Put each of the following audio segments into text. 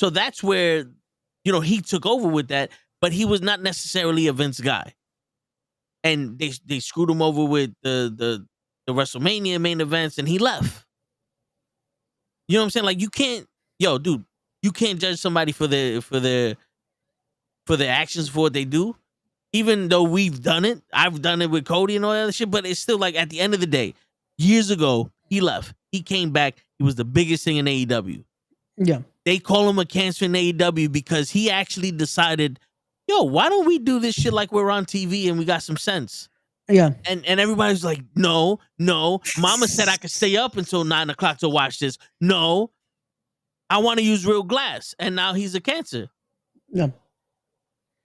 So that's where, he took over with that, but he was not necessarily a Vince guy. And they screwed him over with the WrestleMania main events, and he left. You know what I'm saying? Like, you can't, dude, you can't judge somebody for their actions, for what they do. Even though we've done it, I've done it with Cody and all that other shit, but it's still like, at the end of the day, years ago, he left. He came back. He was the biggest thing in AEW. Yeah. They call him a cancer in AEW because he actually decided, why don't we do this shit like we're on TV and we got some sense? Yeah. And everybody's like, no. Mama said I could stay up until 9 o'clock to watch this. No. I want to use real glass. And now he's a cancer. Yeah.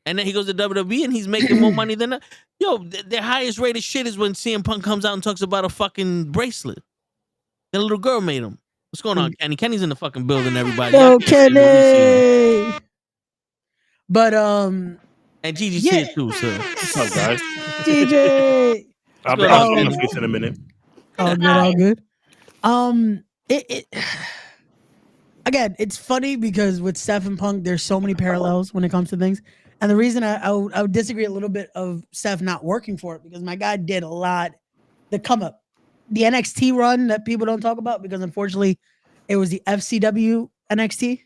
And then he goes to WWE and he's making more money than their highest rated shit is when CM Punk comes out and talks about a fucking bracelet. The little girl made him. What's going on, Kenny? Kenny's in the fucking building, everybody. Oh, Kenny! But and Gigi's here too. So what's up, guys? DJ. I'll be on face in a minute. All good. Again, it's funny because with Steph and Punk, there's so many parallels when it comes to things. And the reason I would disagree a little bit of Steph not working for it, because my guy did a lot. The come up, the NXT run that people don't talk about, because unfortunately it was the FCW NXT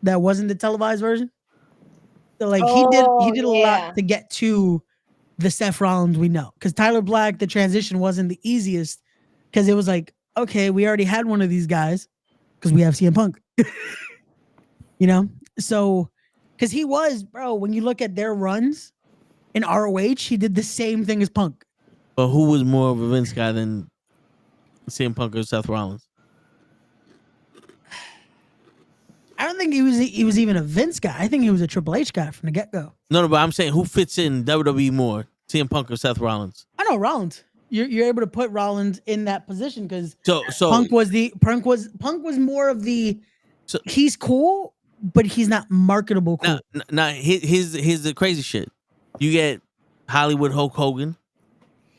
that wasn't the televised version. So like he did a lot to get to the Seth Rollins we know. Because Tyler Black, the transition wasn't the easiest, because it was like, okay, we already had one of these guys because we have CM Punk. So because he was, bro, when you look at their runs in ROH, he did the same thing as Punk. But who was more of a Vince guy than CM Punk or Seth Rollins? I don't think he was even a Vince guy. I think he was a Triple H guy from the get-go. No, but I'm saying who fits in WWE more, CM Punk or Seth Rollins? I know Rollins. You're able to put Rollins in that position because so Punk was more of the he's cool, but he's not marketable cool. Now here's the crazy shit. You get Hollywood Hulk Hogan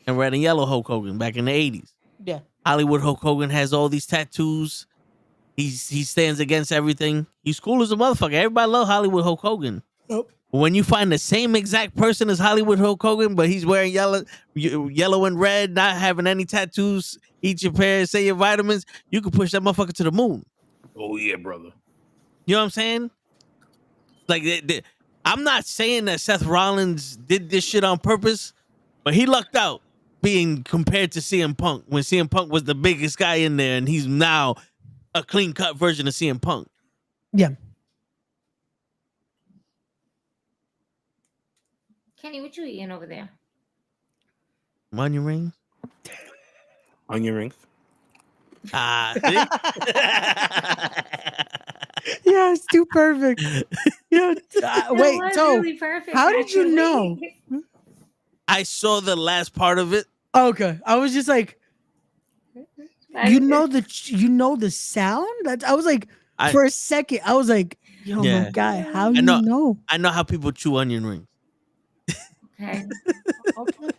and Red and Yellow Hulk Hogan back in the 80s. Yeah. Hollywood Hulk Hogan has all these tattoos. He stands against everything. He's cool as a motherfucker. Everybody love Hollywood Hulk Hogan. Nope. When you find the same exact person as Hollywood Hulk Hogan, but he's wearing yellow and red, not having any tattoos, eat your pears, say your vitamins, you can push that motherfucker to the moon. Oh yeah, brother. You know what I'm saying? Like, I'm not saying that Seth Rollins did this shit on purpose, but he lucked out being compared to CM Punk when CM Punk was the biggest guy in there, and he's now a clean-cut version of CM Punk. Yeah. Kenny, what you eating over there? Onion rings? Onion rings. Yeah, it's too perfect. Yeah. Wait, so really perfect, how did you know? I saw the last part of it. Okay, I was just like, you know the sound. I was like, for a second, I was like, yo, my guy, how do you know? I know how people chew onion rings. Okay. Okay.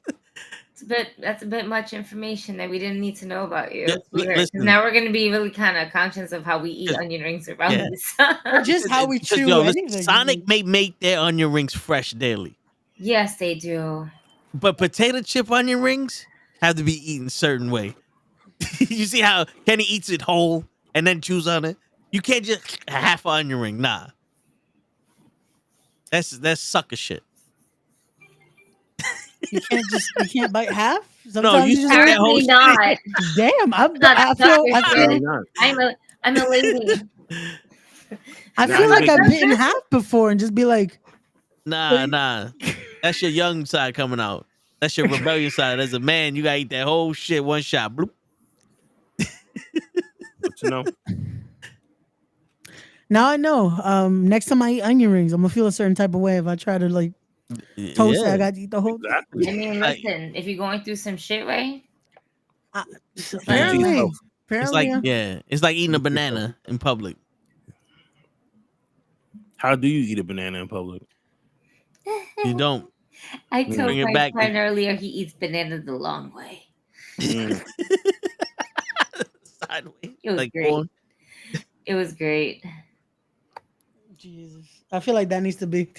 That's a bit much information that we didn't need to know about you. Yeah, now we're going to be really kind of conscious of how we eat onion rings around this. Or just how we chew anything. Sonic may make their onion rings fresh daily. Yes, they do. But potato chip onion rings have to be eaten a certain way. You see how Kenny eats it whole and then chews on it? You can't just half an onion ring. Nah. That's sucker shit. You can't bite half? Sometimes you just apparently not. Damn, I'm a lady. I feel like I've bitten half before and just be like, nah. That's your young side coming out. That's your rebellion side. As a man, you gotta eat that whole shit one shot. Bloop. What you know? Now I know. Next time I eat onion rings, I'm gonna feel a certain type of way if I try to like toast it. I got to eat the whole thing. Exactly. I mean, listen, if you're going through some shit, right? Apparently, it's like it's like eating a banana in public. How do you eat a banana in public? You don't. I told my friend earlier he eats banana the long way. Sideways. It was great. It was great. Jesus, I feel like that needs to be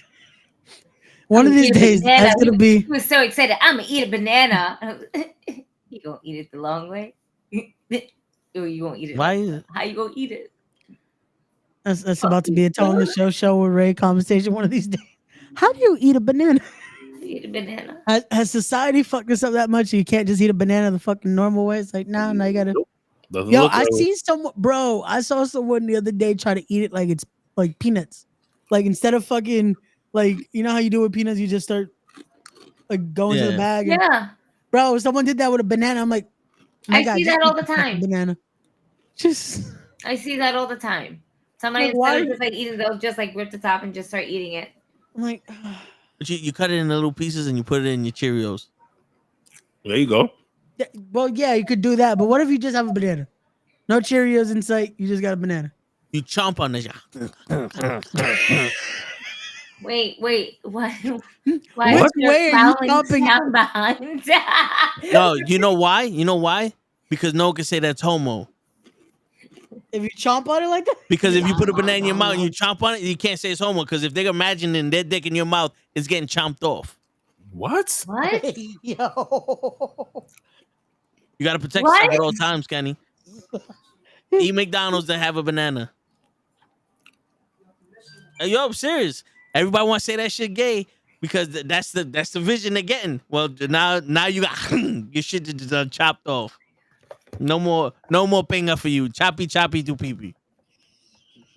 one of these days. That's gonna be. He was so excited. I'm gonna eat a banana. You gonna eat it the long way? Or you gonna eat it? Why? How you gonna eat it? That's about to be a Tone the Show with Ray conversation one of these days. How do you eat a banana? Eat a banana. Has society fucked us up that much? You can't just eat a banana the fucking normal way. It's like, nah, you gotta. Doesn't Yo, look I that way. seen someone, bro. I saw someone the other day try to eat it like it's like peanuts. Like instead of fucking like you know how you do with peanuts, you just start like going to the Yeah. bag. And, Yeah, bro, someone did that with a banana. I'm like, my I God, see just that all eat the fucking time. banana. Just I see that all the time. Somebody Like, why- instead of just like eating, they'll just like rip the top and just start eating it. I'm like, But you cut it in little pieces and you put it in your Cheerios. There you go. well, yeah, you could do that. But what if you just have a banana? No Cheerios in sight. You just got a banana. You chomp on it. Wait, what? Which is there way are you growling chomping? sound behind? No, you know why? You know why? Because no one can say that's homo. If you chomp on it like that, Because if you put a banana in your mouth and you chomp on it, you can't say it's homo. Because if they're imagining their dick in your mouth, it's getting chomped off. What? What? yo, You gotta protect What? yourself at all times, Kenny. Eat McDonald's to have a banana. Hey, yo, I'm serious. Everybody want to say that shit gay because that's the vision they're getting. Well, now you got your shit just chopped off. No more pinga for you. Choppy do pee pee.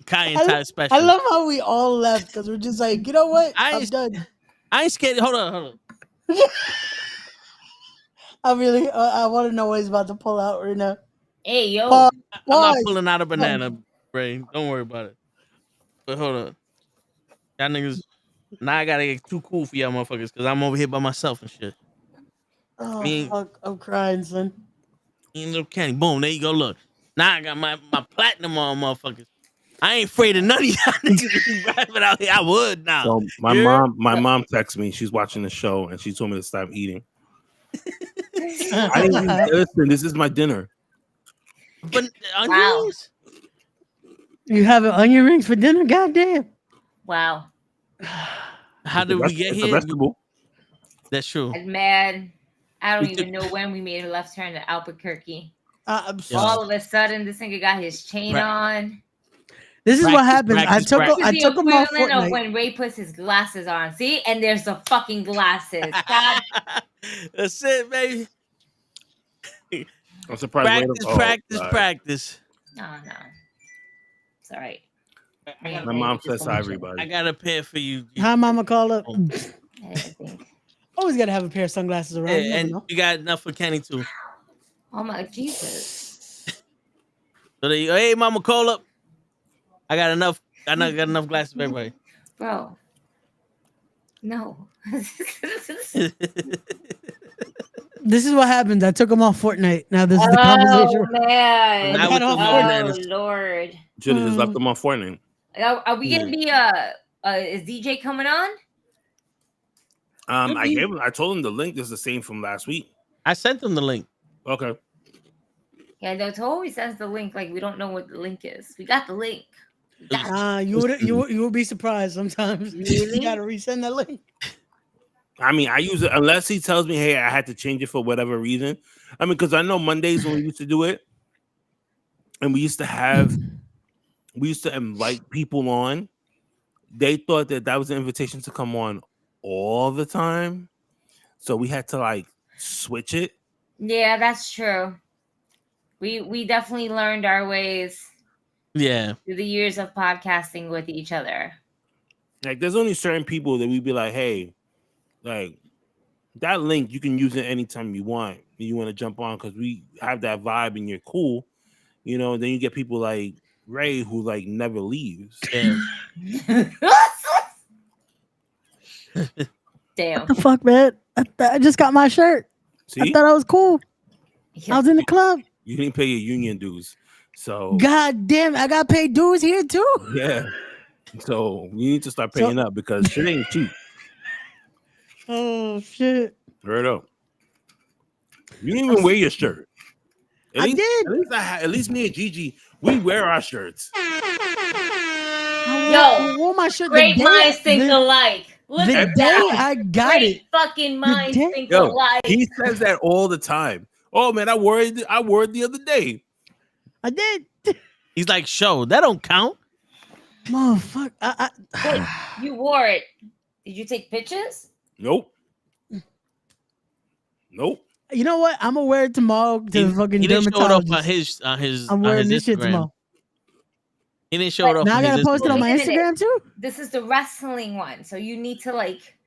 Kai entire special. I love how we all left because we're just like, you know what? I'm done. I ain't scared. Hold on. I want to know what he's about to pull out right now. Hey, yo. Pause. I'm not Pause. pulling out a banana, Ray. Don't worry about it. But hold on. Y'all niggas, now I gotta get too cool for y'all motherfuckers because I'm over here by myself and shit. Oh, Me and- fuck. I'm crying, son. me and little Kenny. Boom, there you go. Look. Now I got my platinum on, motherfuckers. I ain't afraid of none of y'all niggas rapping out here. I would now. So my Yeah. mom texted me. She's watching the show and she told me to stop eating. I didn't even listen. This is my dinner. But onions? Wow. You having onion rings for dinner? Goddamn. Wow. How did we get It's a here? vegetable. That's true. And man, I don't We even took- know when we made a left turn to Albuquerque. I'm Yeah. All of a sudden, this nigga got his chain on. This is what happens. Practice. This I is took the him off equivalent of Fortnite. when Ray puts his glasses on. See? And there's the fucking glasses. God. That's it, baby. I'm surprised. Practice. No. It's all right. My mom says hi, everybody. I got a pair for you. Hi, mama, call up. I think. Always got to have a pair of sunglasses around. Yeah, You never and know. you got enough for Kenny too. Oh my Jesus. So there you go. Hey, mama, call up. I got enough. I got enough glasses for everybody. Bro. No. This is what happens. I took him off Fortnite. Now this is the Oh conversation. man. Now we talking Oh bananas. Lord. Should have just left them on Fortnite. Are we gonna be is DJ coming on? I told him the link is the same from last week. I sent them the link. Okay. Yeah, no, to always sends the link like we don't know what the link is. We got the link. We got it. You would be surprised sometimes. Really? You gotta resend that link. I mean, I use it unless he tells me, hey, I had to change it for whatever reason. I mean, because I know Mondays when we used to do it, and we used to invite people on. They thought that was an invitation to come on all the time, so we had to like switch it. Yeah, that's true. We definitely learned our ways Yeah. through the years of podcasting with each other. Like, there's only certain people that we'd be like, hey, like that link, you can use it anytime you want. You want to jump on because we have that vibe and you're cool, you know. And then you get people like Ray who like never leaves. Yeah. Damn. What the fuck, man? I just got my shirt. I See, thought I was cool. Yeah. I was in the club. you didn't pay your union dues, so God damn, I got paid dues here too. yeah. So you need to start paying up because shit ain't cheap. Oh shit. Right up. You didn't even wear your shirt. I did. At least me and Gigi, we wear our shirts. I wore my shirt Great the day, minds think alike. Look the at day that. I got Great it. fucking minds day- think Yo, alike. he says that all the time. Oh man, I wore it the other day. I did. He's like, show that don't count. Motherfucker. Wait, you wore it. Did you take pictures? Nope. You know what? I'm gonna wear it tomorrow to the fucking He didn't show it up dermatologist. on his I'm wearing this shit Instagram. tomorrow. He didn't show it up Now I on gotta his post it on Instagram. my Wait a minute. Instagram too. This is the wrestling one, so you need to like.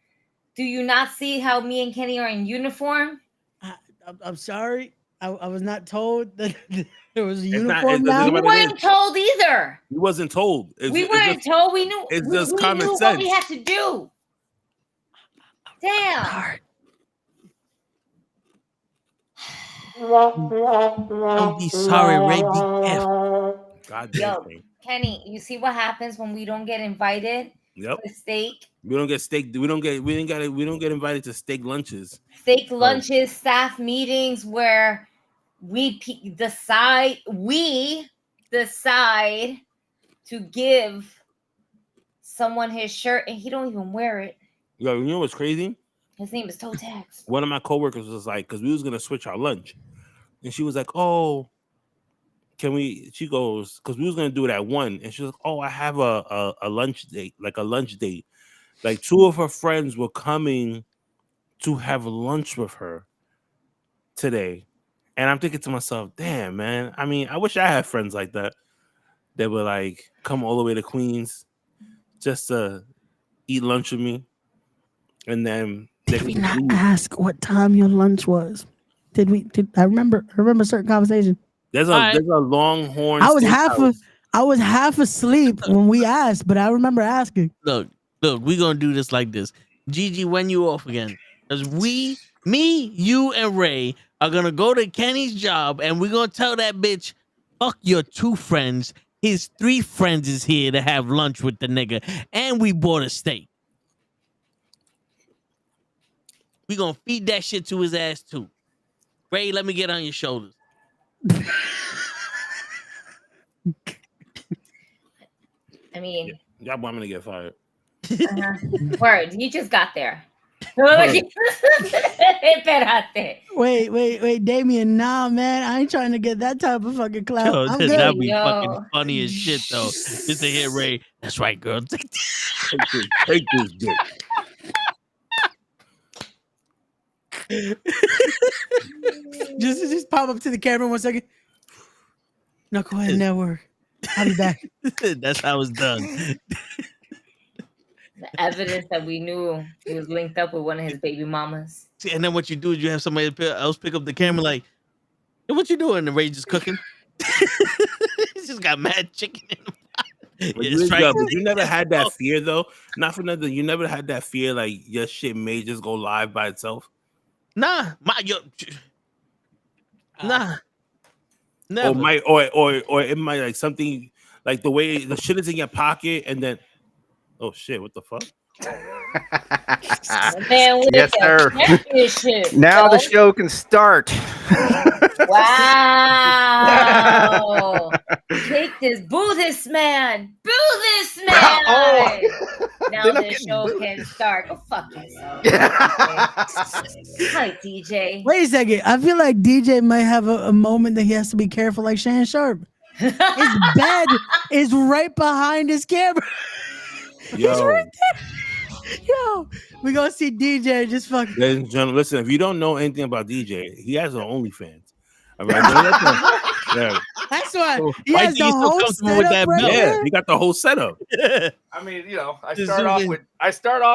Do you not see how me and Kenny are in uniform? I'm sorry. I was not told that there was a It's not- uniform it doesn't now. matter. We What it weren't told either. He wasn't told. We weren't told. We knew. it's we, just we common knew what sense. we had to do. Damn. Don't be sorry, Ray. Be careful. God Yo, damn. Kenny, you see what happens when we don't get invited Yep. to steak? We don't get steak. We don't get invited to steak lunches. Steak lunches, staff meetings where we decide to give someone his shirt and he don't even wear it. Yo, you know what's crazy? His name is Toe Tax. One of my coworkers was like, because we was gonna switch our lunch, and she was like, "Oh, can we?" She goes, "Because we was gonna do it at 1," and she was like, "Oh, I have a lunch date, like a lunch date. Like 2 of her friends were coming to have lunch with her today," and I'm thinking to myself, "Damn, man. I mean, I wish I had friends like that. That would like come all the way to Queens just to eat lunch with me, and then." Did we not ask what time your lunch was? Did we? I remember a certain conversation. There's a Longhorn. I was half asleep when we asked, but I remember asking. Look, we're gonna do this like this. Gigi, when you off again? Because me, you, and Ray are gonna go to Kenny's job and we're gonna tell that bitch, fuck your 2 friends. His 3 friends is here to have lunch with the nigga, and we bought a steak. We gonna feed that shit to his ass too. Ray, let me get on your shoulders. I mean, y'all want me to get fired. Word, you just got there. Espérate. Wait, Damien, nah, man, I ain't trying to get that type of fucking clout. Yo, I'm good. that'd be fucking funny as shit though. Just to hear Ray, that's right, girl. Take this dick. just pop up to the camera 1 second. Knuckle HeDD Network. I'll be back. That's how it's done. The evidence that we knew he was linked up with one of his baby mamas. See, and then what you do is you have somebody else pick up the camera like, hey, what you doing? And Ray just cooking. He's just got mad chicken in him. But you never had that fear though. Not for nothing. You never had that fear like your shit may just go live by itself. Nah, nah. Never. Or it might like something like the way the shit is in your pocket and then oh shit, what the fuck? Man, Yes, sir. Shit, Now the show can start. Wow. Take this. Boo this man. Boo this man. Oh. Now Then I'm the getting show booed. can start. Go fuck yourself. Hi, DJ. Wait a second. I feel like DJ might have a moment that he has to be careful, like Shannon Sharp. His bed is right behind his camera. Yo, Right there. Yo, we gonna see DJ just fucking. ladies and gentlemen, listen, if you don't know anything about DJ, he has an OnlyFans. All right, yeah. That's why So, he why has do the you so whole comfortable with setup that right belt? Yeah, there. he got the whole setup. I mean, you know, I Just start zoom off in. with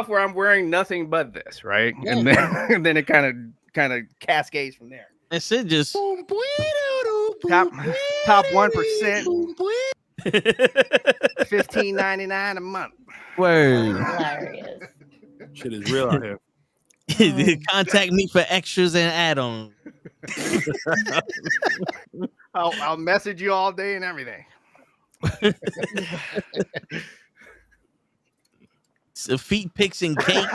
where I'm wearing nothing but this, right? And then it kind of cascades from there. That's it. Just Top 1%, $15.99 a month. word. Hilarious. Shit is real out here. Contact me for extras and add-ons. I'll message you all day and everything. So feet pics and cake.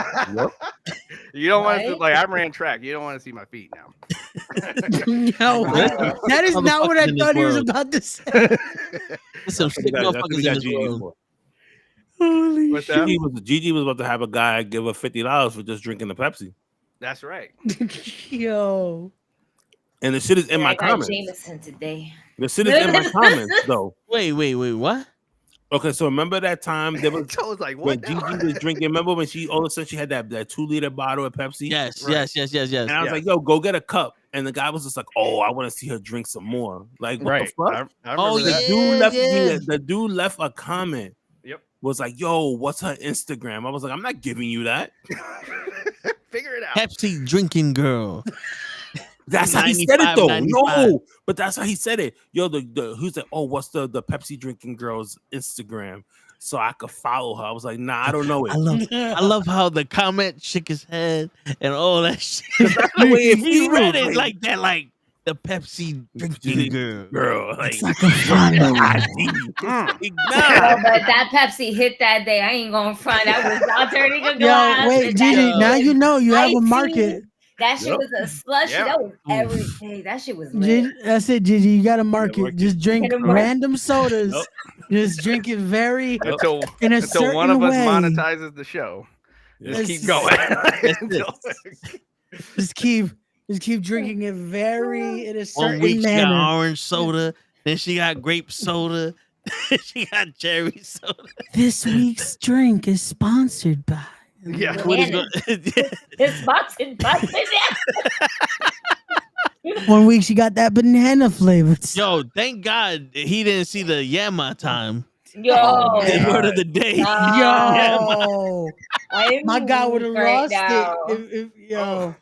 You don't want to Right? like I ran track. You don't want to see my feet now. Yo, that is not what I Motherfuckers in thought this he was world. about to say. There's some sick That's what we motherfuckers in got this Gigi world. for. What's that? Gigi was about to have a guy give her $50 for just drinking the Pepsi, That's right. Yo. and the shit is in my I got comments. Jameson today. The shit is in my comments though. Wait, what? Okay, so remember that time there was So I was like, when what? Gigi was drinking? Remember when she all of a sudden she had that 2-liter bottle of Pepsi? Yes, Right. yes. And I was like, "Yo, go get a cup." And the guy was just like, "Oh, I want to see her drink some more." Like, what Right. the fuck? I remember yeah. that. The dude left a comment. Yep. Was like, "Yo, what's her Instagram?" I was like, "I'm not giving you that." Figure it out. Pepsi drinking girl. That's how he said it though. 95. No, but that's how he said it. Yo, the who's like, "Oh, what's the Pepsi drinking girl's Instagram?" So I could follow her. I was like, "Nah, I don't know it." I love how the comment shook his head and all that shit. That's the way it He feels, read it like that, like the Pepsi drinking girl. Like, It's like a fire. nah. No, but that Pepsi hit that day. I ain't going front. I was not turning a glass. Yo, wait, That Gigi, shit now was you know you have a icy. market. That shit Yep. was a slushy. Yeah. That was every day. That shit was lit. That's it, Gigi. You got to market. market. Just drink Gotta market. random sodas. Yep. Just drink it very Until in a until one certain of us way. monetizes the show. Yeah. Just keep going. Just keep drinking it very in a 1 certain week she got manner. orange soda, then she got grape soda, she got cherry soda. This week's drink is sponsored by. Yeah. What is Bananas. going- It's sponsored by Banana. 1 week she got that banana flavor. Yo, thank God he didn't see the Yama time. Yo. The word of the day. Yo, I'm my guy would have weak right lost now. it. If yo,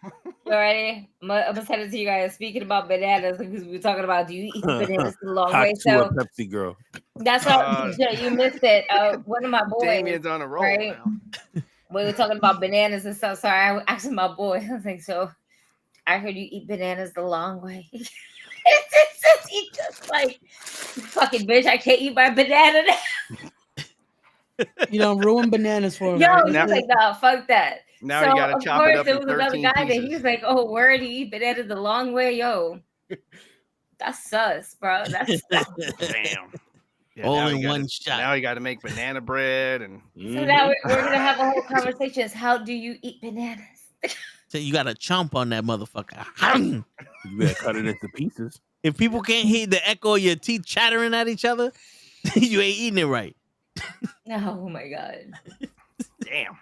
You ready? I'm gonna send it to you guys. Speaking about bananas, because we were talking about do you eat the bananas the long Hot way? to So a Pepsi girl. that's how you missed it. One of my boys, Damien's on a roll right? now. We were talking about bananas and stuff. So I was asking my boy, I was like, so I heard you eat bananas the long way. He just like, fucking bitch, I can't eat my banana now. you don't ruin bananas for him. Yo, he's Now- like, no, fuck that. Now you gotta of chop it course, up there in was another 13 guy that he pieces. was like, oh, where do you eat bananas the long way? Yo, that's sus, bro. That's sus. Damn. Yeah, All now in you gotta- one shot. Now you got to make banana bread and So now we're gonna have a whole conversation. Is how do you eat bananas? So you got to chomp on that motherfucker. You better cut it into pieces. If people can't hear the echo of your teeth chattering at each other, you ain't eating it right. Oh my god. damn.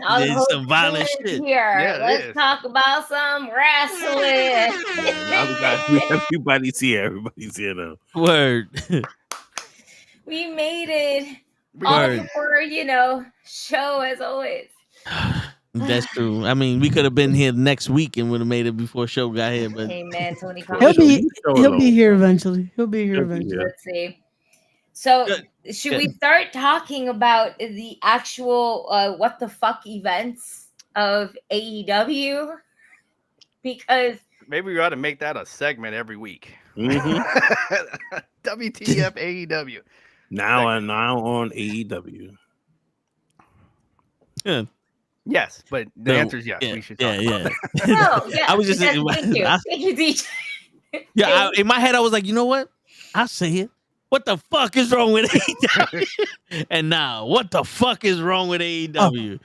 All There's the some violent hoes shit. Here, Yeah, it let's is. talk about some wrestling. Now everybody's here. Everybody's here now. Word. We made it. We- All Word. for show as always. That's true. I mean, we could have been here next week and would have made it before show got here, but Hey man, Tony He'll Khan. be Show he'll alone. be here eventually. He'll be here He'll be eventually. here. Let's see. So Good. should we start talking about the actual what the fuck events of AEW? Because Maybe we ought to make that a segment every week. Mhm. WTF AEW. Now on AEW. yeah, Yes, but the No, answer is yes. yeah, We should talk yeah, about yeah. no, yeah, I was just yes, saying- thank you. Thank you, DJ. Yeah, in my head, I was like, you know what? I'll say it. What the fuck is wrong with AEW? And now, what the fuck is wrong with AEW?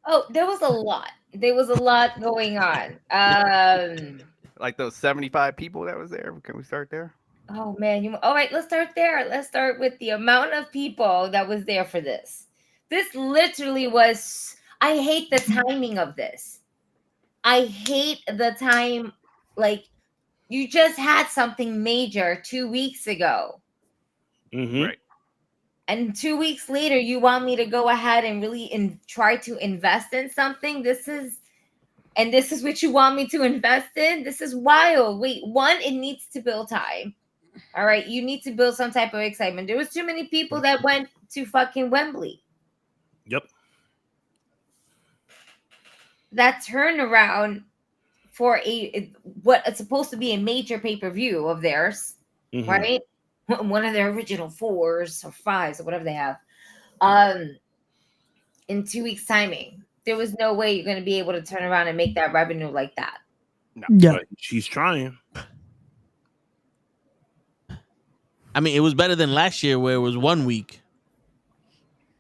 Oh, there was a lot. There was a lot going on. Like those 75 people that was there. Can we start there? Oh man, all right, let's start there. Let's start with the amount of people that was there for this. This literally was, I hate the timing of this. I hate the time, like you just had something major 2 weeks ago. Mhm. Right. And 2 weeks later, you want me to go ahead and really try to invest in something? This is what you want me to invest in? This is wild. Wait, one, it needs to build time. All right, you need to build some type of excitement. There was too many people that went to fucking Wembley. Yep. That turnaround for what it's supposed to be a major pay-per-view of theirs, Mhm. right? One of their original 4s or 5s or whatever they have. In 2 weeks timing, there was no way you're going to be able to turn around and make that revenue like that. Yeah. But she's trying. I mean, it was better than last year where it was 1 week.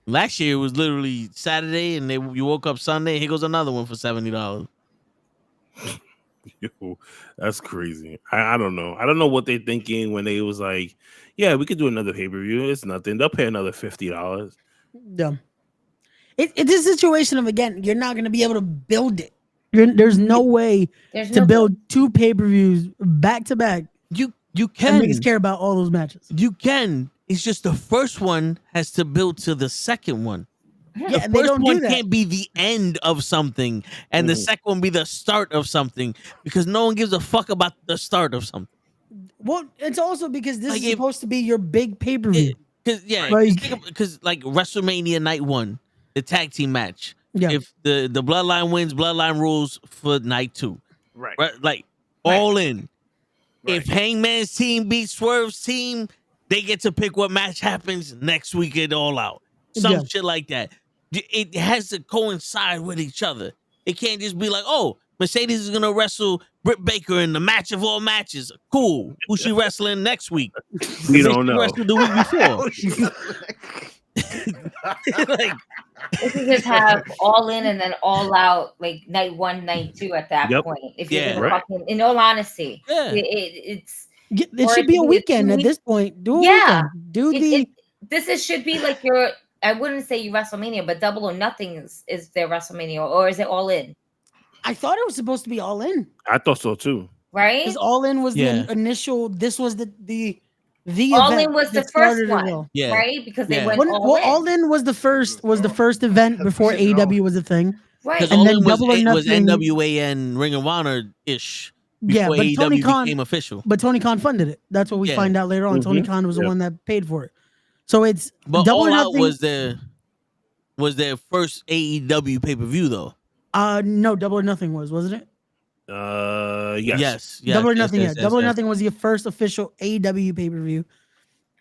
Last year it was literally Saturday, and you woke up Sunday. Here goes another one for $70. Yo, that's crazy. I don't know. I don't know what they're thinking when they was like, yeah, we could do another pay-per-view. It's nothing. They'll pay another $50. Yeah. It's a situation of, again, you're not going to be able to build it. There's no way to build two pay-per-views back to back. You And can. make us care about all those matches. You can. It's just the first one has to build to the second one. Yeah, The they first don't one do that. can't be the end of something, and the second one be the start of something, because no one gives a fuck about the start of something. Well, it's also because this Like, is supposed to be your big pay-per-view. Because like WrestleMania night 1, the tag team match. Yeah. If the Bloodline wins, Bloodline rules for night 2. Right. Like all in. Right. If Hangman's team beats Swerve's team, they get to pick what match happens next week at All Out. Some shit like that. It has to coincide with each other. It can't just be like, oh, Mercedes is gonna wrestle Britt Baker in the match of all matches. Cool. Who's she wrestling next week? We don't know. Wrestled the week before. Like, You can just have All In and then All Out, like night 1, night 2 at that point. If you're gonna fucking, in all honesty, it's it should be a weekend at this point. Do a weekend. Do this should be like your. I wouldn't say you WrestleMania, but Double or Nothing is their WrestleMania, or is it All In? I thought it was supposed to be All In. I thought so too. Right? Because All In was the initial. This was the All event In was the first one, right? Because they went all in. All In was the first event before AEW was a thing. Right. And then Double or Nothing was NWA and Ring of Honor ish. Yeah, but AEW Tony Khan became official. But Tony Khan funded it. That's what we find out later on. Tony Khan was the one that paid for it. So it's Double or Nothing was their first AEW pay-per-view though. No, Double or Nothing wasn't it? Yes. Double or Nothing. Double or Nothing was your first official AEW pay-per-view,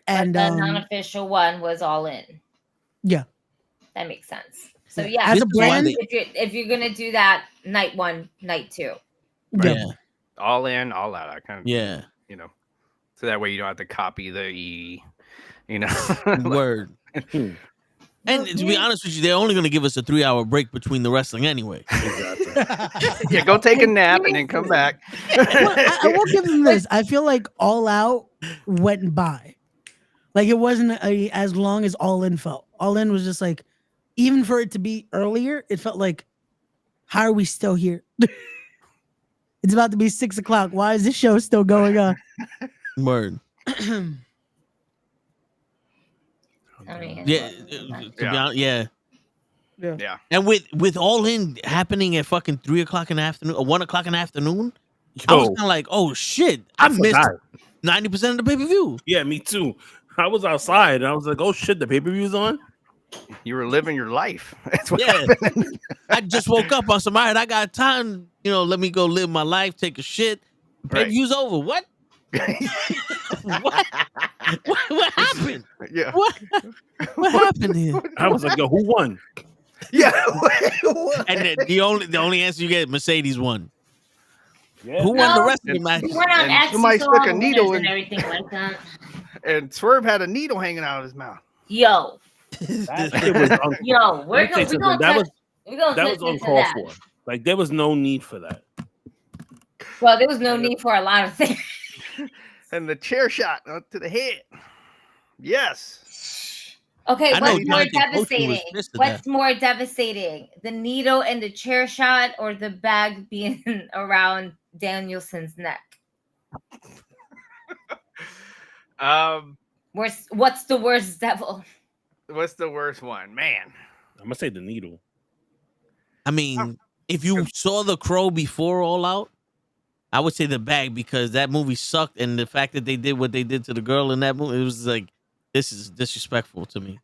and the non-official one was All In. Yeah, that makes sense. So yeah, as a brand, if you're gonna do that, night 1, night 2, right? Yeah. All in, all out. I kind of you know, so that way you don't have to copy the word. And to be honest with you, they're only going to give us a 3-hour break between the wrestling anyway. Yeah, go take a nap and then come back. I will give them this. I feel like All Out went by. Like it wasn't as long as All In felt. All In was just like, even for it to be earlier, it felt like, how are we still here? It's about to be 6 o'clock. Why is this show still going on? Word. I mean, To be honest, yeah. And with All In happening at fucking 3 o'clock in the afternoon or 1 o'clock in the afternoon, I was kind of like, oh shit, I missed 90% of the pay-per-view. Yeah, me too. I was outside and I was like, oh shit, the pay-per-view's on. You were living your life. That's what happened. I just woke up on some, all right, I got time, let me go live my life, take a shit. Pay-per-view's over. What? What happened? Yeah. What happened here? I was like, yo, who won? Yeah. And the only answer you get, Mercedes won. Yeah. Who won the rest of the match? Somebody stuck a needle in and everything like that. And Swerve had a needle hanging out of his mouth. Yo. Yo, we're going that was uncalled for. Like there was no need for that. Well, there was no need for a lot of things. And the chair shot to the head. Yes. Okay, what's more devastating? What's more devastating? The needle and the chair shot, or the bag being around Danielson's neck? What's the worst devil? What's the worst one? Man. I'm gonna say the needle. I mean, if you saw The Crow before All Out, I would say the bag, because that movie sucked, and the fact that they did what they did to the girl in that movie, it was like, this is disrespectful to me.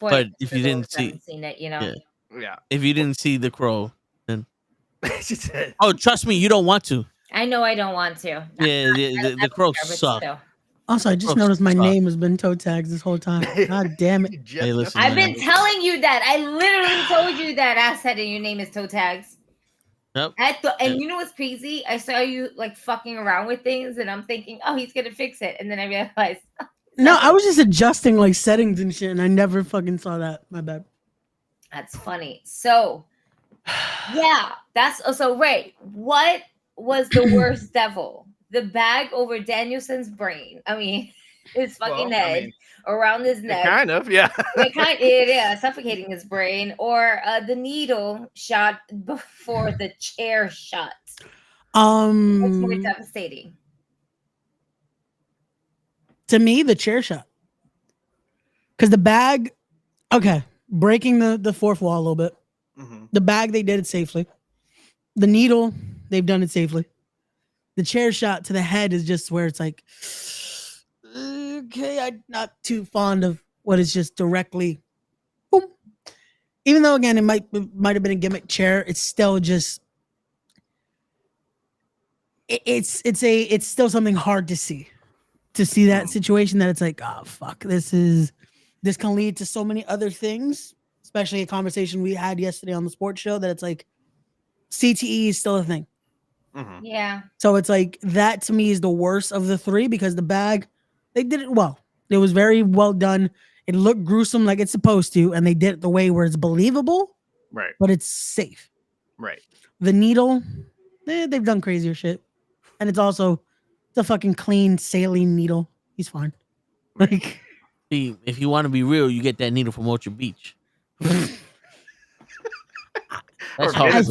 But if you didn't see it, yeah. If you didn't see The Crow, then oh, trust me, you don't want to. I know I don't want to. The Crow sucked. Also, I just noticed my name has been toe tags this whole time. God damn it! Hey, listen, I've been telling you that. I literally told you that. I said that your name is toe tags. Yep. You know what's crazy? I saw you like fucking around with things, and I'm thinking, oh, he's gonna fix it, and then I realized No, I was just adjusting like settings and shit, and I never fucking saw that. My bad. That's funny. So, yeah, that's so. Ray, what was the worst devil? The bag over Danielson's brain. I mean, his fucking head around his neck. Kind of, yeah. Yeah, suffocating his brain, or the needle shot before the chair shot. What's more devastating? To me, the chair shot. Because the bag, okay, breaking the fourth wall a little bit. Mm-hmm. The bag, they did it safely. The needle, they've done it safely. The chair shot to the head is just where it's like, okay, I'm not too fond of what is just directly, boom. Even though, again, it might have been a gimmick chair, it's still just, it's still something hard to see that situation that it's like, oh fuck, this can lead to so many other things, especially a conversation we had yesterday on the sports show that it's like CTE is still a thing. Mm-hmm. Yeah. So it's like that to me is the worst of the three because the bag, they did it well. It was very well done. It looked gruesome like it's supposed to, and they did it the way where it's believable, Right. but it's safe. Right. The needle, they've done crazier shit. And it's a fucking clean saline needle. He's fine. Like, See, if you want to be real, you get that needle from Orchard Beach. That's hard.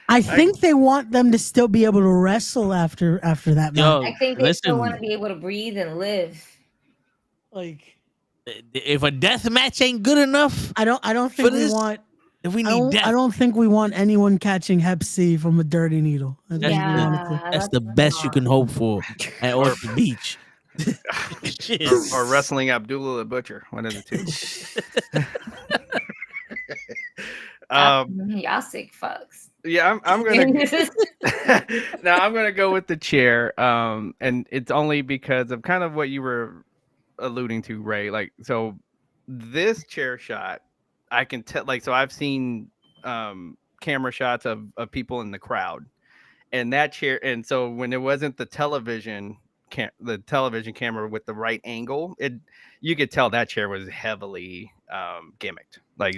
I think they want them to still be able to wrestle after that match. Yo, I think they listen, still want to be able to breathe and live. Like, if a death match ain't good enough, I don't think we want. If we need death, I don't think we want anyone catching Hep C from a dirty needle. That's the best you can hope for at Orchard Beach. or wrestling Abdullah the Butcher, one of the two. Y'all sick fucks. Yeah, I'm gonna. Now I'm gonna go with the chair, and it's only because of kind of what you were alluding to, Ray. Like, so this chair shot, I can tell. Like, so I've seen camera shots of people in the crowd, and that chair. And so when it wasn't the television camera with the right angle, you could tell that chair was heavily gimmicked. Like,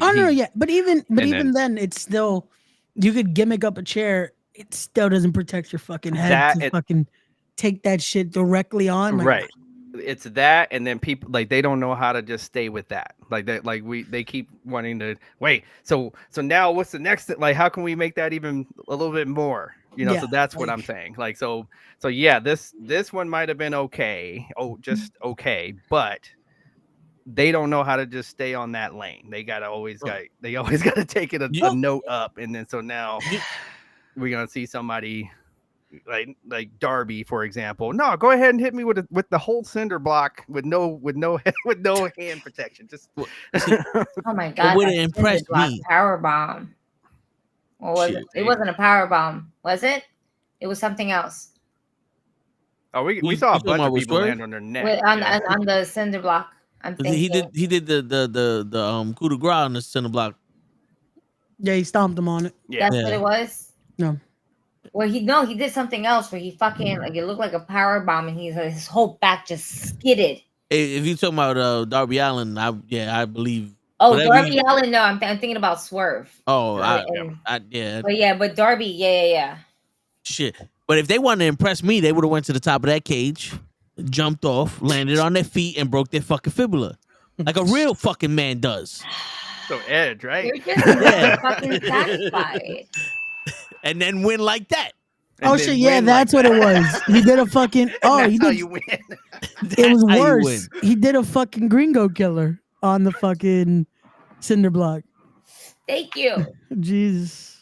but even then, it's still, you could gimmick up a chair, it still doesn't protect your fucking head to fucking take that shit directly on. Like, right. It's that, and then people like they don't know how to just stay with that. Like that, like they keep wanting to wait. So now what's the next? Like, how can we make that even a little bit more? So that's what I'm saying. Like, so yeah, this one might have been okay. Oh, just okay, but they don't know how to just stay on that lane. They always got to take it a note up, and then so now we're gonna see somebody like Darby, for example. No, go ahead and hit me with the whole cinder block with no hand protection. Just oh my god, it would have impressed me. Power bomb. Or was it? It wasn't a power bomb, was it? It was something else. Oh, we saw a bunch of people land on their neck on the cinder block. I'm thinking he did the coup de grace on the cinder block. Yeah, he stomped him on it. Yeah, that's what it was. No. Well, he did something else where he fucking like it looked like a power bomb, and his whole back just skidded. If you talking about Darby Allin, I believe. Oh, Darby Allin, no, I'm thinking about Swerve. Oh, yeah. But Darby, yeah. Shit. But if they wanted to impress me, they would have went to the top of that cage, jumped off, landed on their feet, and broke their fucking fibula, like a real fucking man does. So Edge, right? You're just fucking satisfied. And then win like that. Oh shit! Yeah, that's what it was. He did a fucking. Oh, he did. You win. It was worse. He did a fucking Gringo Killer on the fucking cinder block. Thank you. Jesus.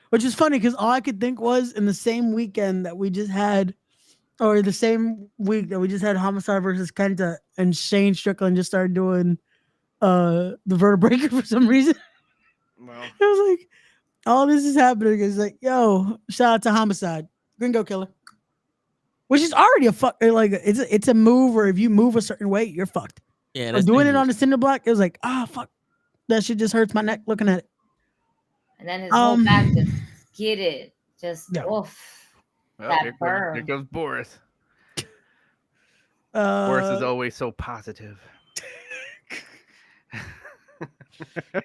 Which is funny because all I could think was in the same weekend that we just had, or the same week that we just had Homicide versus Kenta, and Shane Strickland just started doing the vertebraker for some reason. Well, it was like all this is happening. It's like, yo, shout out to Homicide, Gringo Killer, which is already it's a move where if you move a certain way, you're fucked. Yeah, that's doing dangerous. It on the cinder block. It was like, fuck, that shit just hurts my neck looking at it. And then his whole back just skidded. Just oof. Well, here goes Boris. Boris is always so positive. I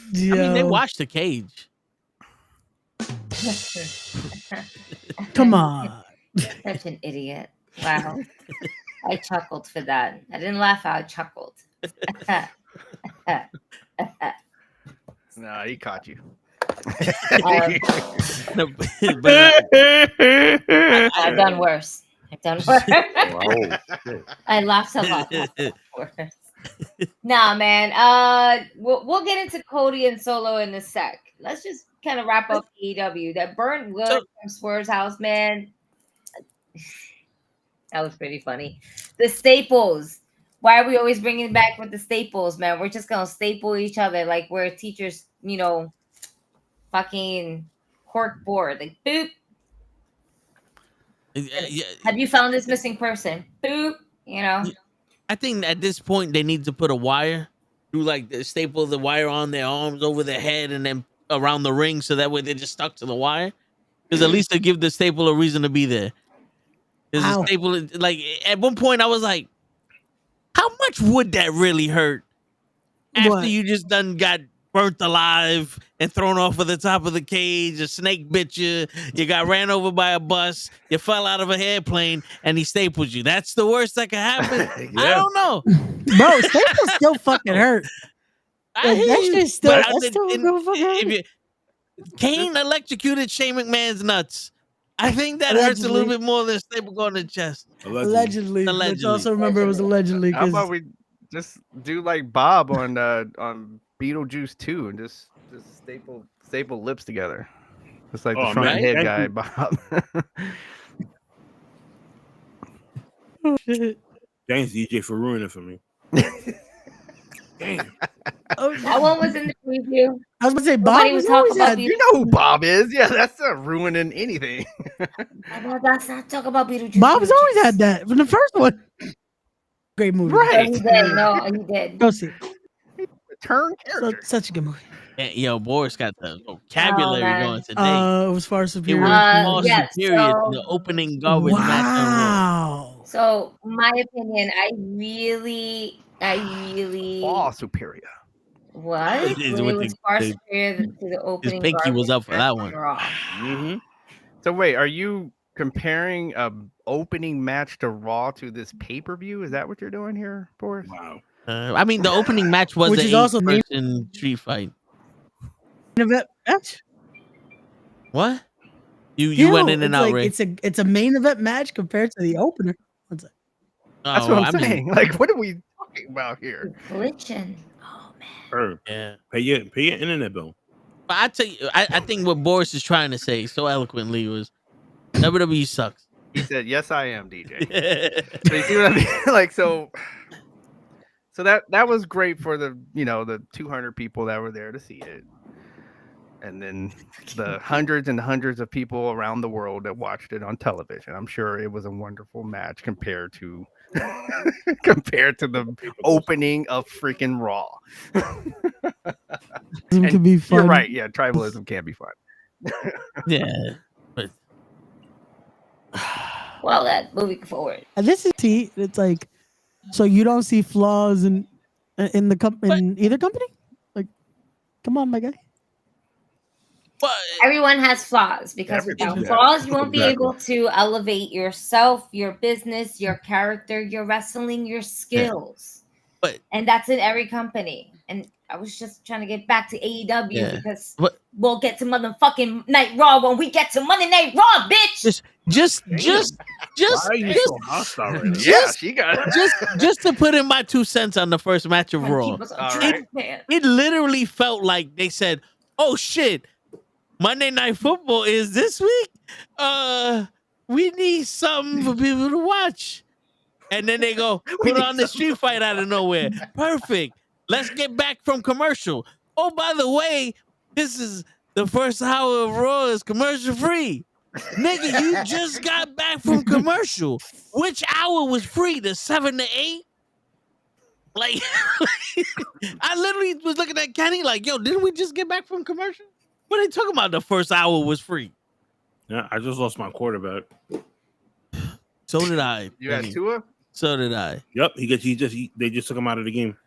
mean, they watched the cage. Come on. Such an idiot. Wow. I chuckled for that. I didn't laugh out, I chuckled. No, he caught you. I've done worse. I laughed a lot. Worse. Nah, man. We'll get into Cody and Solo in a sec. Let's just kind of wrap up AEW. That burnt wood from Swerve's house, man. That was pretty funny. The staples. Why are we always bringing back with the staples, man? We're just gonna staple each other like we're teachers, fucking cork board. Like boop. Yeah. Have you found this missing person? Boop. I think at this point they need to put a wire through, like, staple the wire on their arms over their head and then around the ring, so that way they're just stuck to the wire. Because at least they give the staple a reason to be there. Because the staple, like, at one point I was like, how much would that really hurt after you just done got burnt alive and thrown off of the top of the cage? A snake bit you, you got ran over by a bus, you fell out of an airplane, and he stapled you. That's the worst that could happen? Yeah. I don't know. Bro, staples still fucking hurt. Kane electrocuted Shane McMahon's nuts. I think that hurts a little bit more than a staple going to the chest. Allegedly. Let's also remember it was allegedly. How about we just do like Bob on Beetlejuice 2 and just staple lips together, just like the front head guy, Bob. Thanks, DJ, for ruining it for me. Damn. That one was in the preview. I was gonna say Bob was always had. You know who Bob is? Yeah, that's not ruining anything. That's not talk about Beetlejuice. Bob's always had that from the first one. Great movie, right? He did. No, he did. Go see. Turn character. Such a good movie. Yo, Boris got the vocabulary going today. It was far superior. It was far superior to the opening garbage match. Wow. So, my opinion, I really far superior. What? It was far superior to the opening. His pinky was up for that one. Mm-hmm. So wait, are you comparing a opening match to Raw to this pay-per-view? Is that what you're doing here, Boris? Wow. I mean, the opening match was which is also person street fight. Match? What? You went in and out, like, Ray. It's a main event match compared to the opener. That's what I'm saying. Like, what are we talking about here? Glitching. Oh man. Yeah. Pay your internet bill. But I tell you, I think what Boris is trying to say so eloquently was WWE sucks. He said, "Yes, I am, DJ." So you see what I mean? Like, so that was great for the 200 people that were there to see it, and then the hundreds and hundreds of people around the world that watched it on television. I'm sure it was a wonderful match compared to the opening of freaking Raw. It could be fun. You're right. Yeah, tribalism can be fun. Yeah, but well, that moving forward. And this is T. It's like, so you don't see flaws in either company? Like, come on, my guy. But everyone has flaws because without flaws, you won't be able to elevate yourself, your business, your character, your wrestling, your skills. And that's in every company. And I was just trying to get back to AEW because we'll get to motherfucking Night Raw when we get to Monday Night Raw, bitch. Just Why are you so hostile right now? Yeah, she got it. Just to put in my 2 cents on the first match of Raw. It literally felt like they said, "Oh shit, Monday Night Football is this week. We need something for people to watch." And then they go, put on the street fight out of nowhere. Perfect. Let's get back from commercial. Oh, by the way, this is the first hour of Raw is commercial free. Nigga, you just got back from commercial. Which hour was free? The 7 to 8? Like, I literally was looking at Kenny like, yo, didn't we just get back from commercial? What are they talking about? The first hour was free. Yeah, I just lost my quarterback. So did I. You had Tua? So did I. Yep, they just took him out of the game.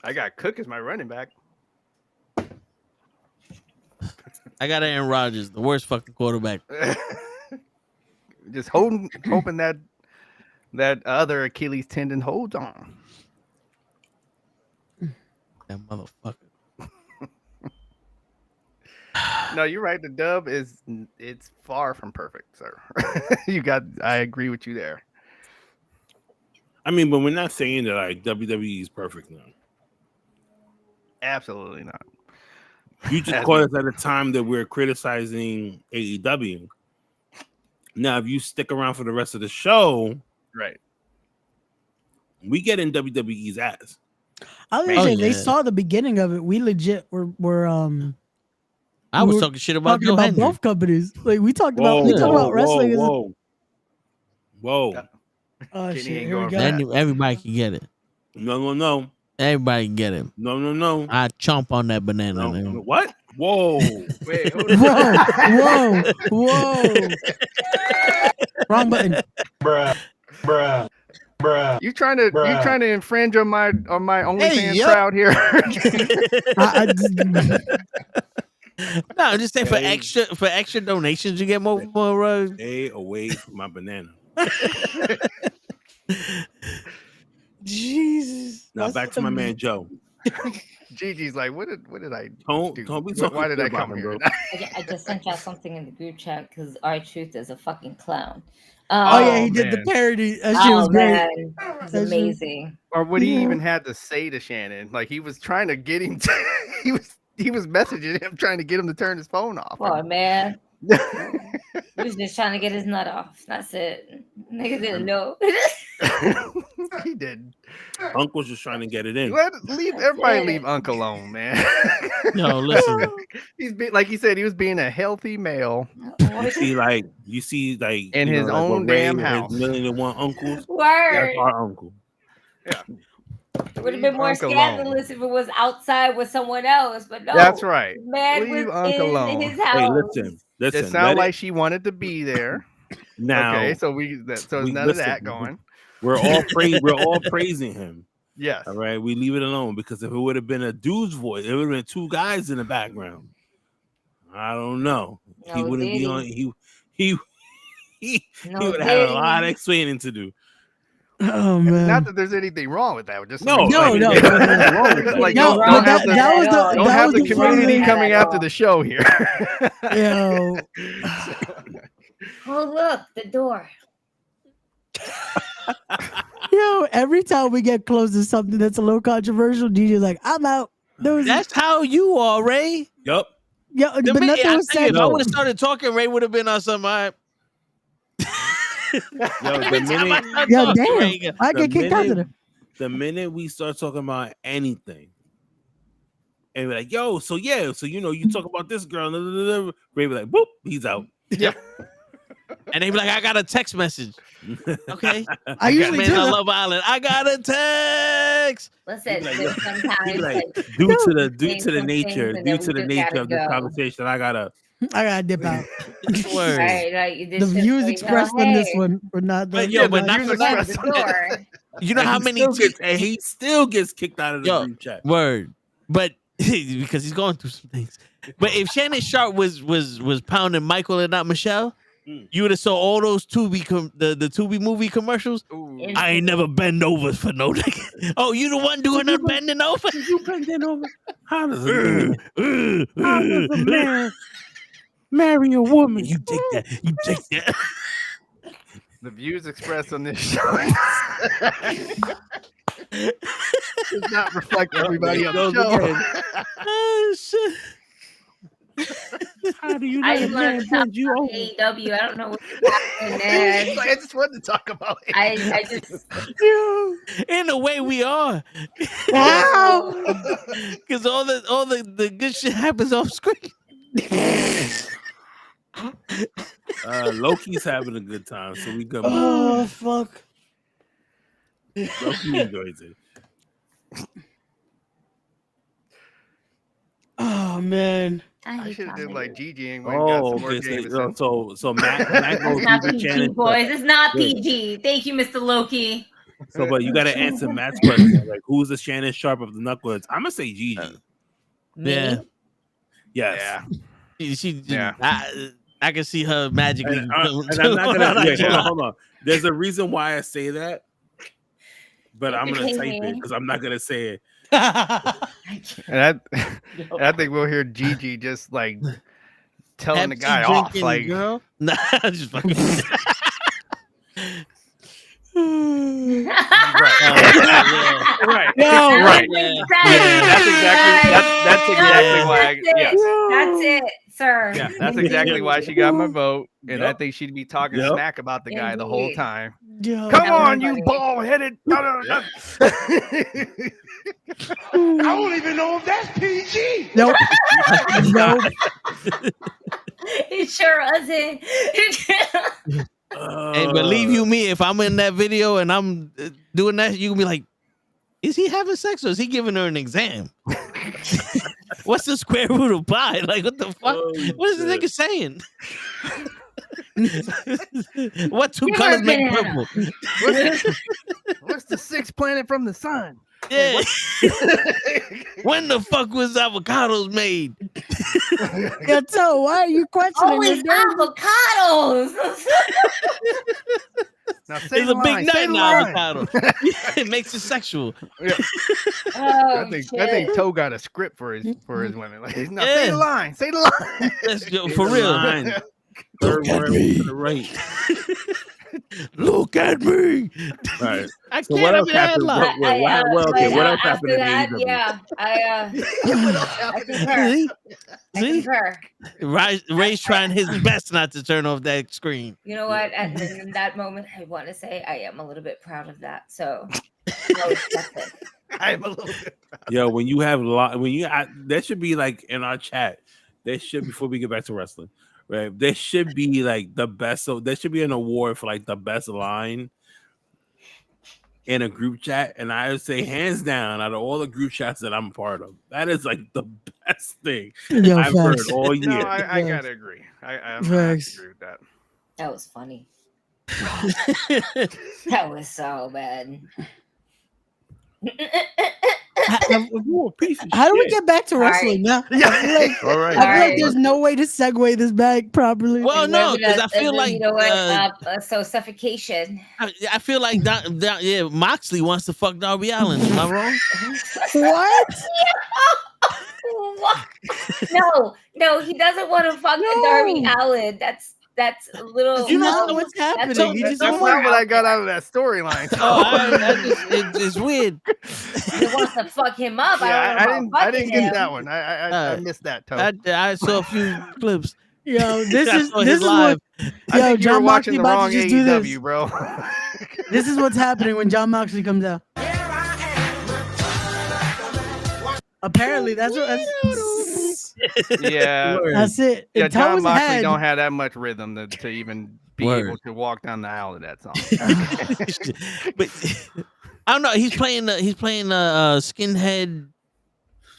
I got Cook as my running back. I got Aaron Rodgers, the worst fucking quarterback. Just hoping that other Achilles tendon holds on. That motherfucker. No, you're right. The dub it's far from perfect, sir. I agree with you there. I mean, but we're not saying that like WWE is perfect now. Absolutely not. You just caught us at a time that we're criticizing AEW. Now, if you stick around for the rest of the show, right, we get in WWE's ass. I was gonna say they saw the beginning of it. We legit were I was talking shit about Joe Hendry. Both companies. Like we talked about wrestling. Whoa. Oh shit! Here we go. Everybody can get it. No. Everybody can get it. No. I chomp on that banana. No. What? Whoa. Wait, whoa. Wrong button. Bruh. You trying to infringe on my OnlyFans crowd here? No, I'm just saying for extra donations, you get more. Stay away from my banana. Jesus. Now back to my man Joe. Gigi's like, what did I Don't do? be talking. Why did I come him, here? bro? I just sent y'all something in the group chat because R-Truth is a fucking clown. He did the parody. That shit was great. Man. It was amazing. Or what he even had to say to Shannon, like he was trying to get him. He was messaging him, trying to get him to turn his phone off. Oh man. He was just trying to get his nut off. That's it. Nigga didn't know. He did. Uncle's just trying to get it in. Leave Uncle alone, man. No, listen. Like he said, he was being a healthy male. You see, in his own damn house. His 1,000,001 uncles. Word. That's our uncle. Yeah. It would have been more scandalous if it was outside with someone else, but no. That's right. Man Leave was Uncle alone. in his house. Hey, listen. It sounded like she wanted to be there. Now, okay, so there's none of that going. We're all praising him. Yes. All right. We leave it alone because if it would have been a dude's voice, it would have been two guys in the background. I don't know. No, he wouldn't be on. He would have Diddy. a lot of explaining to do. Oh man! Not that there's anything wrong with that. Just no. Don't have the community coming after the show here. Yo. Oh look, the door. Yo, every time we get close to something that's a little controversial, DJ's like, I'm out. That's how you are, Ray. Yup. Yeah, but nothing was said. If I would have started talking, Ray would have been on some. Damn! I get kicked out of there. The minute we start talking about anything, and we're like, "Yo, so you talk about this girl," Ray be like, "Boop, he's out." Yep. And they be like, "I got a text message." Okay. I usually do. On Love Island. I got a text. Listen, sometimes due to the nature of this conversation, I gotta dip out. Right, the views expressed in this one were not the. But not the door. You know how many? He still gets kicked out of the group chat. Word, but because he's going through some things. But if Shannon Sharp was pounding Michael and not Michelle, you would have saw all those Tubi the Tubi movie commercials. Ooh. I ain't never bend over for no nigga. Oh, you the one doing the bending over? You bending over? How does a man marry a woman? You take that. The views expressed on this show does not reflect everybody on the show. Oh shit. How do you I know just wanted to talk about AEW. I don't know what's happening there. I just wanted to talk about it. I just In a way, we are. Wow. Because all the good shit happens off screen. Loki's having a good time, so we go. Oh fuck. Loki enjoys it. Oh man. I should have did like Gigi and went and got some more Jameson. So Matt goes It's not through the PG, Shannon boys. stuff. It's not Yeah. PG. Thank you, Mr. Loki. So, but you got to answer Matt's question. Like, who's the Shannon Sharp of the Knuckleheads? I'm gonna say Gigi. Me? Yeah. Yes. Yeah. I can see her magically. And I'm not gonna wait. Hold on. There's a reason why I say that, but I'm gonna type it because I'm not gonna say it. And I think we'll hear Gigi just like telling the guy off, like, girl. Nah, just fucking. Right. No, right. Yeah. That's exactly why. That's it, sir. Yeah. That's exactly why she got my vote, and I think she'd be talking smack about the guy the whole Indeed. time. Yo. Come That on, was you funny. bald-headed! I don't even know if that's PG. Nope. Nope. It sure wasn't. Hey, believe you me, if I'm in that video and I'm doing that, you can be like, is he having sex or is he giving her an exam? What's the square root of pi? Like, what the fuck? What is the nigga saying? What two Give her colors a make banana. purple? What's the sixth planet from the sun? Yeah. When the fuck was avocados made? Yeah, so why are you questioning Always me? dude? avocados. Now say It's the a big line, nut say in the line. avocado. It makes it sexual. Oh, I think shit. Toe got a script for his women. Like, now Yeah. say the line, say the line. Let's go for real. Look at me. Right. Look at me. Right. I So can't what have else a happened? headline. What else happened in that, AEW? yeah, I concur. See? I See? concur. Ray's trying his best not to turn off that screen. You know what? And in that moment, I want to say I am a little bit proud of that. So, I accept it. I'm a little bit. Yo, when you have that should be like in our chat. There should, before we get back to wrestling, right? There should be like the best. So there should be an award for like the best line in a group chat, and I would say hands down, out of all the group chats that I'm a part of, that is like the best thing Yo, I've facts. heard all year. No, I gotta agree. I have to Facts. agree with that. That was funny. That was so bad. You a piece of How do we shit. get back to All right. wrestling now? I feel like, All right. I feel like Alright. there's no way to segue this back properly. Well, And no, we're because I gonna- feel like you know what? So suffocation. I feel like Moxley wants to fuck Darby Allin. Am I wrong? What? What? No, he doesn't want to fuck No. Darby Allin. That's a little. You That's know not what's happening. so- He just That's don't not want what I got out of that storyline. It's weird. He wants to fuck him up. Yeah, I don't know I about didn't fucking get him. that one. I missed that. Toe. I saw a few clips. Yo, this I is saw this his is live. what I yo, think you were John watching Moxley the about wrong to just do this. AEW, bro. This is what's happening when John Moxley comes out. Apparently, that's Yeah. that's it. Yeah, In John Toe's Moxley head, don't have that much rhythm to even be Word. able to walk down the aisle of that song. But I don't know. He's playing skinhead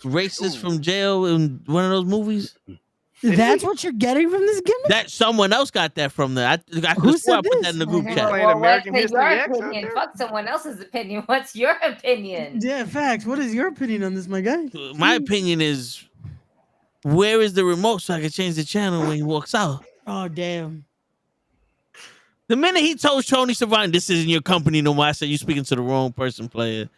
racist from jail in one of those movies. that's what you're getting from this gimmick. That someone else got that from there. I Who could swear I said put that this? in the group He's chat. playing American what's History your X out opinion? there? Fuck someone else's opinion. What's your opinion? Yeah, facts. What is your opinion on this, my guy? My opinion is, where is the remote so I can change the channel when he walks out? Oh damn. The minute he told Tony Schiavone, this isn't your company no more, I said, you're speaking to the wrong person, player.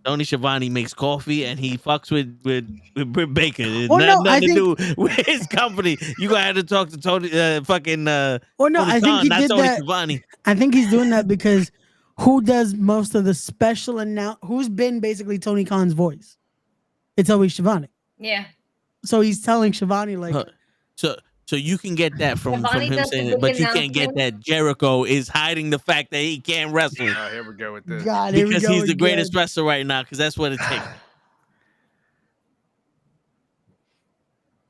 Tony Schiavone makes coffee and he fucks with Britt Baker. It's Well, no, nothing I to do with his company. You gonna have to talk to Tony fucking Well, no, Tony I think Khan, he not did Tony that. Schiavone. I think he's doing that because who does most of the special who's been basically Tony Khan's voice? It's always Shivani. Yeah. So he's telling Shivani like, Huh. So you can get that from Schiavone him does saying the it, but big you can't get announcement. that Jericho is hiding the fact that he can't wrestle Oh, here we go with this. God, here we because go he's the again. greatest wrestler right now because that's what it takes.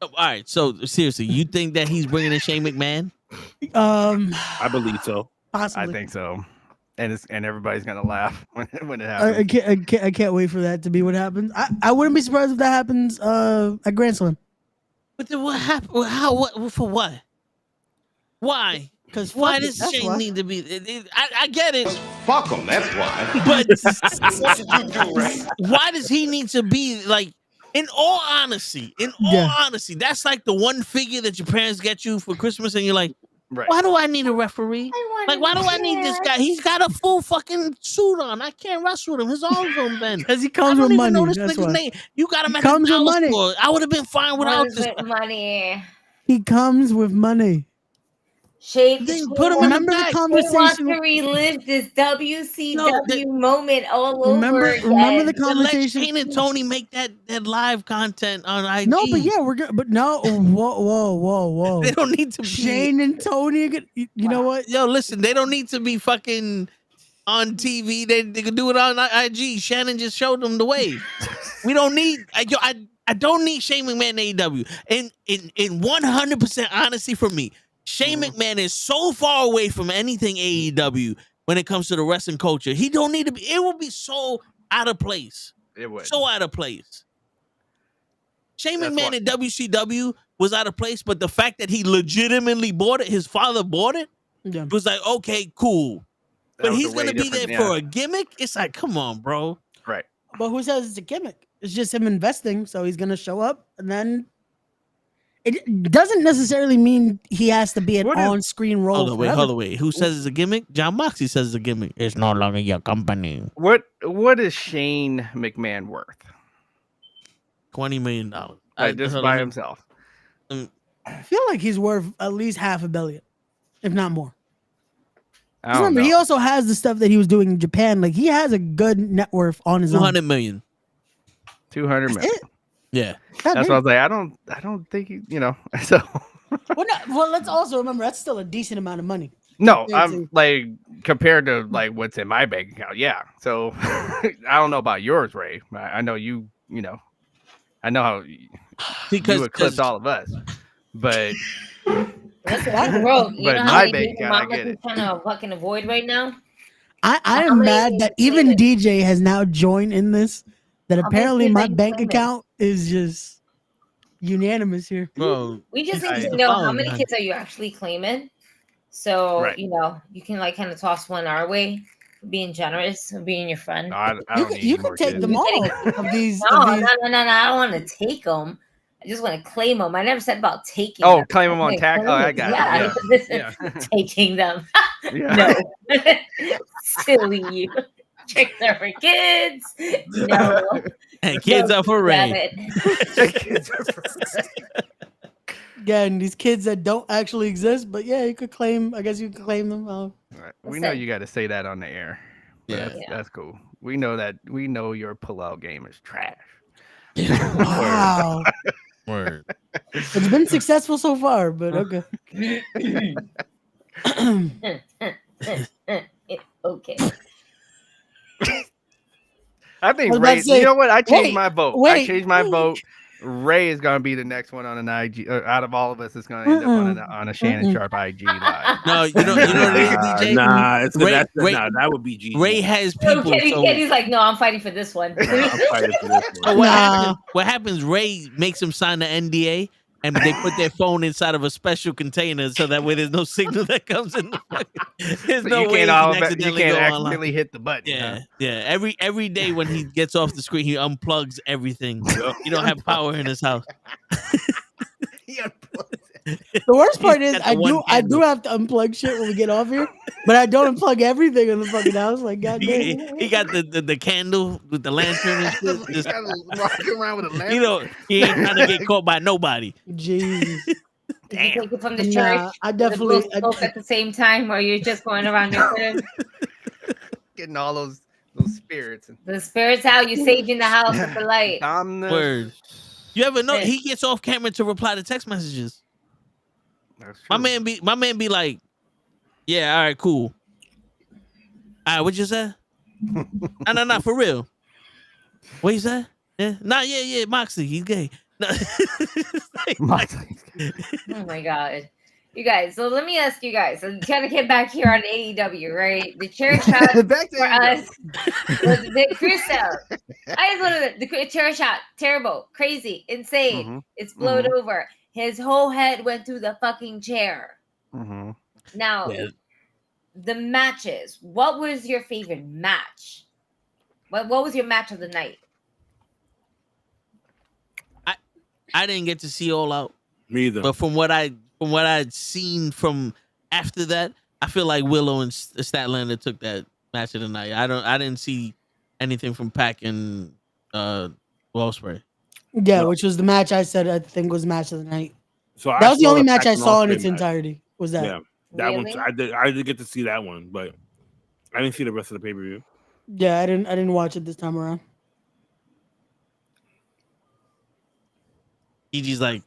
Oh, all right, so seriously, you think that he's bringing in Shane McMahon? I believe so. Possibly. I think so. And everybody's gonna laugh when it happens. I can't wait for that to be what happens. I wouldn't be surprised if that happens at Grand Slam. But then what happened? How? What? For what? Why? Because Why does Shane need to be? I get it, Fuck him, that's why. but What did you do, Ray? why does he need to be like? In all honesty, that's like the one figure that your parents get you for Christmas, and you're like, Right. why do I need a referee? Like, why do I need this guy? He's got a full fucking suit on. I can't wrestle with him. His arms don't bend. Because he I comes don't with even know money. this That's nigga's why. name. You got him He at the comes with dollar money. store. I would have been fine without Comes this. with money. He comes with money. Shade, They Shade put him in the Remember the back. wants conversation? to relive this WCW No, moment all over Remember again. the Then let conversation? Shane and Tony make that live content on IG. No, but yeah, we're good. But no, whoa. They don't need to be. Shane and Tony, you know what? Yo, listen, they don't need to be fucking on TV. They can do it on IG. Shannon just showed them the way. We don't need. I don't need Shane McMahon in AEW. In 100% honesty from me, Shane McMahon is so far away from anything AEW when it comes to the wrestling culture. He don't need to be. It would be so out of place. It would. So out of place. Shane That's McMahon why- in WCW was out of place, but the fact that he legitimately bought it, his father bought it, Yeah. was like, okay, cool. That But was he's a way gonna be there different- for a gimmick. It's like, come on, bro. Right. But who says it's a gimmick? It's just him investing. So he's gonna show up, and then it doesn't necessarily mean he has to be an What is- on-screen role. Hold on, wait. Who says it's a gimmick? John Moxley says it's a gimmick. It's no longer your company. What is Shane McMahon worth? $20 million. Just by himself. I feel like he's worth at least $500 million, if not more. I 'Cause don't remember, know. he also has the stuff that he was doing in Japan. Like he has a good net worth on his own. 200 million. 200 That's million. it. Yeah. That's what I was like. I don't think he, so Well, let's also remember that's still a decent amount of money. no, Yeah, I'm like compared to like what's in my bank account. Yeah. So I don't know about yours, Ray. I know I know how Because you eclipse all of us. But That's broke. You But know my how many bank people account, I Mama's get it. trying to fucking avoid right now? I How am many mad that things even like- DJ has now joined in this. That How many apparently things my are you bank claiming? account is just unanimous here. bro, We just I- need to know how following many that. kids are you actually claiming. So Right. you can like kind of toss one our way, for being generous, for being your friend. no, I You don't can, need you any can more take kids. them all of these. No, of no, these. no. I don't want to take them. I just want to claim them. I never said about taking. Oh, them. claim them on Okay, tax. Oh, claim I them. got Yeah, it. this is Yeah. taking them. Yeah. No, silly you. Chicks are for kids. No, and kids no, are for damn Ray. it. Again, these kids that don't actually exist, but yeah, you could claim. I guess you could claim them. Right. We know Listen. you got to say that on the air. But Yeah. that's cool. We know that. We know your pullout game is trash. Wow, Word. it's been successful so far, but okay. Okay. I think was about Ray. to say, You know what? I changed wait, my vote. I wait, changed my wait. vote. Ray is gonna be the next one on an IG. Out of all of us, it's gonna end up on a Shannon Sharp IG live. No, you know what it is, DJ? Nah, it's 'cause Ray- Ray- that would be G. Ray has So people. Kenny's like, no, I'm fighting for this one. I'm fighting for this So one. what happens? Ray makes him sign the NDA, and they put their phone inside of a special container so that way there's no signal that comes in. There's So no you way can't, he can accidentally you can't go online. accidentally hit the button. Yeah, huh? yeah. Every day when he gets off the screen, he unplugs everything. You don't have power in his house. The worst part He's is got the one I do candle. have to unplug shit when we get off here, but I don't unplug everything in the fucking house. Like goddamn. He got the candle with the lantern and shit. He's Just, gotta walk around with a lamp. you know, he ain't trying to get caught by nobody. Jesus. Did you take it from the church? Nah, I Did it both definitely. smoke at the same time, or you're just going around your crib? Getting all those spirits and The spirit's out. You saging the house with the light. calmness. Word. You ever know Yeah. he gets off camera to reply to text messages? That's My true. man be like, yeah, all right, cool. All right, what you say? No, for real. What you say? Yeah, yeah, Moxley, he's gay. No. Oh my god. You guys, so let me ask you guys. I'm trying to get back here on AEW, right? The chair shot Back to for AEW. us was the Chris out. I just wanted the chair shot, terrible, crazy, insane. Mhm. It's blowed over. His whole head went through the fucking chair. Mm-hmm. Now, Yeah. the matches. What was your favorite match? What was your match of the night? I didn't get to see All Out, Me either. but from what I'd seen from after that, I feel like Willow and Statlander took that match of the night. I didn't see anything from Pac and Wellspray. Yeah, No. which was the match I said I think was match of the night. So That was the saw only match Pac I and saw in Ospreay its match. entirety. Was that? Yeah, that Really? one. I did get to see that one, but I didn't see the rest of the pay per view. Yeah, I didn't watch it this time around. Gigi's like,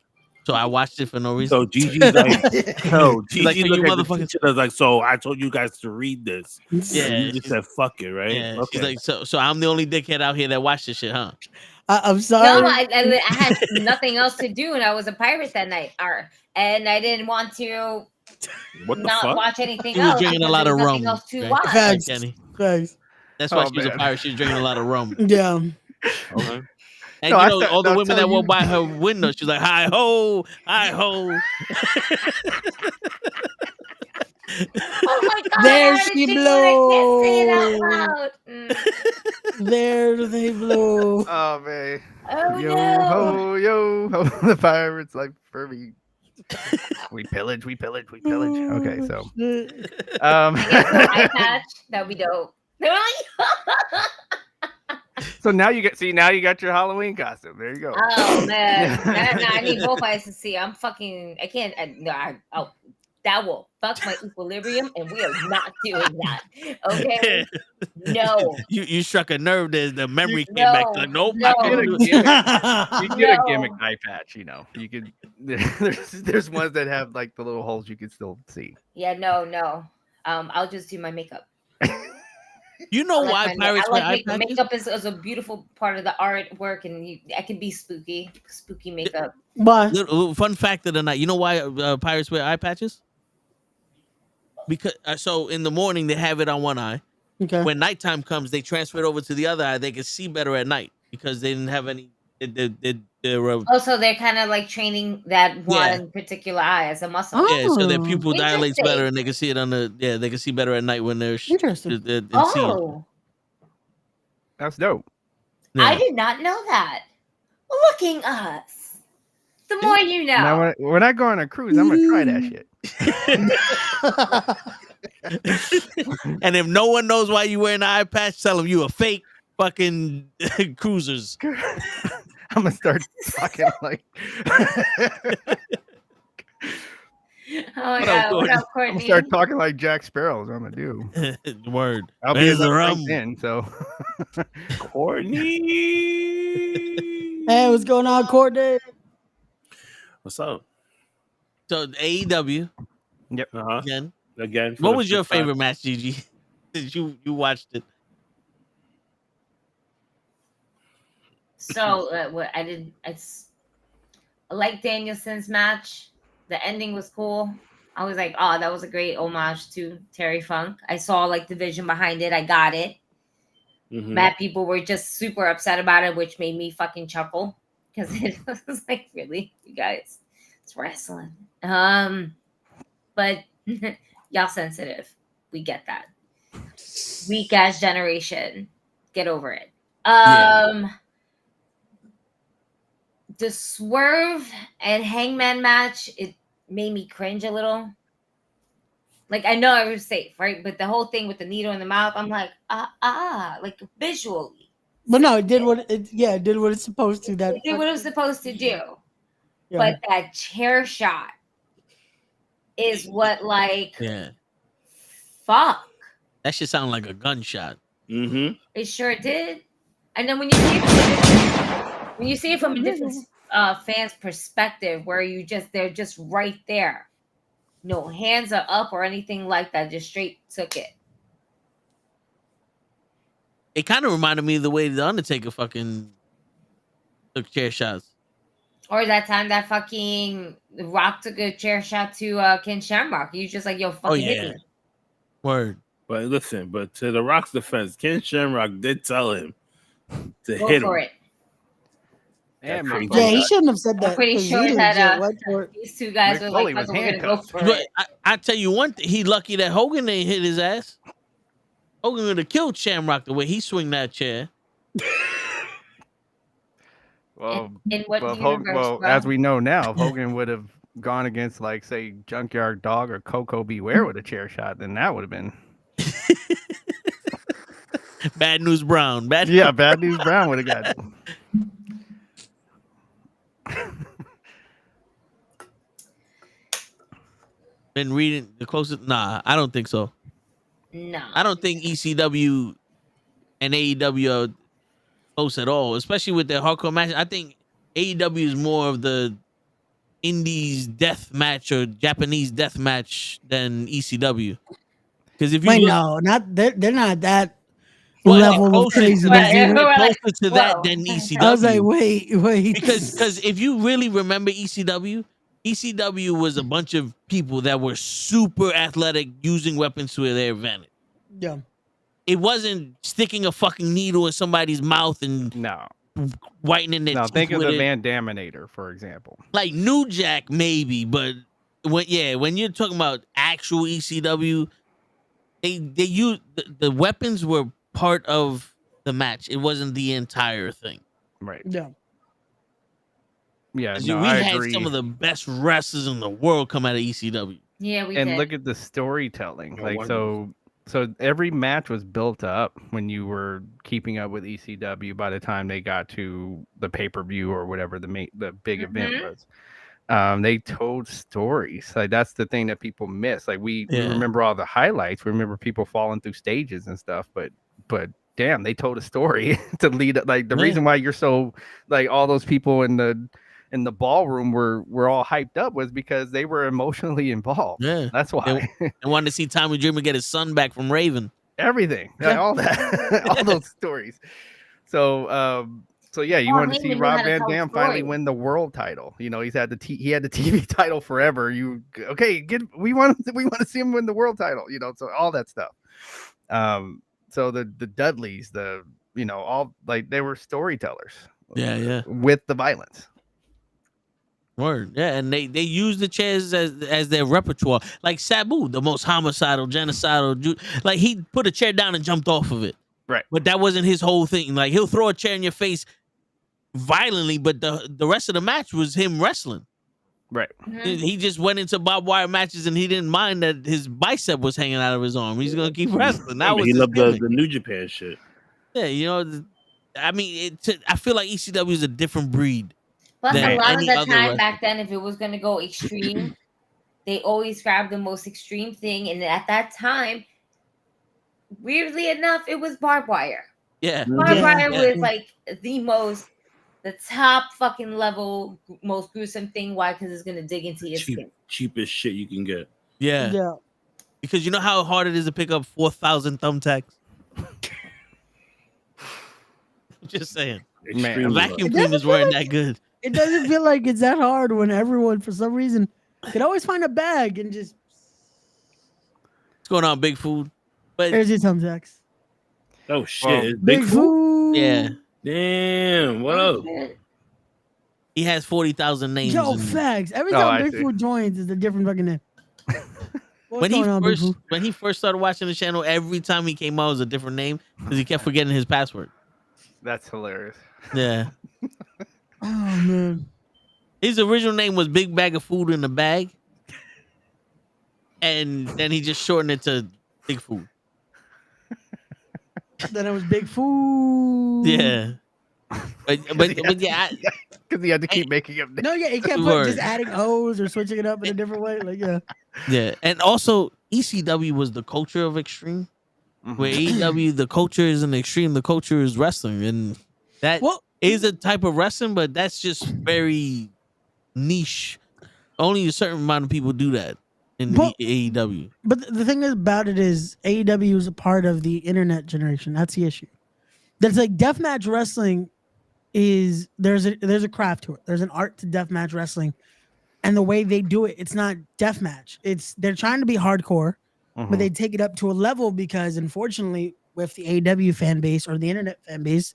so I watched it for no reason. So Gigi's like, no, Gigi Like, so look you at the motherfuckers- teacher that's like, so I told you guys to read this. Yeah, And you just she's- said fuck it, right? Yeah, Okay. she's like, so I'm the only dickhead out here that watched this shit, huh? I'm sorry. No, I had nothing else to do, and I was a pirate that night. And I didn't want to What the not fuck? watch anything She was else. drinking a because lot there of was nothing rum. else to right? watch. Facts. Kenny. Guys. That's why Oh, she was a man. pirate. She was drinking a lot of rum. Yeah. Okay. And No, you I know, thought- all the no, women tell that you- walk by her window, she's like, hi ho, hi ho. Oh my god! There I had she to do it. I can't say it out blows. loud. There they blow. Oh man. Oh Yo no! ho, yo ho, the pirates like Furby. We pillage. Okay, so I get an eye patch. That would be dope. so now you got your Halloween costume. There you go. Oh man, I need both eyes to see. I'm fucking. I can't. That will fuck my equilibrium, and we are not doing that. Okay? No. You struck a nerve. The memory came No, back. Like, nope. no. I couldn't do it. You get a No. gimmick eye patch, you know. You could there's ones that have like the little holes you can still see. Yeah, no. I'll just do my makeup. You know I why like my- pirates I wear like eye makeup. patches? Makeup is a beautiful part of the artwork, and I can be spooky makeup. Why? Little fun fact of the night. You know why pirates wear eye patches? Because so in the morning they have it on one eye. Okay. When nighttime comes, they transfer it over to the other eye. They can see better at night because they didn't have any. Also, they're kind of like training that one particular eye as a muscle. Oh. Yeah, so their pupil dilates Interesting. better, and they can see it on the. Yeah, they can see better at night when they're. Interesting. Seeing. Oh, That's dope. Yeah. I did not know that. Looking us. The more you know. Now when I go on a cruise, I'm gonna try that shit. And if no one knows why you wearing an eye patch, tell them you a fake fucking cruisers. I'm gonna start talking like Oh my What up, god, what Courtney? up, I'm Courtney? gonna start talking like Jack Sparrow. Is what I'm gonna do. Word. I'll be Where's as the rum? in, so Courtney. Hey, what's going on, Courtney? What's up? So AEW Uh-huh. again. Again. for What the was your fifth time. favorite match, Gigi? Since you watched it. So what I like Danielson's match. The ending was cool. I was like, oh, that was a great homage to Terry Funk. I saw like the vision behind it. I got it. Mhm. Mad people were just super upset about it, which made me fucking chuckle because it was like, really, you guys, it's wrestling. But y'all sensitive. We get that. Weak ass generation. Get over it. The Swerve and Hangman match, it made me cringe a little. Like, I know I was safe, right? But the whole thing with the needle in the mouth, I'm like, like visually. But no, it did what it did what it's supposed to. That It did what it was supposed to do. Yeah. But that chair shot is what, like, Yeah. fuck. That shit sounded like a gunshot. Mm-hmm. It sure did. And then when you see it from a different fan's perspective, where they're just right there, no hands are up or anything like that, just straight took it. It kind of reminded me of the way the Undertaker fucking took chair shots. Or that time that fucking Rock took a chair shot to Ken Shamrock. You just like, yo, fucking hit yeah. me. Word. But listen, but to The Rock's defense, Ken Shamrock did tell him to Go hit for him. it. And crazy. Yeah, he shouldn't have said I'm that. pretty 'cause sure he that legit went for it. these two guys Mick were Foley like, was "Fuck it, we're gonna go handcuffed. for But it." I tell you one thing, he lucky that Hogan ain't hit his ass. Hogan would have killed Shamrock the way he swing that chair. Well, In what universe, bro? as we know now, if Hogan would have gone against, like, say, Junkyard Dog or Coco Beware with a chair shot, then that would have been Bad News Brown. Bad News Brown would have got it. Been reading the closest. Nah, I don't think so. No. I don't think ECW and AEW are close at all, especially with their hardcore match. I think AEW is more of the Indies death match or Japanese death match than ECW. Because if you Wait, look, no, not they're not that well, level of closer, craziness. Right, either. we're like, closer to that whoa. than I was like, ECW. wait, Because if you really remember ECW was a bunch of people that were super athletic, using weapons to their advantage. yeah, It wasn't sticking a fucking needle in somebody's mouth and No. whitening their teeth Think of with the it. Van Daminator, for example. Like New Jack, maybe, but when you're talking about actual ECW, they use the weapons were part of the match. It wasn't the entire thing. Right. yeah. Yeah, 'Cause no, we I had agree. some of the best wrestlers in the world come out of ECW. Yeah, we And did. look at the storytelling. No Like, wonder. so every match was built up when you were keeping up with ECW by the time they got to the pay-per-view or whatever the big event Mhm. was. They told stories. Like, that's the thing that people miss. Like, we Yeah. remember all the highlights. We remember people falling through stages and stuff, but damn, they told a story to lead. Like, the Yeah. reason why you're so, like, all those people in the ballroom were all hyped up was because they were emotionally involved. Yeah. That's why. I wanted to see Tommy Dreamer get his son back from Raven. Everything, like, all that, all those stories. So yeah, you Paul wanted to see Heyman knew Rob how to Van tell Dam finally stories. win the world title. You know, he had the TV title forever. We want to see him win the world title. You know, so all that stuff. So the Dudleys, all, like, they were storytellers. Yeah. With the violence. Word. Yeah, and they use the chairs as their repertoire. Like Sabu, the most homicidal, genocidal. Like, he put a chair down and jumped off of it. Right. But that wasn't his whole thing. Like, he'll throw a chair in your face violently, but the rest of the match was him wrestling. Right. Mhm. He just went into barbed wire matches and he didn't mind that his bicep was hanging out of his arm. He's gonna keep wrestling. That was he his loved gimmick. the New Japan shit. Yeah, I mean, I feel like ECW is a different breed. Plus, than a lot of any the other time wrestler. back then, if it was going to go extreme, they always grabbed the most extreme thing. And at that time, weirdly enough, it was barbed wire. Yeah. Barbed wire Yeah. was like the top fucking level, most gruesome thing. Why? Because it's going to dig into your skin. Cheapest shit you can get. Yeah. Because you know how hard it is to pick up 4,000 thumbtacks? Just saying. Man, The vacuum cleaners weren't that good. It doesn't feel like it's that hard when everyone, for some reason, could always find a bag and just. What's going on, Big Food? But There's your thumbtacks. Oh shit! Well, It's Big Big Food. food. yeah, Damn. What up? he has 40,000 names. Yo, and facts. Every Oh, I time Big see. Food joins, it's a different fucking name. What's when going on, Big Food? he first started watching the channel, every time he came out was a different name because he kept forgetting his password. That's hilarious. Yeah, Oh man. his original name was Big Bag of Food in a Bag, and then he just shortened it to Big Food. Then it was Big Food. Yeah, but yeah, Because he had to keep making up. No, yeah, he kept Word. just adding O's or switching it up in a different way. Like, yeah. yeah, and also ECW was the culture of extreme. Mhm. Where AEW, the culture isn't extreme, the culture is wrestling, and that Well, is a type of wrestling, but that's just very niche. Only a certain amount of people do that in Well- AEW. but the thing about it is AEW is a part of the internet generation. That's the issue. That's like deathmatch wrestling is there's a craft to it. There's an art to deathmatch wrestling. And the way they do it, it's not deathmatch. They're trying to be hardcore, but they take it up to a level because unfortunately with the AEW fan base or the internet fan base,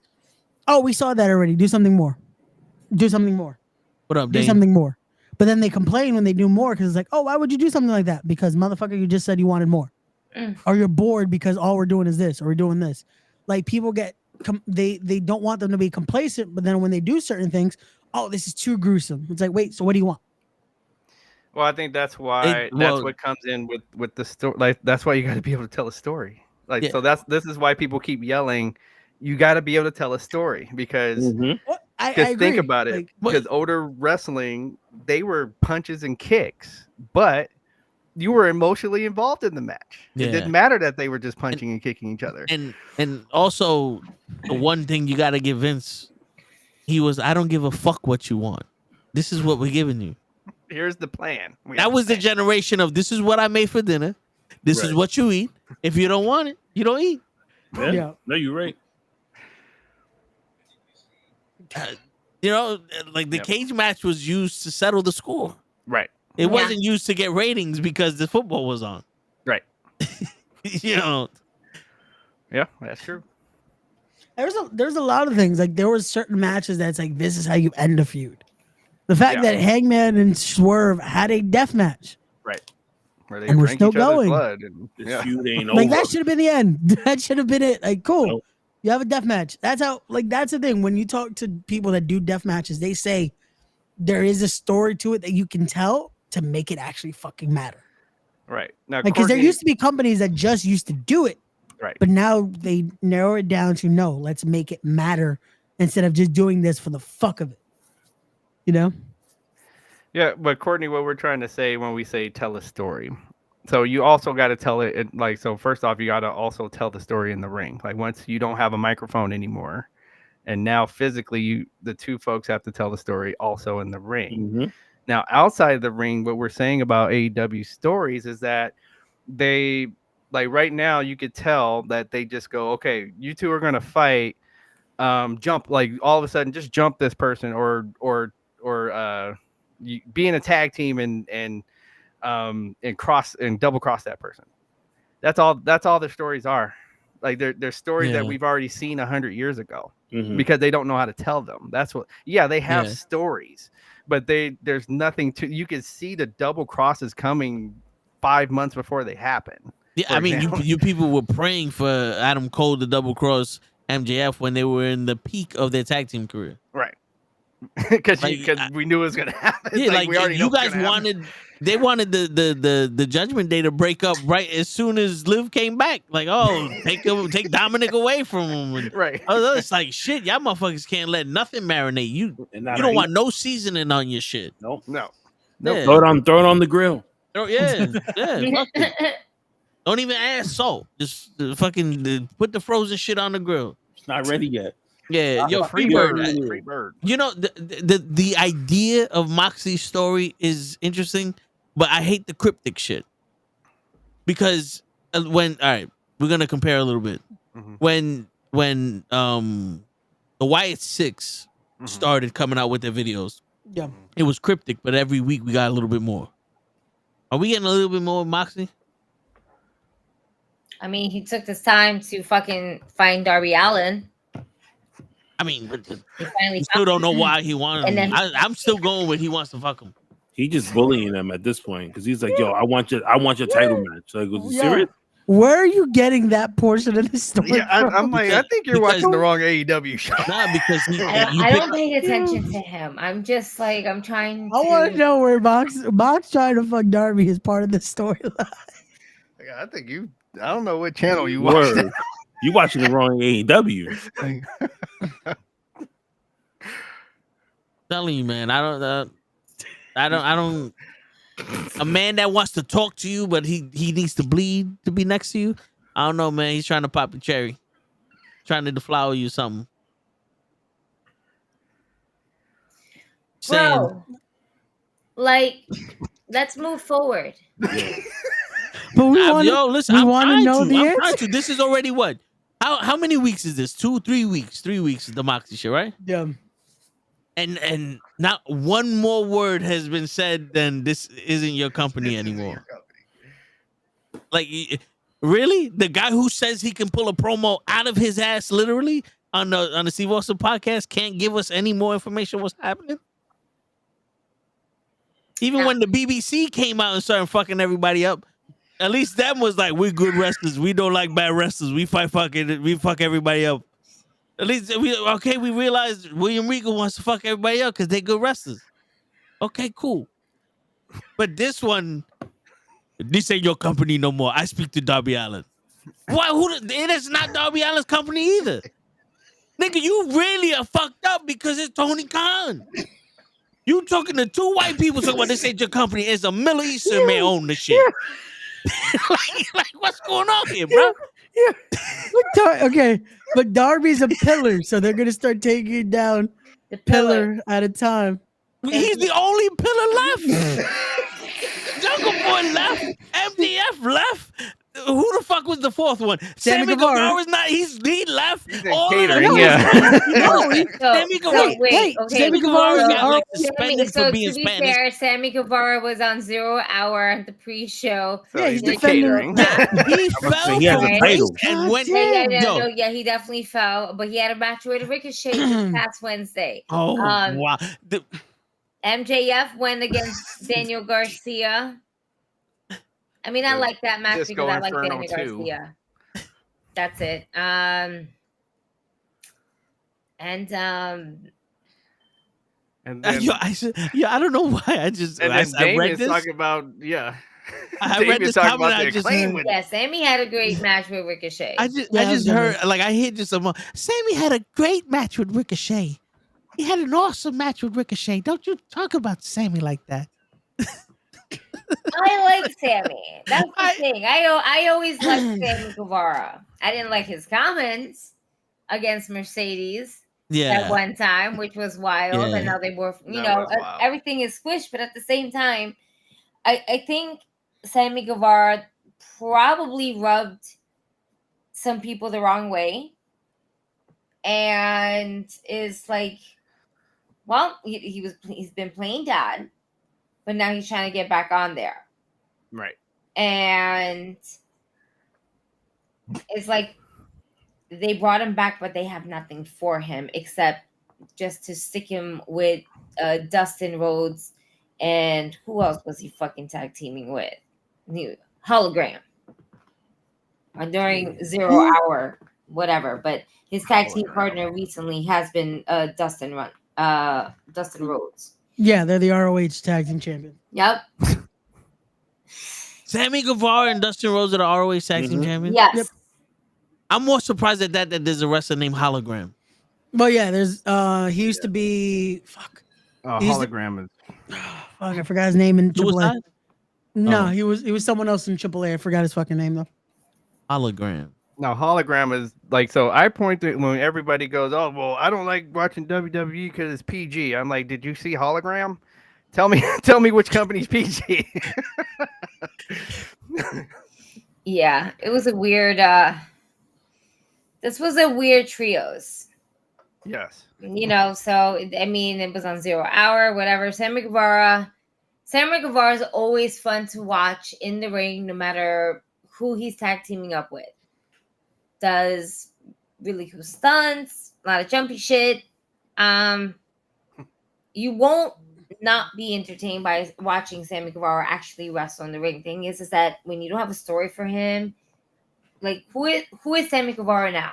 oh, we saw that already. Do something more. do something more. What up, Do Dane? something more. But then they complain when they do more because it's like, oh, why would you do something like that? Because motherfucker, you just said you wanted more. Or you're bored because all we're doing is this, or we're doing this. Like people get, they don't want them to be complacent, but then when they do certain things, oh, this is too gruesome. It's like, wait, so what do you want? Well, I think that's why that's what comes in with the story. Like that's why you got to be able to tell a story. Like so this is why people keep yelling. You got to be able to tell a story because I think about it. Because older wrestling, they were punches and kicks, but you were emotionally involved in the match. It didn't matter that they were just punching and kicking each other. And also, the one thing you got to give Vince, he was, I don't give a fuck what you want. This is what we're giving you. Here's the plan. That was the generation of this is what I made for dinner. This is what you eat. If you don't want it, you don't eat. Yeah. No, you're right. You know, like the cage match was used to settle the score. Right. It wasn't used to get ratings because the football was on. Right. You know. Yeah, that's true. There's a lot of things. Like there was certain matches that's like this is how you end a feud. The fact that Hangman and Swerve had a death match. Right. Where they and we're still going. Blood and, feud ain't like over. that should have been the end. That should have been it. Like cool. Nope. You have a death match. That's how. Like that's the thing. When you talk to people that do death matches, they say there is a story to it that you can tell to make it actually fucking matter. Right. Now, because there used to be companies that just used to do it. Right. But now they narrow it down to no, let's make it matter instead of just doing this for the fuck of it. You know? Yeah, but Courtney, what we're trying to say when we say tell a story. So you also got to tell it like, so first off, you got to also tell the story in the ring. Like once you don't have a microphone anymore, and now physically the two folks have to tell the story also in the ring. Mm-hmm. Now, outside of the ring, what we're saying about AEW stories is that they, like right now, you could tell that they just go, okay, you two are going to fight, jump, like all of a sudden just jump this person or be in a tag team and cross and double cross that person. That's all their stories are. Like they're stories that we've already seen 100 years ago because they don't know how to tell them. That's what, they have stories, but there's nothing to, you can see the double crosses coming 5 months before they happen. Yeah, I mean, you people were praying for Adam Cole to double cross MJF when they were in the peak of their tag team career. Right. Because we knew it was going to happen. Yeah, like we already you guys wanted, they wanted the Judgment Day to break up right as soon as Liv came back. Like, oh, take Dominic away from him. And, right. Oh, it's like shit. Y'all motherfuckers can't let nothing marinate. You don't want no seasoning on your shit. Nope. No. Yeah. Throw it on the grill. Oh, yeah. Fuck it. Don't even add salt. Just fucking put the frozen shit on the grill. It's not ready yet. Yeah, yo, free bird. You know, the idea of Moxie's story is interesting, but I hate the cryptic shit. Because all right, we're gonna compare a little bit. Mm-hmm. When the Wyatt Six started coming out with their videos, it was cryptic, but every week we got a little bit more. Are we getting a little bit more Moxie? I mean, he took this time to fucking find Darby Allin. I mean, we still don't know why he wanted him. I'm still going with he wants to fuck him. He just bullying them at this point because he's like, "Yo, I want your title match." Like, was serious? Where are you getting that portion of the story? Yeah, I'm like, I think you're watching the wrong AEW show. Nah, because I don't pay attention to him. I'm just like, I'm trying to. I want to know where Mox trying to fuck Darby is part of the storyline. I think I don't know what channel you watch. You watching the wrong AEW. Telling you, man, I don't. A man that wants to talk to you, but he needs to bleed to be next to you. I don't know, man. He's trying to pop a cherry, trying to deflower you something. Bro, like, let's move forward. But we want to know the answer. This is already what? How many weeks is this? 3 weeks. 3 weeks is the Moxie shit, right? Yeah. And not one more word has been said than this isn't your company anymore. Like, really? The guy who says he can pull a promo out of his ass, literally, on the Steve Austin podcast can't give us any more information what's happening? Even when the BBC came out and started fucking everybody up, at least them was like, we're good wrestlers. We don't like bad wrestlers. We fuck everybody up. At least we realized William Regal wants to fuck everybody up because they good wrestlers. Okay, cool. But this one, this ain't your company no more. I speak to Darby Allin. Why? It is not Darby Allin's company either. Nigga, you really are fucked up because it's Tony Khan. You talking to two white people talking about this ain't your company. It's a Middle Eastern man own the shit. like, what's going on here, bro? Yeah. Okay, but Darby's a pillar, so they're gonna start taking it down The pillar at a time. He's the only pillar left. Jungle Boy left. MDF left. Who the fuck was the fourth one? Sammy Guevara's not. He left. He's in All of catering, them. yeah. Sammy Guevara. Sammy Guevara got like Sammy, suspended so for being to be Spanish. fair, Sammy Guevara was on 0 Hour at the pre-show. So Yeah, he's in defending- catering. He fell he has a from title. grace and went. Yeah, he definitely fell, but he had a match with Ricochet this past Wednesday. Oh wow! MJF went against Daniel Garcia. I mean, I like that match Disco because I like Inferno Daniel 2. Garcia. That's it. And And then, I don't know why. I read Damien's this. talking about I read Damien's this talking comment. about the I just Acclaim heard. with yeah, Sammy had a great match with Ricochet. I just heard like I hear just a Sammy had a great match with Ricochet. He had an awesome match with Ricochet. Don't you talk about Sammy like that. I like Sammy. That's the thing. I always liked Sammy Guevara. I didn't like his comments against Mercedes at one time, which was wild. Yeah. And now they were, That was wild. everything is squished. But at the same time, I think Sammy Guevara probably rubbed some people the wrong way. And is like, well, he's been playing dad. But now he's trying to get back on there. right. And it's like they brought him back, but they have nothing for him except just to stick him with Dustin Rhodes. And who else was he fucking tag teaming with? Hologram. During 0 Hour, whatever. But his tag team partner recently has been Dustin Rhodes. Yeah, they're the ROH tag team champion. Yep. Sammy Guevara and Dustin Rhodes are the ROH tag team champions. Yes. Yep. I'm more surprised at that there's a wrestler named Hologram. Well, yeah, there's he used to be He's the- Hologram is fuck, I forgot his name in AAA. Suicide? No, Oh. he was someone else in AAA. I forgot his fucking name though. Hologram. now hologram is like, so I point to when everybody goes, oh well, I don't like watching WWE because it's PG. I'm like, did you see hologram? Tell me which company's PG. Yeah, it was a weird this was a weird trios. Yes. So I mean it was on 0 Hour, whatever. Sammy Guevara is always fun to watch in the ring, no matter who he's tag teaming up with. Does really cool stunts, a lot of jumpy shit. You won't not be entertained by watching Sammy Guevara actually wrestle in the ring. Thing is that when you don't have a story for him, like who is Sammy Guevara now?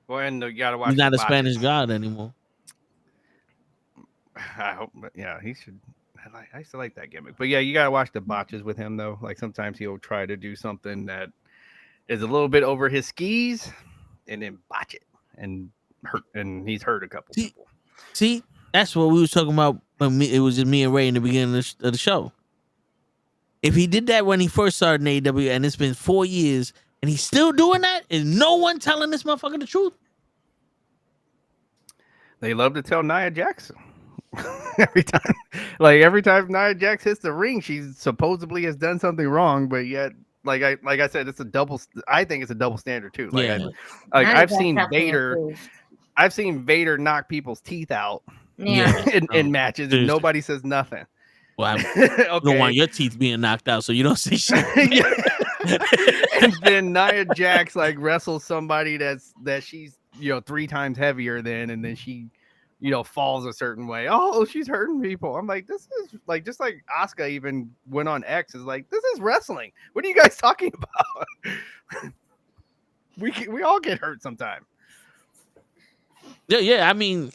Well, and you gotta watch. He's not the a Spanish god anymore. I hope, yeah, he should. I used to like that gimmick, but yeah, you gotta watch the botches with him though. Like sometimes he'll try to do something that is a little bit over his skis, and then botch it and hurt. And he's hurt a couple people. See, that's what we was talking about when it was just me and Ray in the beginning of the show. If he did that when he first started in AEW, and it's been 4 years, and he's still doing that, is no one telling this motherfucker the truth? They love to tell Nia Jackson every time Nia Jax hits the ring, she supposedly has done something wrong, but yet, like I said, it's a double. I think it's a double standard too. Like, Yeah. I've seen Vader knock people's teeth out in matches, and nobody says nothing. Well, Okay. you don't want your teeth being knocked out, so you don't say shit. And then Nia Jax like wrestles somebody that she's 3 times heavier and then she, falls a certain way. Oh, she's hurting people. I'm like, this is like, just like Asuka even went on X, is like, this is wrestling. What are you guys talking about? we all get hurt sometime. Yeah. I mean,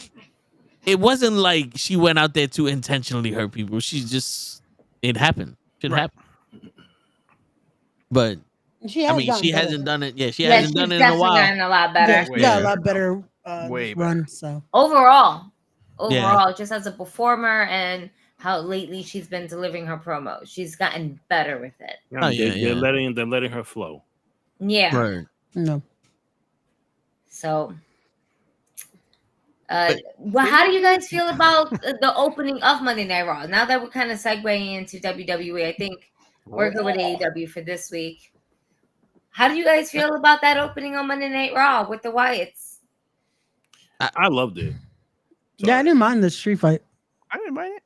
it wasn't like she went out there to intentionally hurt people. It happened. Shit happened. But She I has mean, gotten she better. hasn't done it. Yeah, she Yeah, hasn't she's done it in a definitely while. gotten a lot better. Yeah, she got a lot better Way this run. So Overall, Yeah. just as a performer and how lately she's been delivering her promos, she's gotten better with it. Yeah, Oh, yeah, they're letting her flow. Yeah. Right. no. So, well, how do you guys feel about the opening of Monday Night Raw? Now that we're kind of segueing into WWE, I think we're good with AEW for this week. How do you guys feel about that opening on Monday Night Raw with the Wyatts? I loved it. Yeah, I didn't mind the street fight. I didn't mind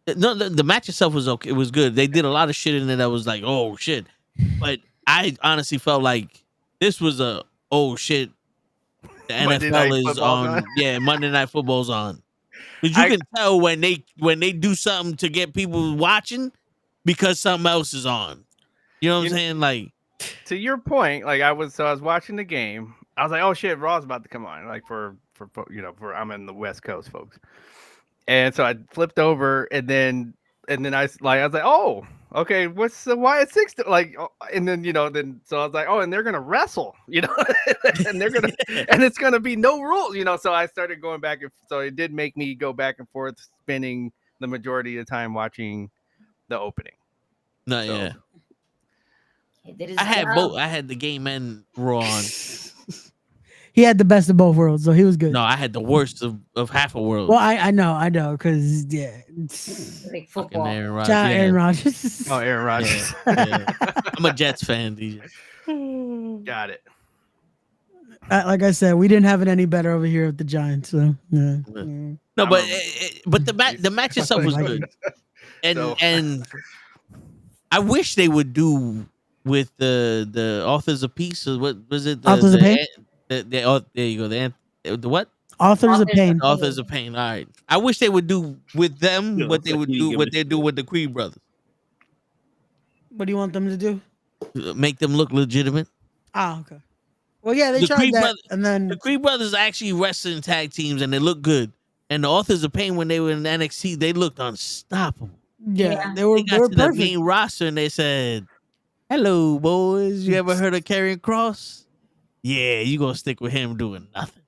it. No, the match itself was okay. It was good. They did a lot of shit in there that was like, oh shit. But I honestly felt like this was a oh shit. The Monday Night NFL is Football's on. on. Yeah, Monday Night Football's on. Because you can tell when they do something to get people watching because something else is on. You know what I'm saying? Like, to your point, like I was watching the game. I was like, oh shit, Raw's about to come on. Like for I'm in the West Coast, folks. And so I flipped over and then I was like, oh, okay, what's the Wyatt Six like? And then so I was like, oh, and they're gonna wrestle, and they're gonna and it's gonna be no rules, So I started going back, and so it did make me go back and forth, spinning the majority of the time watching the opening. no, So- yeah. I I had both. I had the game and Raw on. He had the best of both worlds, so he was good. No, I had the worst of half a world. Well, I know, because like Fucking football. Aaron Rodgers. shout out Yeah. Aaron Rodgers. Oh, Aaron Rodgers. Yeah. I'm a Jets fan, DJ. Got it. Like I said, we didn't have it any better over here with the Giants. So yeah. No, but the match itself was good, and So- and I wish they would do with the authors of peace. Or what was it? Authors of Pain? There you go. The what? Authors of Pain. The authors of pain. All right. I wish they would do with them Yeah, what they would do. What they do with the Creed brothers. What do you want them to do? Make them look legitimate. Ah, okay. Well, yeah, they The tried Creed that, brothers- and then The Creed brothers actually wrestled in tag teams and they look good. And the authors of pain, when they were in NXT, they looked unstoppable. yeah, they were They got to the perfect. main roster and they said, "Hello, boys. You ever heard of Karrion Kross? Yeah, you gonna stick with him doing nothing.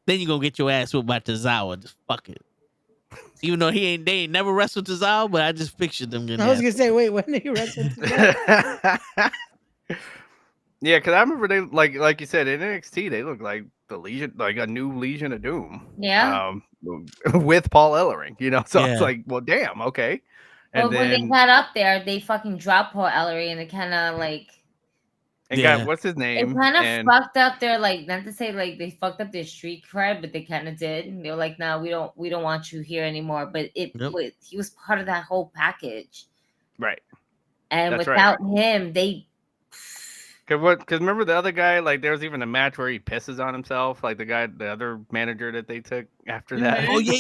Then you gonna get your ass whipped by Tozawa. Just fuck it. Even though they ain't never wrestled Tozawa, but I just pictured them getting I was that. gonna say, wait, when did he wrestle? today? Yeah, because I remember they like you said in NXT they look like the Legion, like a new Legion of Doom. Yeah. With Paul Ellering, So Yeah. it's like, well, damn, okay. Well, And when they then got up there, they fucking dropped Paul Ellery and it kind of like Yeah. got what's his it name? kind of And fucked up their like not to say like they fucked up their street cred, but they kind of did. And they were like, "No, we don't want you here anymore." But he was part of that whole package, right. and That's without him, they Because remember the other guy, like there was even a match where he pisses on himself, like the other manager that they took after that. Oh yeah.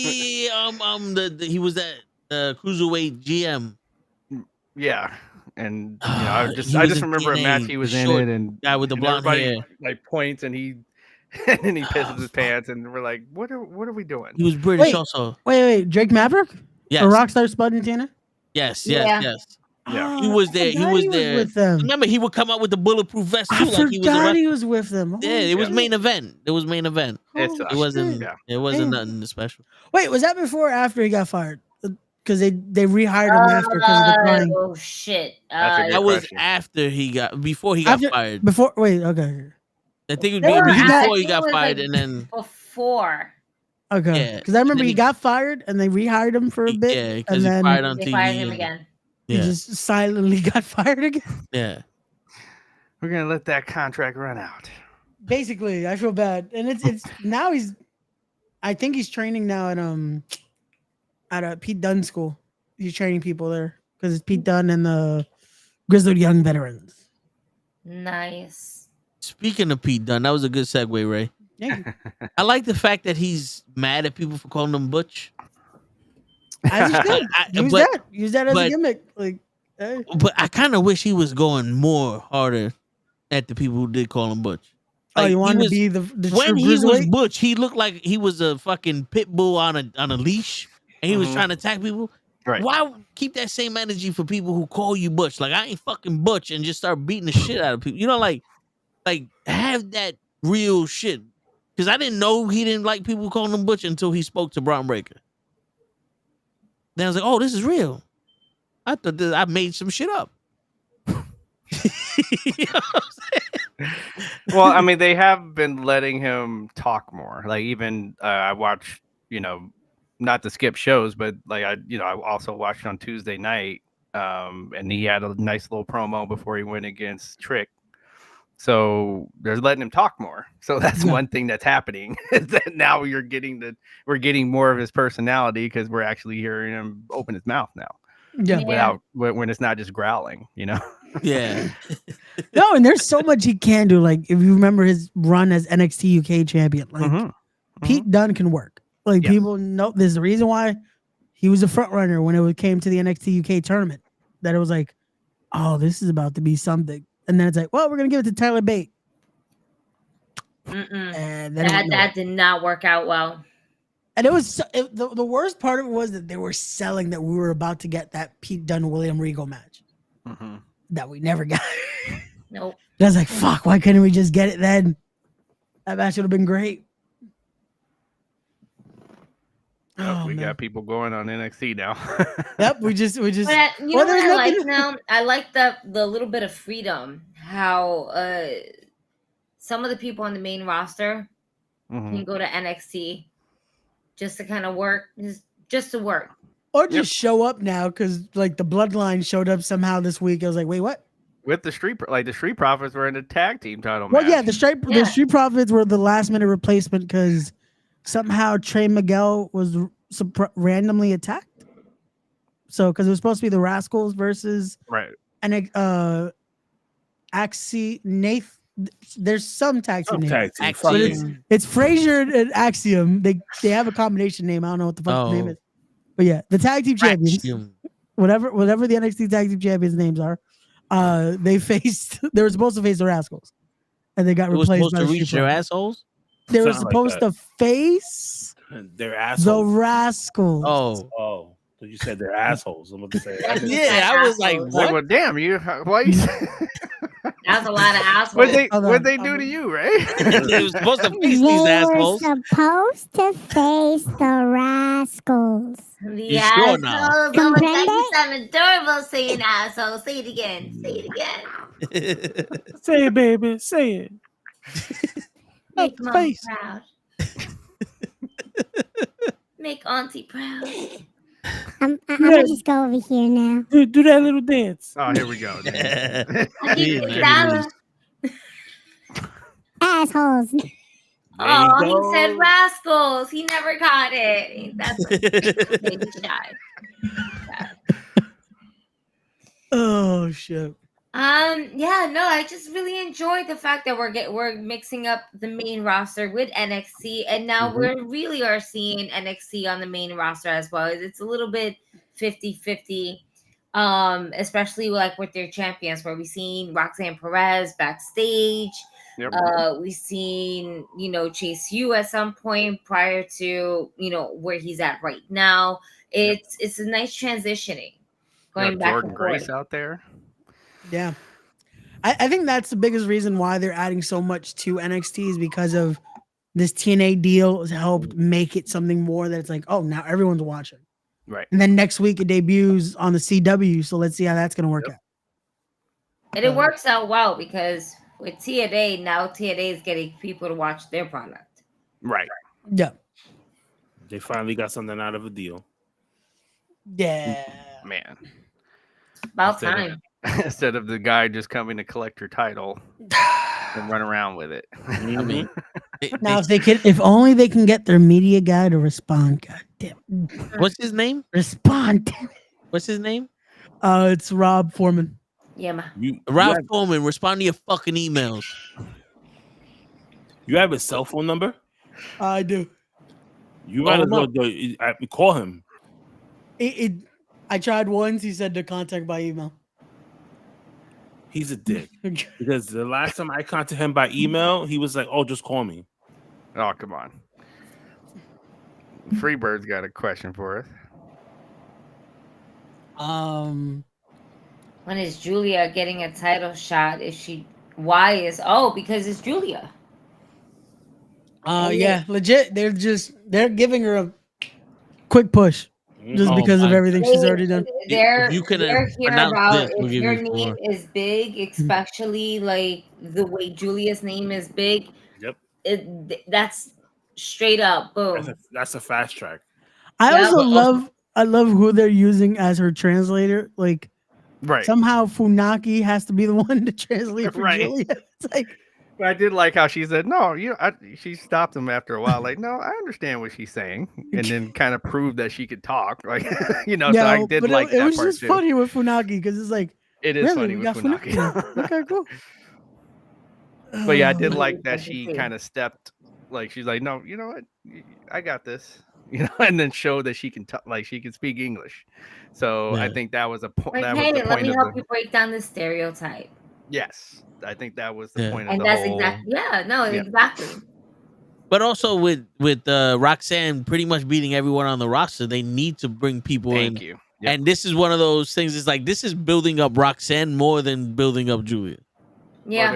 He was that cruiserweight GM Yeah. And Ah, I he just was in remember a TNA, match he was the in short it, and guy with the blonde everybody hair. like points, and he and then he pisses his fuck. pants, and we're like, what are we doing? He was British Wait. also. Wait, Drake Maverick? Yes. Or Rockstar Spud and Tina? Yes. Yeah. Yeah. He was I there. He forgot was there. with them. Remember, he would come out with the bulletproof vest I too, like he was. forgot he was with them. Yeah, Holy it was shit. main event. It was main event. It Holy sucked. It wasn't. shit. Yeah. It wasn't Damn. nothing special. Wait, was that before or after he got fired? Because they rehired him after because of the crying. oh shit. That's a good That was question. after he got. Before he got After- fired. Before, wait, okay. I think it They would were be after- before he it got was, fired, like, and then before Okay. Yeah, Because I remember and then he he- got fired and they rehired him for a bit. yeah, because and he then fired on they TV. fired him and- again. he Yeah, just silently got fired again. yeah. We're gonna let that contract run out. Basically, I feel bad. And it's now I think he's training now at a Pete Dunne school. He's training people there because it's Pete Dunne and the Grizzled Young Veterans. Nice. Speaking of Pete Dunne, that was a good segue, Ray. Yeah, I like the fact that he's mad at people for calling him Butch. as you should. Use that as a but- gimmick. Like, hey. But I kind of wish he was going more harder at the people who did call him Butch. Oh, Like, you he wanted to was- be the when true he was bruiserweight? Butch, he looked like he was a fucking pit bull on a leash, and he was Mhm. trying to attack people. Right. Why keep that same energy for people who call you Butch? Like, I ain't fucking Butch, and just start beating the shit out of people. You know, like have that real shit. Because I didn't know he didn't like people calling him Butch until he spoke to Braun Breaker. Then I was like, oh, this is real. I thought I made some shit up. You know what I'm saying? Well, I mean, they have been letting him talk more. Like, even I watched, not to skip shows, but like I also watched on Tuesday night, and he had a nice little promo before he went against Trick. So they're letting him talk more. So that's one thing that's happening, is that now we're getting more of his personality, because we're actually hearing him open his mouth now. Yeah. When it's not just growling, Yeah. No, and there's so much he can do. Like, if you remember his run as NXT UK champion, like Pete Dunne can work. Like, people know there's a reason why he was a front runner when it came to the NXT UK tournament. That it was like, oh, this is about to be something. And then it's like, well, we're gonna give it to Tyler Bate. And then that did not work out well. And it was the worst part of it was that they were selling that we were about to get that Pete Dunne William Regal match that we never got. Nope. And I was like, fuck, why couldn't we just get it then? That match would have been great. We got people going on NXT now. Yep, we just. But you know what I like now? I like the little bit of freedom. How some of the people on the main roster can go to NXT just to kind of work, just to work, or just show up now, because like the Bloodline showed up somehow this week. I was like, wait, what? With the Street Profits were in a tag team title Well, match. yeah, the Street Profits were the last minute replacement because somehow Trey Miguel was randomly attacked. So, because it was supposed to be the Rascals versus Nath. There's some tag team name. It's Frazier and Axiom. They have a combination name. I don't know what the fuck the name is. But yeah, the tag team champions. Whatever the NXT tag team champions names are. They were supposed to face the Rascals, and they got replaced by their assholes. They were supposed to face their assholes. The Rascals. Oh, so you said they're assholes. I'm gonna say, yeah, I was like, what? Well, damn you! Why you? That's a lot of assholes. What they do to you, right? They were supposed to face these assholes. Supposed to face the Rascals. The assholes. Oh, you sound adorable saying assholes. Say it again. Say it again. Say it, baby. Say it. Make Mom proud. Make Auntie proud. I'm gonna just go over here now. Do that little dance. Oh, here we go. Assholes. Oh, he said rascals. He never got it. That's maybe shy. Oh shit. Yeah, no, I just really enjoyed the fact that we're mixing up the main roster with NXT, and now we really are seeing NXT on the main roster as well. It's a little bit 50-50, especially like with their champions, where we've seen Roxanne Perez backstage. Yep. We've seen, Chase U at some point prior to, where he's at right now. It's a nice transitioning going back Jordan and forth. Grace out there. Yeah. I think that's the biggest reason why they're adding so much to NXT, is because of this TNA deal has helped make it something more that it's like, oh, now everyone's watching. Right. And then next week it debuts on the CW. So let's see how that's going to work out. And it works out well because with TNA, now TNA is getting people to watch their product. Right. Yeah. They finally got something out of a deal. Yeah. Man. About time. Instead of the guy just coming to collect your title and run around with it. I mean, now if only they can get their media guy to respond. God damn. What's his name? Respond. Damn it. What's his name? It's Rob Foreman. Yeah, man. Rob Foreman, respond to your fucking emails. You have his cell phone number? I do. You Call might as him well up. call him. I tried once. He said to contact by email. He's a dick. Because the last time I contacted him by email, he was like, "Oh, just call me." Oh, come on. Freebird's got a question for us. When is Julia getting a title shot? Why is because it's Julia. Yeah, legit. They're giving her a quick push just because of everything she's already done. They're you can here pronounce about this, we'll if give your you name 4. is big, especially like the way Julia's name is big. Yep. That's straight up boom. That's a fast track. I love who they're using as her translator. Like, Right. somehow Funaki has to be the one to translate for Right. Julia. It's like, But I did like how she said, no, she stopped him after a while. Like, no, I understand what she's saying. And then kind of proved that she could talk. Like, so I did but like it that was part just too. funny with Funaki because it's like, It is really, funny we with got Funaki. now. Okay, cool. But yeah, I did like that she kind of stepped, like, she's like, no, you know what? I got this. And then showed that she can she can speak English. So I think that was a point. Like, That hey, was the let point me help you break down the stereotype. Yes, I think that was the point of And the that's whole. exactly. But also with Roxanne pretty much beating everyone on the roster, they need to bring people in. Thank you. Yep. And this is one of those things. It's like this is building up Roxanne more than building up Julia. Yeah,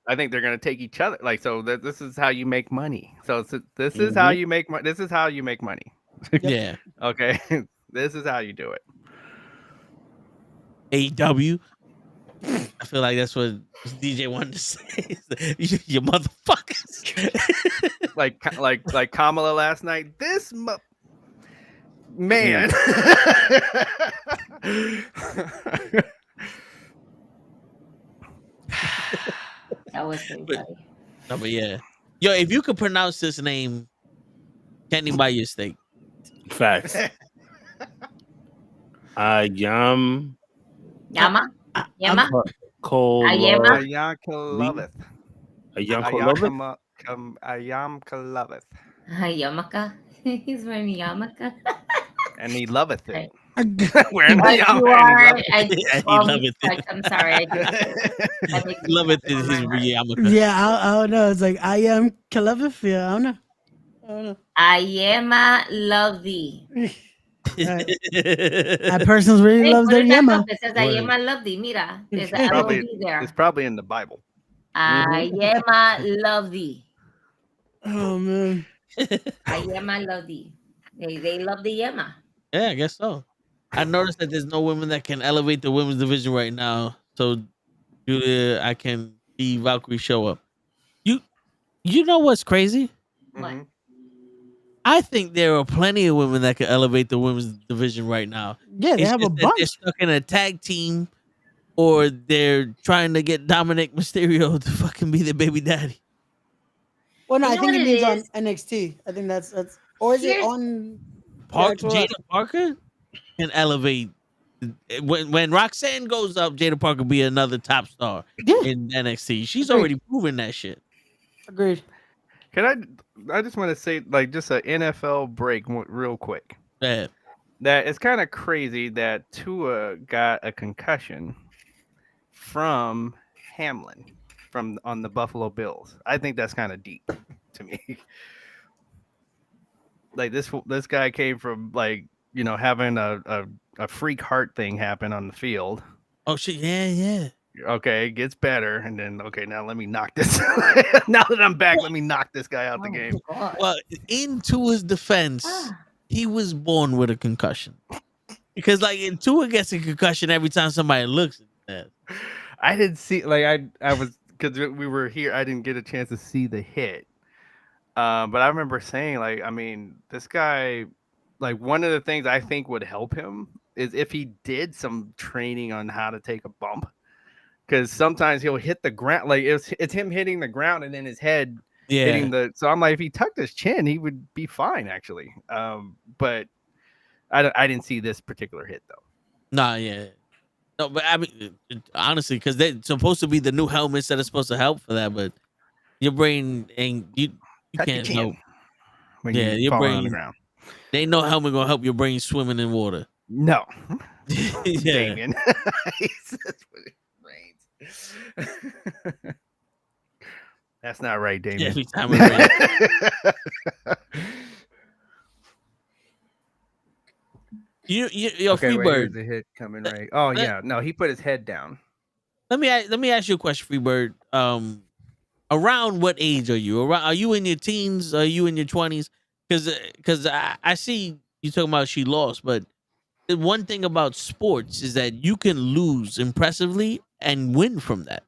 I think they're gonna take each other. Like, so this is how you make money. So this is how you make money. This is how you make money. Yeah. Okay. This is how you do it. AEW. I feel like that's what DJ wanted to say. You motherfuckers. like Kamala last night. Man. that was pretty funny. No, but yeah. Yo, if you could pronounce this name, can't even buy you a steak. Facts. Yama. Ayamka loveth. Yamaka. He's wearing yarmulke. And he loveth it. Wearing the yarmulke. He loveth it. I'm sorry. I Loveth is his yarmulke. Yeah, I don't know. It's like I am Kalavif. Yeah, I don't know. Ayema love thee. That person really loves their Yema. It says Ayema love thee. Mira, there's an LOD there. It's probably in the Bible. Ayema love thee. Oh man. Ayema love thee. They love the Yema. Yeah, I guess so. I noticed that there's no women that can elevate the women's division right now. So, Julia, I can see Valkyrie show up. You know what's crazy? What? I think there are plenty of women that can elevate the women's division right now. Yeah, they have a bunch. They're stuck in a tag team, or they're trying to get Dominic Mysterio to fucking be their baby daddy. Well, no, I think he means on NXT. I think that's or is it on Jada Parker can elevate. When Roxanne goes up, Jada Parker be another top star in NXT. She's already proven that shit. Agreed. Can I just want to say, like, just an NFL break real quick. Yeah. That it's kind of crazy that Tua got a concussion from Hamlin on the Buffalo Bills. I think that's kind of deep to me. Like this guy came from, like, having a freak heart thing happen on the field. Oh shit! Yeah. Okay, gets better, and then now let me knock this. Now that I'm back, let me knock this guy out the game. God. Well, in Tua's defense, he was born with a concussion. Because like Tua gets a concussion every time somebody looks at that. I didn't see, like, I was, because we were here, I didn't get a chance to see the hit. But I remember saying, like, I mean, this guy, like, one of the things I think would help him is if he did some training on how to take a bump. Because sometimes he'll hit the ground, like it's him hitting the ground and then his head hitting the. So I'm like, if he tucked his chin, he would be fine actually. But I didn't see this particular hit though. Nah, yeah, no, but I mean, honestly, because they're supposed to be the new helmets that are supposed to help for that, but Your brain ain't you Tuck your can't chin help. when Yeah, you your falling on the brain. ground. There ain't no helmet gonna help your brain swimming in water. No, Yeah. Damien. He says when it rains. That's not right, Damien. Every time it rains. You're Okay, wait, here's Freebird. the hit coming right. Oh yeah, no, he put his head down. Let me ask you a question, Freebird. Around what age are you? Are you in your teens? Are you in your 20s? Because I see you talking about she lost, but the one thing about sports is that you can lose impressively and win from that.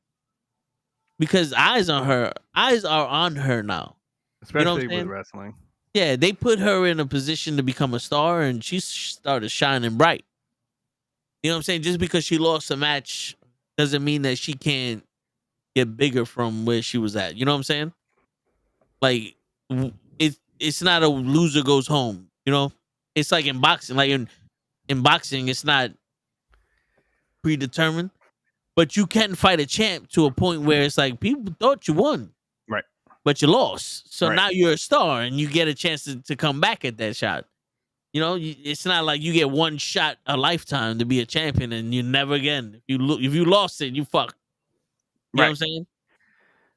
Because eyes are on her now. You know what Especially I'm with saying? wrestling. Yeah, they put her in a position to become a star, and she started shining bright. You know what I'm saying? Just because she lost a match doesn't mean that she can't get bigger from where she was at. You know what I'm saying? Like it's not a loser goes home. You know, it's like in boxing. Like in boxing, it's not predetermined, but you can fight a champ to a point where it's like people thought you won, Right. but you lost. So Right. now you're a star, and you get a chance to come back at that shot. You know, it's not like you get one shot a lifetime to be a champion, and you never again. If you lost it, you fuck. You know what I'm saying?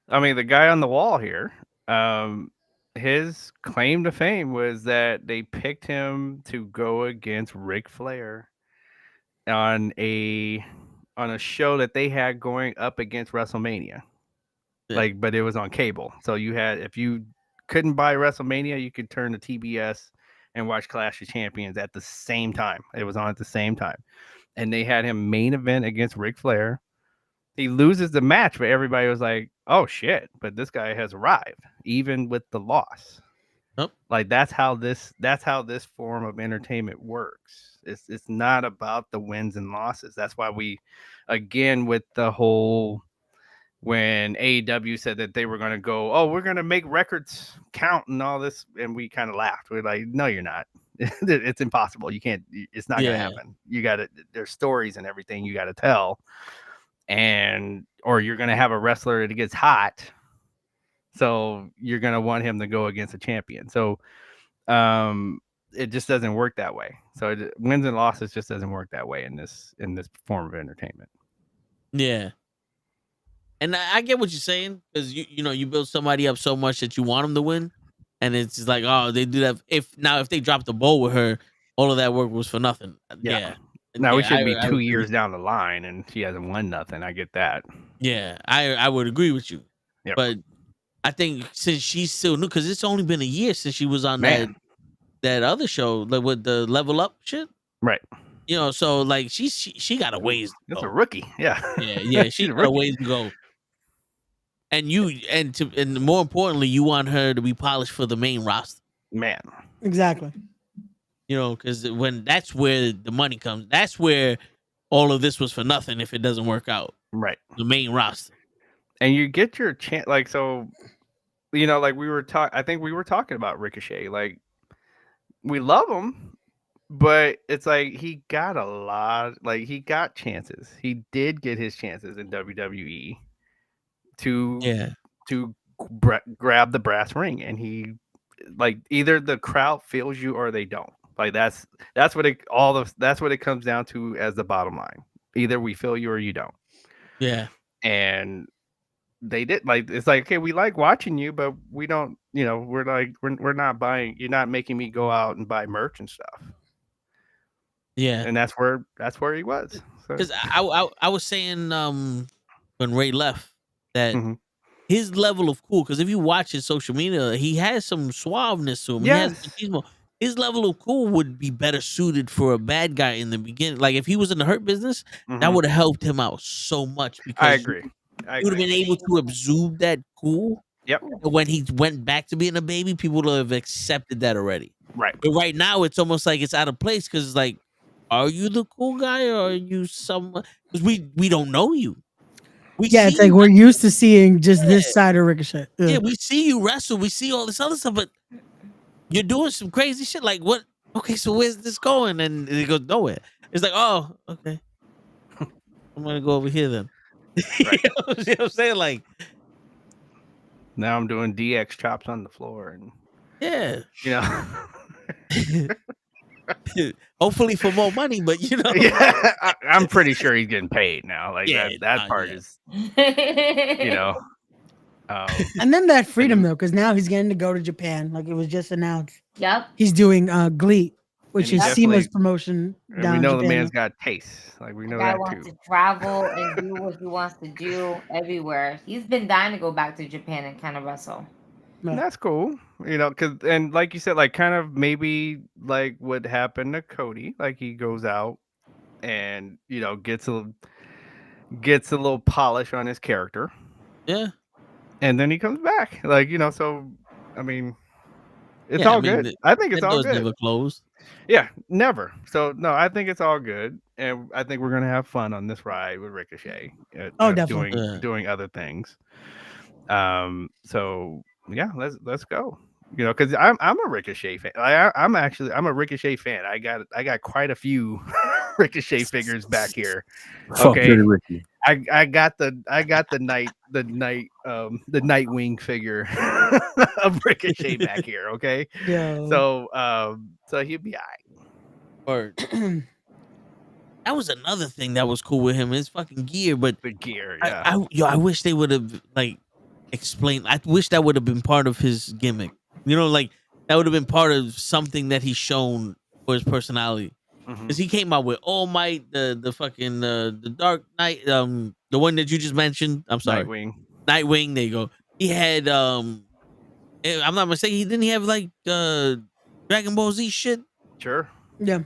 I mean, the guy on the wall here, his claim to fame was that they picked him to go against Ric Flair on a show that they had going up against WrestleMania. Yeah. Like, but it was on cable. So you had, if you couldn't buy WrestleMania, you could turn to TBS and watch Clash of Champions at the same time. It was on at the same time. And they had him main event against Ric Flair. He loses the match, but everybody was like, "Oh shit!" But this guy has arrived, even with the loss. Yep. Like that's how this form of entertainment works. It's not about the wins and losses. That's why we, again, with the whole when AEW said that they were going to go, oh, we're going to make records count and all this, and we kind of laughed. We're like, no, you're not. It's impossible. You can't. It's not going to happen. You got to. There's stories and everything you got to tell. And or you're gonna have a wrestler that gets hot, so you're gonna want him to go against a champion. So it just doesn't work that way. So wins and losses just doesn't work that way in this form of entertainment. Yeah, and I get what you're saying, because you know you build somebody up so much that you want them to win, and it's just like, oh, they do that. If they drop the ball with her, all of that work was for nothing. Yeah. Now we shouldn't be 2 years down the line and she hasn't won nothing. I get that. Yeah, I would agree with you. Yep. But I think since she's still new, because it's only been a year since she was on that other show, like with the Level Up shit. Right. You know, so like she got a ways to That's go. a rookie. Yeah. Yeah, she got a ways to go. And more importantly, you want her to be polished for the main roster. Man. Exactly. You know, because when that's where the money comes, that's where all of this was for nothing if it doesn't work out. Right. The main roster. And you get your chance, like, so, you know, like I think we were talking about Ricochet. Like, we love him, but it's like he got he got chances. He did get his chances in WWE to grab the brass ring, and he, like, either the crowd feels you or they don't. Like that's what it comes down to as the bottom line. Either we feel you or you don't. Yeah. And they did, like, it's like, okay, we like watching you, but we don't, you know, we're like, we're not buying, you're not making me go out and buy merch and stuff. Yeah. And that's where he was. Because I was saying when Ray left that his level of cool, because if you watch his social media, he has some suaveness to him. Yes. His level of cool would be better suited for a bad guy in the beginning. Like if he was in the Hurt Business, that would have helped him out so much, because I agree. He would have been able to absorb that cool. Yep. And when he went back to being a baby, people would have accepted that already. Right. But right now, it's almost like it's out of place, because it's like, are you the cool guy or are you someone? Because we don't know you. It's like we're used to seeing just this side of Ricochet. Yeah, we see you wrestle. We see all this other stuff, but you're doing some crazy shit. Like, what? Okay, so where's this going? And it goes nowhere. It's like, oh, okay. I'm going to go over here then. Right. You know what I'm saying? Like, Now I'm doing DX chops on the floor, and Yeah. you know. Hopefully for more money, but you know. Yeah, I'm pretty sure he's getting paid now. Like Yeah, that part yeah. is, you know. And then that freedom though, because now he's getting to go to Japan. Like it was just announced. Yep. He's doing Glee, which And is he seamless definitely- promotion and down we in know Japan. the man's got taste. Like we know Guy that wants too. to travel and do what he wants to do everywhere. He's been dying to go back to Japan and kind of wrestle. Right. That's cool, you know, because and like you said, like kind of maybe like what happened to Cody, like he goes out and you know gets a little polish on his character, Yeah. and then he comes back, like you know. So I mean, it's Yeah, all I mean, good. I think it's that all door's good. never closed. Yeah, never. So no, I think it's all good, and I think we're gonna have fun on this ride with Ricochet. Definitely. Doing other things. So yeah, let's go. You know, because I'm a Ricochet fan. I'm a Ricochet fan. I got quite a few Ricochet figures back here. Fuck Okay. Dirty Ricky. I got the Nightwing figure of Ricochet back here. Okay, Yo. so he'll be all right. Or that was another thing that was cool with him, his fucking gear. But The gear, yeah. I wish they would have like explained. I wish that would have been part of his gimmick. You know, like that would have been part of something that he's shown for his personality. Mhm. Because he came out with All Might, the fucking the Dark Knight, the one that you just mentioned. I'm sorry, Nightwing. There you go. He had if I'm not mistaken, he didn't have like Dragon Ball Z shit. Sure. Yeah.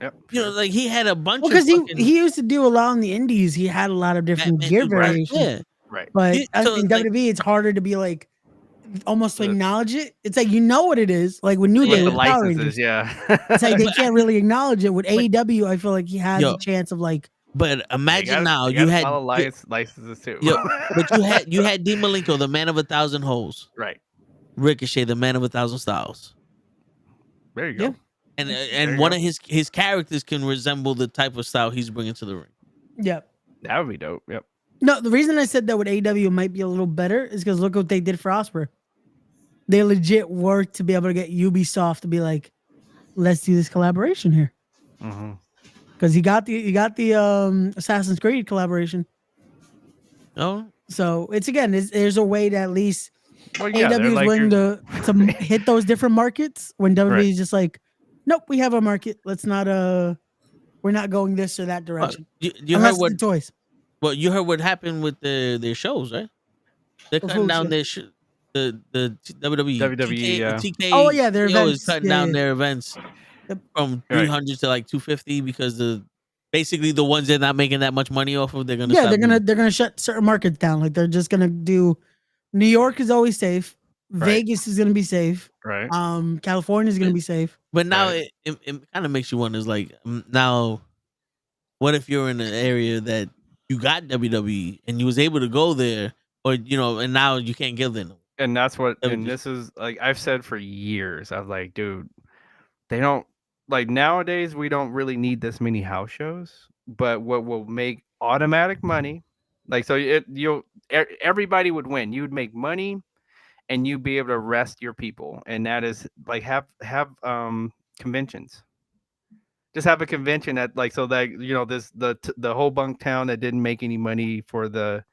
Yep. You know, like he had a bunch Well, of because he used to do a lot on the indies. He had a lot of different Batman gear too, right? variations. Yeah. Right. But Yeah, so in like- WWE, it's harder to be like almost to acknowledge it. It's like you know what it is. Like with New Yeah. Day With with the Power licenses, Rangers, yeah. it's like they can't really acknowledge it. With AEW, I feel like he has Yo. a chance of like. But imagine now you you had follow licenses too. Yo, but you had Dean Malenko, the man of 1,000 holes. Right. Ricochet, the man of 1,000 styles. There you go. Yeah. And you one go. of his characters can resemble the type of style he's bringing to the ring. Yeah. That would be dope. Yep. No, the reason I said that with AEW might be a little better is because look what they did for Osprey. They legit worked to be able to get Ubisoft to be like, let's do this collaboration here. Mm-hmm. Because you got the Assassin's Creed collaboration. Oh, So it's again, there's a way to at least Well, yeah, they're AEW is like willing your- to hit those different markets when WWE Right. is just like, nope, we have a market. Let's not we're not going this or that direction. you Unless heard what? it's the toys. Well, you heard what happened with their shows, right? They're With cutting who, down sir? their the WWE. WWE, yeah. TK Oh, yeah, their is events. cutting Yeah, down yeah. their events Yep. from Right. 300 to like 250 because basically the ones they're not making that much money off of, they're gonna Yeah, stop they're doing. gonna shut certain markets down. Like they're just gonna do. New York is always safe. Right. Vegas is gonna be safe. Right. California is gonna be safe. But now Right. it kind of makes you wonder, is like, now, what if you're in an area that you got WWE and you was able to go there, or you know, and now you can't get there? And that's what, That would and just- this is like I've said for years. I was like, dude, they don't like nowadays. We don't really need this many house shows. But what will make automatic money, like so, everybody would win. You would make money, and you'd be able to rest your people, and that is like have conventions. Just have a convention that like so that you know the whole bunk town that didn't make any money for the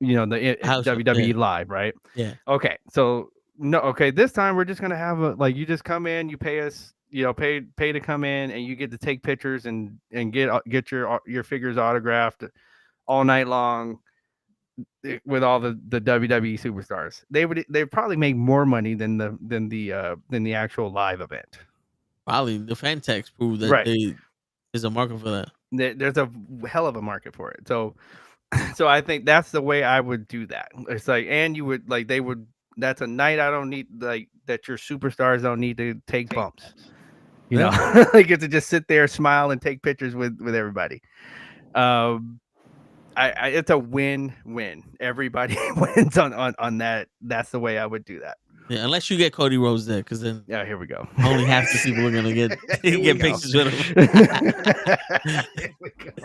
you know the House show, WWE yeah. live, right? Yeah. Okay, so no, okay, this time we're just gonna have a like you just come in, you pay us, you know, pay to come in, and you get to take pictures and get your figures autographed all night long with all the WWE superstars. They'd probably make more money than the actual live event. Probably the fan techs prove that Right. there's a market for that. There's a hell of a market for it. So I think that's the way I would do that. It's like, and you would like they would. That's a night I don't need like that. Your superstars don't need to take bumps. You know, they get to just sit there, smile, and take pictures with everybody. It's a win-win. Everybody wins on that. That's the way I would do that. Yeah, unless you get Cody Rhodes there, because then Yeah, here we go. only half the people are gonna get Here we get go. pictures with him. Here we go.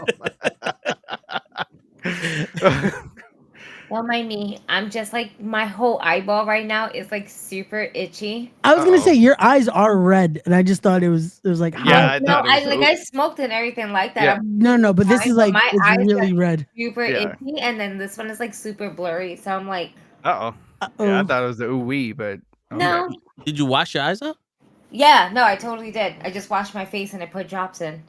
Don't mind me. I'm just like my whole eyeball right now is like super itchy. I was gonna Uh-oh. say your eyes are red, and I just thought it was like hot. Yeah, I No, thought it was. I smoked and everything like that. Yeah. I'm No, but this fine, is but like my it's eyes really are red. super Yeah. itchy, and then this one is like super blurry. So I'm like, Uh-oh. Yeah, I Uh-oh. thought it was the ooh wee, but okay. no. Did you wash your eyes out? Yeah, no, I totally did. I just washed my face and I put drops in.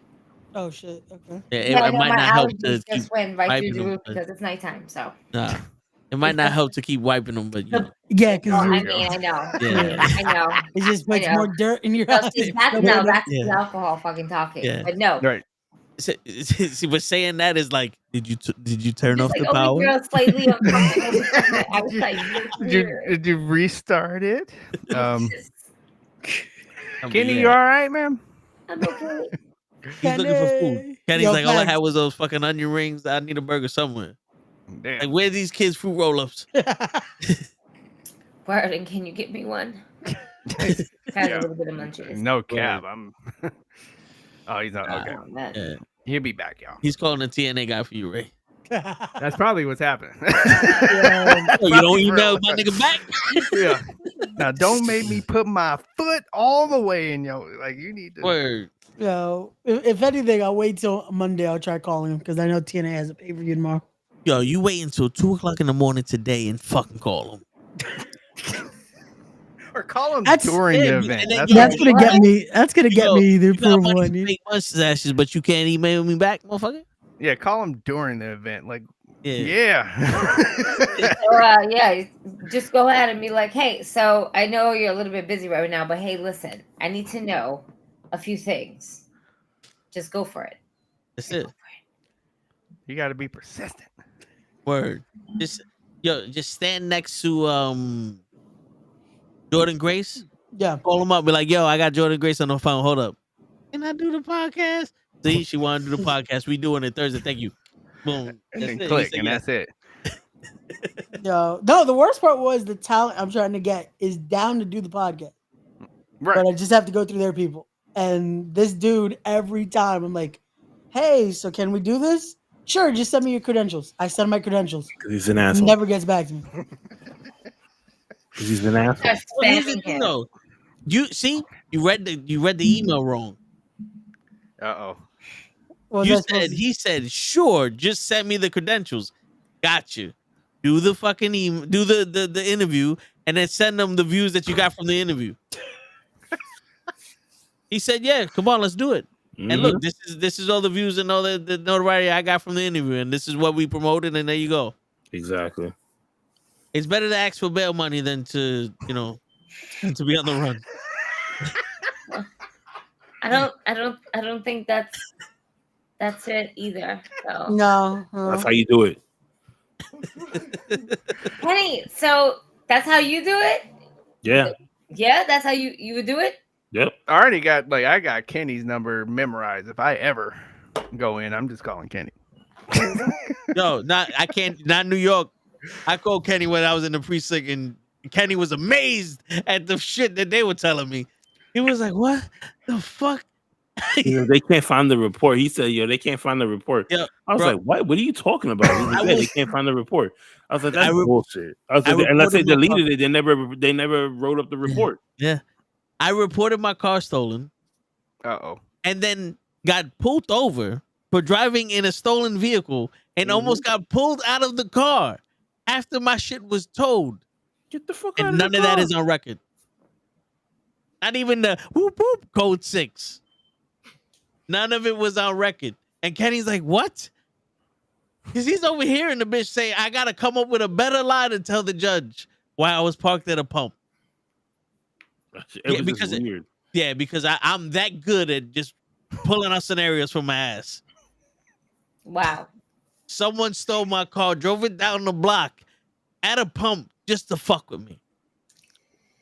Oh shit. Okay. Yeah, Yeah, I it know might my not help to allergies keep just went right through wiping the them. roof But, because it's nighttime. So nah, it might not help to keep wiping them, but you know. Yeah, no, I because mean, I know, Yeah. I know. it just puts I know. more dirt in your No, eyes. see, that's No, that's Yeah. the alcohol fucking talking. Yeah. But no, Right. See, but saying that is like, did you turn just off like the only power? girl slightly uncomfortable. I was Did like, did you restart it? Kenny, Yeah. you all right, man? I'm okay. He's looking for food. Kenny. Kenny's Yo, like, all I facts. had was those fucking onion rings. I need a burger somewhere. Damn. Like, where's these kids' fruit roll-ups? Word, and can you get me one? Had Yeah. a little bit of munchies. No cap. I'm. Oh, he's not okay. Oh, man. Yeah. He'll be back, y'all. He's calling the TNA guy for you, Ray. That's probably what's happening. Yeah. Oh, you don't email my nigga back? Yeah. Now don't make me put my foot all the way in your like. You need to. Word. Yo, if anything, I'll wait till Monday. I'll try calling him because I know TNA has a pay-per-view tomorrow. Yo, you wait until 2:00 in the morning today and fucking call him. Or call him That's- during Yeah, the and event. then That's you- That's all. gonna get me. That's gonna get Yo, me the You got approval I money to need. make mustaches, but you can't email me back, motherfucker. Yeah, call him during the event. Like, Yeah. yeah. So, yeah, just go ahead and be like, hey, so I know you're a little bit busy right now, but hey, listen, I need to know a few things. Just go for it. That's it. You got to be persistent. Word. Just stand next to Jordan Grace. Yeah. Call him up. Be like, yo, I got Jordan Grace on the phone. Hold up. Can I do the podcast? See, she wanted to do the podcast. We doing it Thursday. Thank you. Boom. And That's then it. He click, said and yes. that's it. Yo, no, the worst part was the talent I'm trying to get is down to do the podcast, Right. but I just have to go through their people. And this dude, every time I'm like, "Hey, so can we do this? Sure, just send me your credentials." I send my credentials. Because he's an He asshole. never gets back to me. Because he's an asshole. Start Well, here's the spamming thing, him. though. You see, you read the email wrong. Uh-oh. Was You I supposed said to- he said, sure, just send me the credentials. Got you. Do the fucking email, do the interview, and then send them the views that you got from the interview. He said, yeah, come on, let's do it. And look, this is all the views and all the notoriety I got from the interview, and this is what we promoted, and there you go. Exactly. It's better to ask for bail money than to, to be on the run. I don't think that's it either. So No. That's how you do it. Kenny, so that's how you do it? Yeah. Yeah, that's how you would do it? Yep. I got Kenny's number memorized. If I ever go in, I'm just calling Kenny. No, not New York. I called Kenny when I was in the precinct, and Kenny was amazed at the shit that they were telling me. He was like, "What the fuck?" They can't find the report. He said, they can't find the report. Yeah, I was bro. like, what? What are you talking about? He was like, they can't find the report. I was like, that's bullshit. I was I like, unless they reported my deleted it, they never wrote up the report. Yeah. I reported my car stolen Uh-oh. and then got pulled over for driving in a stolen vehicle and almost got pulled out of the car after my shit was towed. Get the fuck out And of none the of that car. is on record. Not even the whoop whoop code 6. None of it was on record. And Kenny's like, what? Because he's over here and the bitch say, I got to come up with a better lie to tell the judge why I was parked at a pump. It was just weird. Yeah, because I'm that good at just pulling out scenarios from my ass. Wow. Someone stole my car, drove it down the block at a pump just to fuck with me.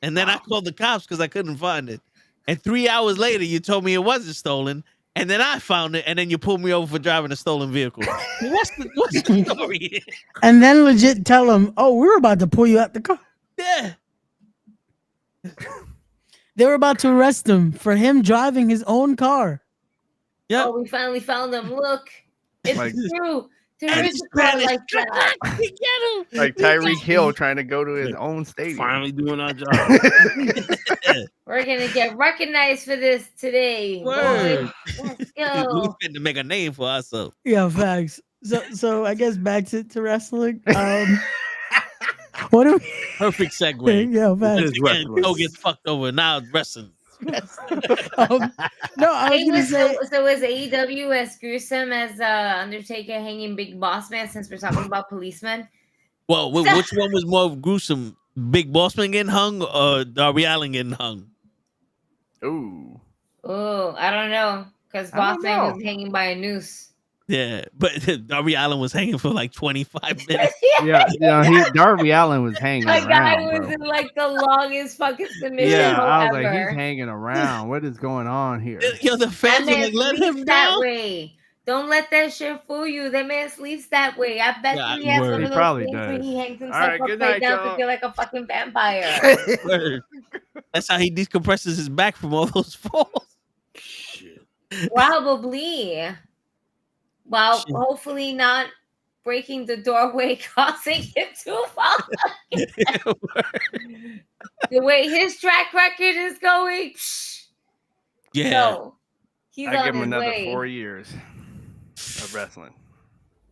And then I called the cops because I couldn't find it. And 3 hours later, you told me it wasn't stolen. And then I found it, and then you pulled me over for driving a stolen vehicle. What's the story here? And then legit tell him, "Oh, we were about to pull you out the car." Yeah. They were about to arrest him for him driving his own car. Yep. Oh, we finally found them. Look, it's Like- true. There is a crowd like that. We get him. Like Tyreek Hill trying to go to his own stadium. Finally doing our job. We're gonna get recognized for this today. Word. Boys. Let's We go. finna make a name for ourselves. Yeah, facts. So I guess back to wrestling. What do we? Perfect segue. Yeah, facts. It's Again, wrestling. Joe gets fucked over. Now it's wrestling. No, I was Hey, gonna say. so is AEW as gruesome as Undertaker hanging Big Boss Man? Since we're talking about policemen, Well, which one was more gruesome? Big Bossman getting hung or Darby Allin getting hung? Ooh. oh, I don't know, because I don't Boss Man know. was hanging by a noose. Yeah, but Darby Allin was hanging for like 25 minutes. Yeah, Darby Allin was hanging My guy around, was bro. in like the longest fucking submission Yeah, hold I was like, ever. he's hanging around. What is going on here? Yo, the That fans are man like, let sleeps him that down. way. Don't let that shit fool you. That man sleeps that way. I bet Yeah, he has word. one He of those probably things where does. he hangs himself right, good upside night, down to y'all. feel like a fucking vampire. Word. That's how he decompresses his back from all those falls. Shit. Probably. Well, Shit. hopefully not breaking the doorway, causing him to fall. The way his track record is going, Yeah. no, he's I on give him his another way. 4 years of wrestling.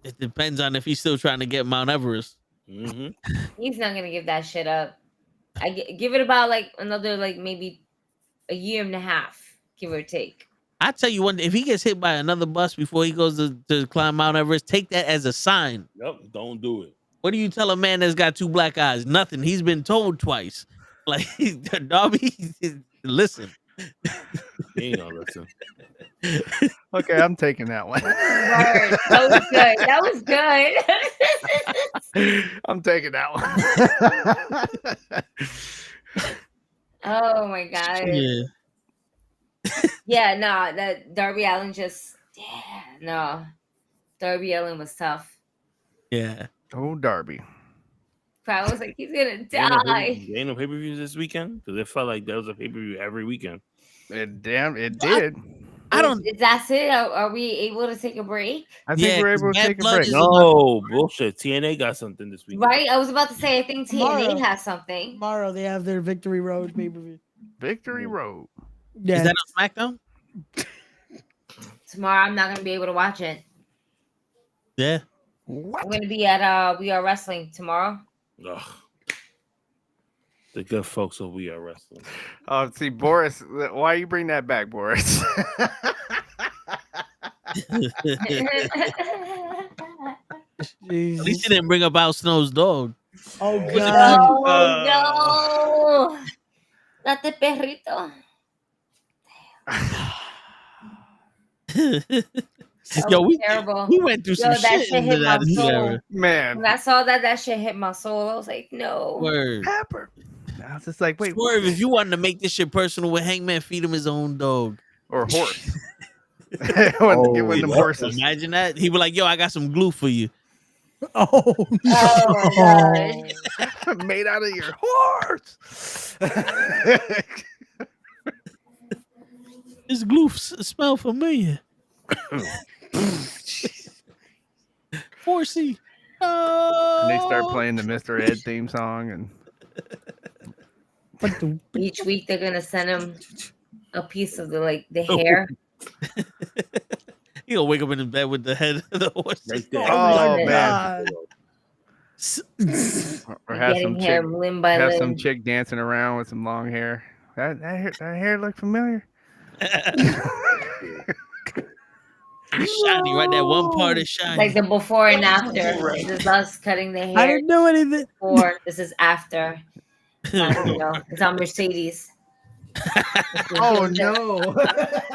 It depends on if he's still trying to get Mount Everest. Mm-hmm. He's not gonna give that shit up. Give it about like another like maybe a year and a half, give or take. I tell you one, if he gets hit by another bus before he goes to climb Mount Everest, take that as a sign. Yep. Don't do it. What do you tell a man that's got two black eyes? Nothing. He's been told twice. Like Darby, listen. He ain't gonna listen. Okay, I'm taking that one. Word. That was good. That was good. I'm taking that one. Oh my god. Yeah. Yeah, no, that Darby Allin Darby Allin was tough. Yeah. Oh, Darby. I was like, he's gonna There ain't no die. pay- there ain't no pay-per-views this weekend because it felt like there was a pay-per-view every weekend. It did. I don't. That's it. Are we able to take a break? I think Yeah, we're 'cause able to Bad take a Blood break. is- No bullshit. TNA got something this weekend. Right? I was about to say, I think TNA Tomorrow. has something. Tomorrow they have their Victory Road pay per view. Victory Road. Yeah, Is that on SmackDown? Tomorrow, I'm not gonna be able to watch it. Yeah. I'm gonna be at We Are Wrestling tomorrow. Ugh. The good folks of We Are Wrestling. Oh, see, Boris. Why you bring that back, Boris? At Jesus. least he didn't bring up Al Snow's dog. Oh Was it god. Oh no! Date perrito. That Yo, was we terrible. went through Yo, some that shit shit in hit the my Attitude soul. Era. Man, When I saw that shit hit my soul. I was like, no. Word. Pepper. I was just like, wait, Swerve, if you wanted to make this shit personal with Hangman, feed him his own dog. or horse. I wanted to give one of them yeah. horses. Imagine that. He was like, yo, I got some glue for you. Oh, Oh my god. Made out of your horse. This glue smell familiar. 4C. And they start playing the Mr. Ed theme song, and Each week they're gonna send him a piece of the hair. He'll wake up in his bed with the head of the horse. Right there. Oh, my man. or have Getting some hair chick, limb by have limb. some chick dancing around with some long hair. That hair look familiar. Shiny, right? That one part is shiny. Like the before and after. This is us cutting the I hair didn't know anything. before. This is after. It's on Mercedes. Oh no!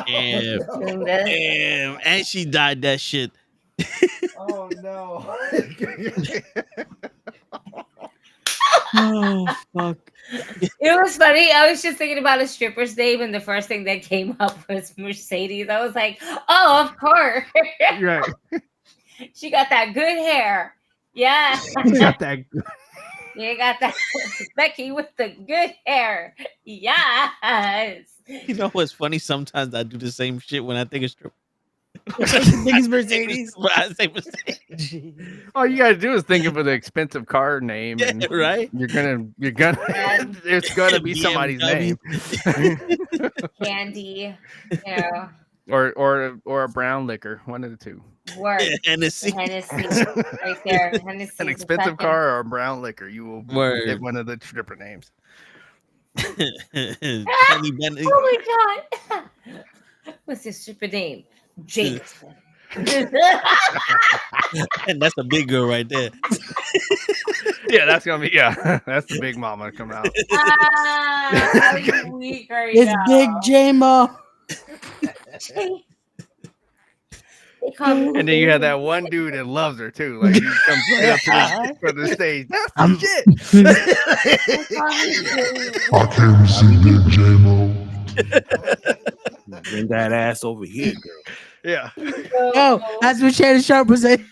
Damn. Doing this. Damn. And she died that shit. Oh no! Oh fuck. It was funny. I was just thinking about a stripper's name, and the first thing that came up was Mercedes. I was like, oh, of course. Right. She got that good hair. Yeah. Got that. You got that Becky with the good hair. Yes. You know what's funny? Sometimes I do the same shit when I think of strip. Niggas Mercedes. I say Mercedes. All you gotta do is think of an expensive car name, Yeah, and right? you're gonna it's gonna be somebody's name, Candy, you know, or a brown liquor, one of the two. work. Hennessy. Hennessy, right there. Hennessy. An expensive car or a brown liquor, you will Word. get one of the stripper names. Kenny Bennett. Oh my god! What's his stripper name? Jason. And that's a big girl right there. Yeah, that's gonna be that's the big mama coming out. How you weak are It's you? Big J-Mo. They call me And then you have that one dude that loves her too. Like he comes right up to the stage. That's I'm- the shit. They call me I came to see Big J-Mo. Bring that ass over here, girl. Yeah. Yo, that's what Shannon Sharp was saying.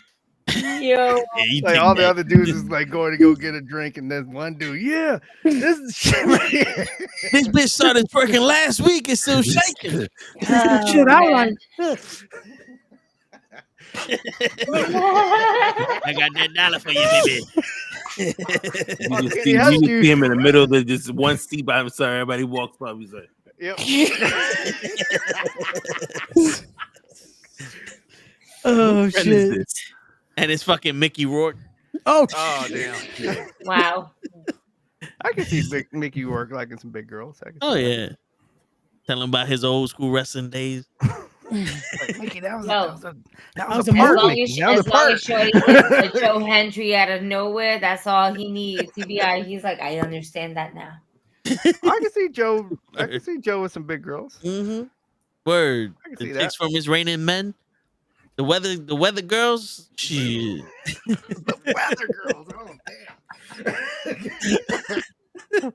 Yo. Yeah, you Like think all the that. other dudes is like going to go get a drink, and there's one dude. Yeah, this is shit right here. This bitch started twerking last week. It's still shaking. Oh, Shit, I man. like. I got that $1 for you, baby. You just, Kenny, see, how you did just you- see him in the middle of the, just one seat by himself. Everybody walks by. He's like, Yep. Oh "What is shit. this?" And it's fucking Mickey Rourke. Oh, Oh damn. Wow. I can see Mickey Rourke liking some big girls. I can see Oh that. yeah. Tell him about his old school wrestling days. Like, Mickey, that was No. that was was a a As part. long Mickey. as, That was a as long part. as Shorty gets a Joe Hendry out of nowhere, that's all he needs. TBI, he's like, I understand that now. I can see Joe. I can see Joe with some big girls. Mm-hmm. Word. I can The see chicks that. from his Raining Men. The weather girls. Shit. The weather girls. Oh damn.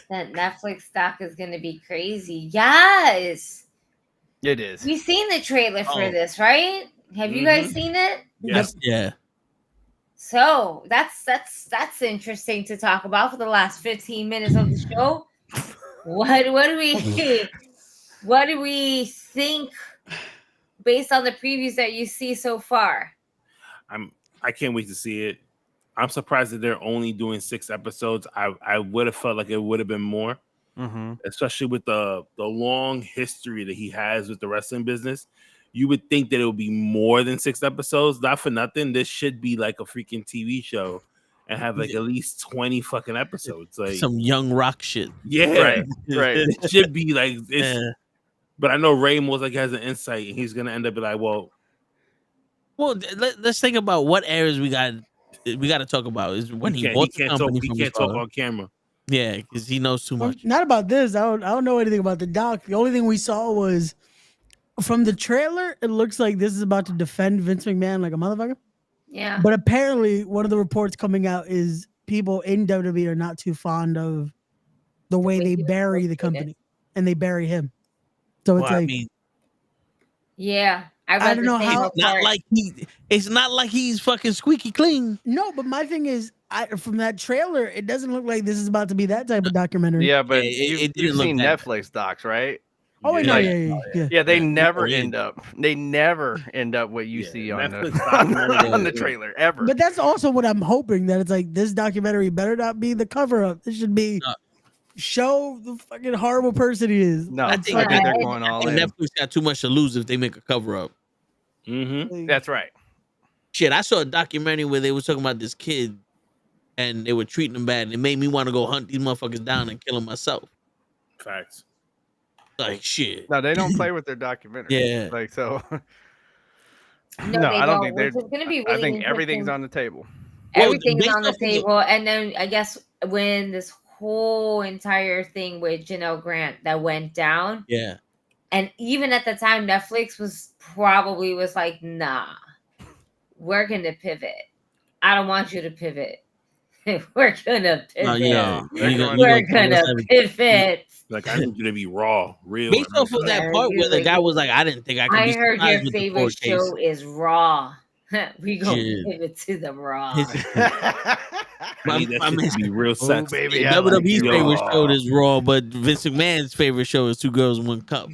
That Netflix stock is gonna be crazy. Yes. It is. We've seen the trailer for Oh. this, right? Have you guys seen it? Yes. Yeah. So that's interesting to talk about for the last 15 minutes of the show. What do we think based on the previews that you see so far? I can't wait to see it. I'm surprised that they're only doing 6 episodes. I would have felt like it would have been more, especially with the long history that he has with the wrestling business. You would think that it would be more than 6 episodes. Not for nothing. This should be like a freaking TV show and have like at least 20 fucking episodes. Like Some young rock shit. yeah, Right. It should be like it's. Yeah. But I know Ray most like has an insight, and he's gonna end up be like, well, Let's think about what areas we got to talk about. Is when he bought the company he from can't his talk father. on camera. Yeah, because he knows too much. not about this. I don't know anything about the doc. The only thing we saw was from the trailer. It looks like this is about to defend Vince McMahon like a motherfucker. Yeah. But apparently, one of the reports coming out is people in WWE are not too fond of the way way they he was bury the portrayed. company, and they bury him. So it's Well, I like, mean, Yeah. I don't know how- it's not like he's fucking squeaky clean. no. But my thing is, from that trailer, it doesn't look like this is about to be that type of documentary. Yeah, but Yeah, it you've didn't look seen that Netflix docs, right? Oh wait, no, Like- yeah. Yeah, they Yeah, never yeah. end up. They never end up what you Yeah, see on Netflix the documentary, on the yeah. trailer ever. But that's also what I'm hoping, that it's like this documentary better not be the cover up. This should be No. show the fucking horrible person he is. No, I I think- think Yeah, they're I- going all And in. Netflix got too much to lose if they make a cover up. Mm-hmm. That's right. Shit, I saw a documentary where they were talking about this kid and they were treating him bad, and it made me want to go hunt these motherfuckers down and kill him myself. Facts. Like shit. No, they don't play with their documentary. Yeah. Like so. No, No, they I don't think which they're. is gonna be I really think everything's interesting. on the table. Well, Everything's based on the off of the- table. And then I guess when this whole entire thing with Janelle Grant that went down, Yeah. and even at the time, Netflix was like, nah, we're gonna pivot. I don't want you to pivot. We're gonna pivot. Oh yeah. We're gonna pivot. Like I need you to be raw, real. Based off of that Yeah, part where the you- guy was like, I didn't think I could I be heard surprised your with the favorite court case. show is Raw. We gonna Shit. pivot to the Raw. I need that I shit mean, to be real sexy. baby, I like WWE's you. favorite Raw. show is Raw, but Vince McMahon's favorite show is Two Girls, One Cup.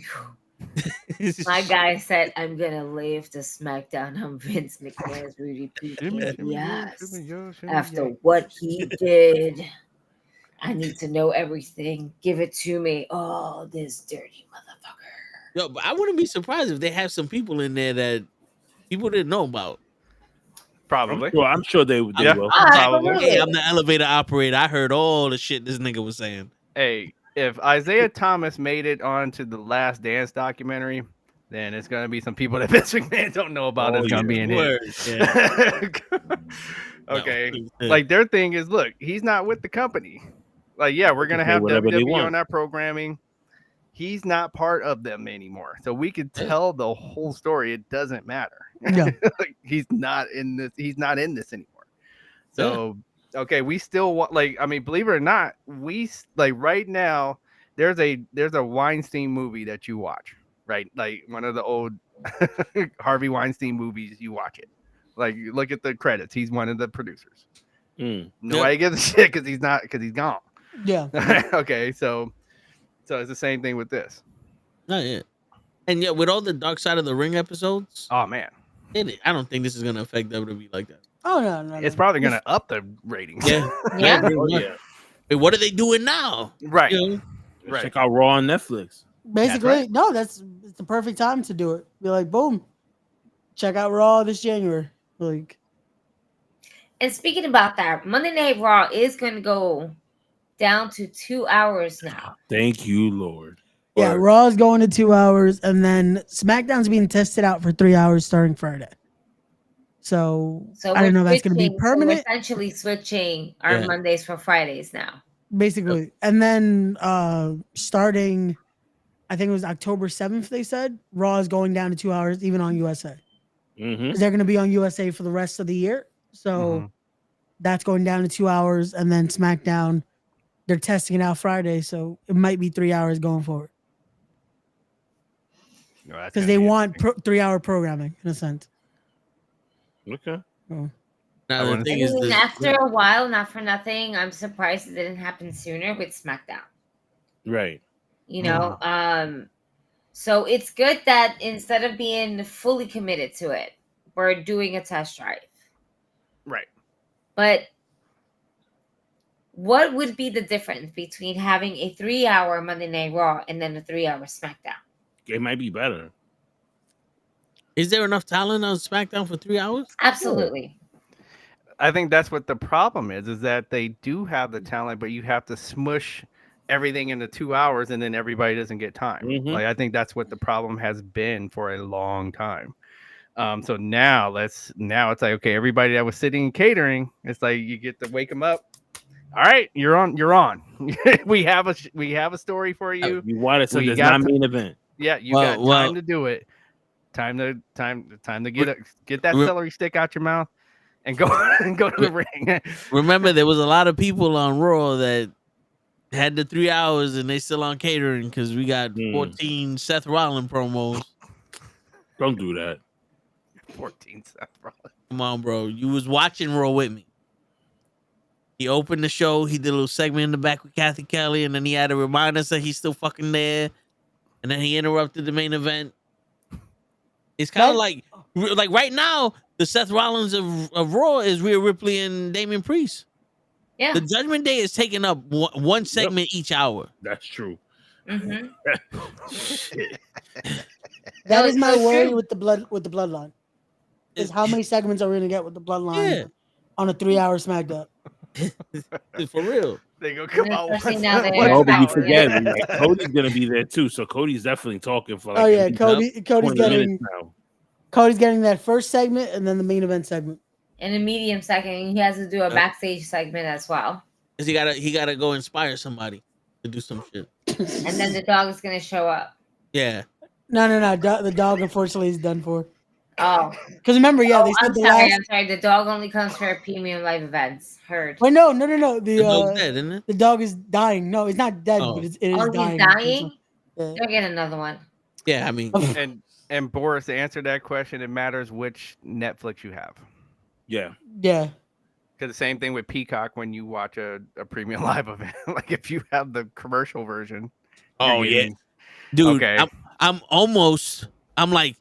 My guy said, "I'm gonna live to SmackDown on Vince McMahon's repeat." Yes. After what he did, I need to know everything. Give it to me. Oh, this dirty motherfucker. Yo, but I wouldn't be surprised if they have some people in there that people didn't know about. Probably. I'm sure they Yeah. will. Probably. Hey, I'm the elevator operator. I heard all the shit this nigga was saying. Hey, if Isaiah Thomas made it onto the Last Dance documentary, then it's gonna be some people that Vince McMahon don't know about. It's gonna be in here. Okay, like their thing is, look, he's not with the company. Like, yeah, we're gonna have WWE on our programming. He's not part of them anymore, so we could tell the whole story. It doesn't matter. Yeah. Like, he's not in this. He's not in this anymore. So. Okay, we still want, like, I mean, believe it or not, we like right now there's a Weinstein movie that you watch, right? Like one of the old Harvey Weinstein movies, you watch it. Like, you look at the credits, he's one of the producers. Nobody gives a shit because he's gone. Yeah. Okay, so it's the same thing with this. Oh yeah. And yeah, with all the Dark Side of the Ring episodes, oh man, I don't think this is gonna affect WWE like that. Oh no. It's probably gonna up the ratings. Yeah. Hey, what are they doing now? Right. You know? Right. Check out Raw on Netflix. Basically, no, it's the perfect time to do it. Be like, boom, check out Raw this January. Like, and speaking about that, Monday Night Raw is going to go down to 2 hours now. Thank you, Lord. Yeah, Raw is going to 2 hours, and then SmackDown's being tested out for 3 hours starting Friday. So I don't know if that's going to be permanent. So we're essentially switching our Mondays for Fridays now. Basically. And then starting, I think it was October 7th, they said, Raw is going down to 2 hours, even on USA. They're going to be on USA for the rest of the year. So that's going down to 2 hours. And then SmackDown, they're testing it out Friday. So it might be 3 hours going forward. Because they want 3 hour programming, in a sense. Okay. Now, the thing is, after a while, not for nothing, I'm surprised it didn't happen sooner with SmackDown. Right. You know, so it's good that instead of being fully committed to it, we're doing a test drive. Right. But what would be the difference between having a 3 hour Monday Night Raw and then a 3 hour SmackDown? It might be better. Is there enough talent on SmackDown for 3 hours? Absolutely. I think that's what the problem is that they do have the talent, but you have to smush everything into 2 hours and then everybody doesn't get time. Like, I think that's what the problem has been for a long time. So now it's like, okay, everybody that was sitting and catering, it's like you get to wake them up. All right, you're on. we have a story for you. You want it, so there's not main event. Yeah, you got time to do it. Time to get that celery stick out your mouth and go to the ring. Remember, there was a lot of people on Raw that had the 3 hours and they still on catering because we got 14 Seth Rollins promos. Don't do that. 14 Seth Rollins. Come on, bro. You was watching Raw with me. He opened the show. He did a little segment in the back with Kathy Kelly, and then he had to remind us that he's still fucking there. And then he interrupted the main event. It's kind of like right now, the Seth Rollins of Raw is Rhea Ripley and Damian Priest. Yeah. The Judgment Day is taking up one segment each hour. That's true. That is my worry with the bloodline. Is how many segments are we gonna get with the bloodline on a 3 hour SmackDown? For real. They go, come on. No, but you forget, like, Cody's gonna be there too. So Cody's definitely talking for like. Cody's getting that first segment and then the main event segment. In a medium segment, he has to do a backstage segment as well. Cause he gotta go inspire somebody to do some shit. And then the dog is gonna show up. Yeah. No. The dog, unfortunately, is done for. Oh. Because remember, they said I'm sorry. The dog only comes for premium live events. Heard. Wait, no. The dog's dead, isn't it? The dog is dying. No, it's not dead, but it is dying. He's dying? They'll get another one. Yeah, I mean. And Boris, to answer that question, it matters which Netflix you have. Yeah. Yeah. Because the same thing with Peacock when you watch a premium live event. Like if you have the commercial version. Oh yeah. Dude, okay. I'm like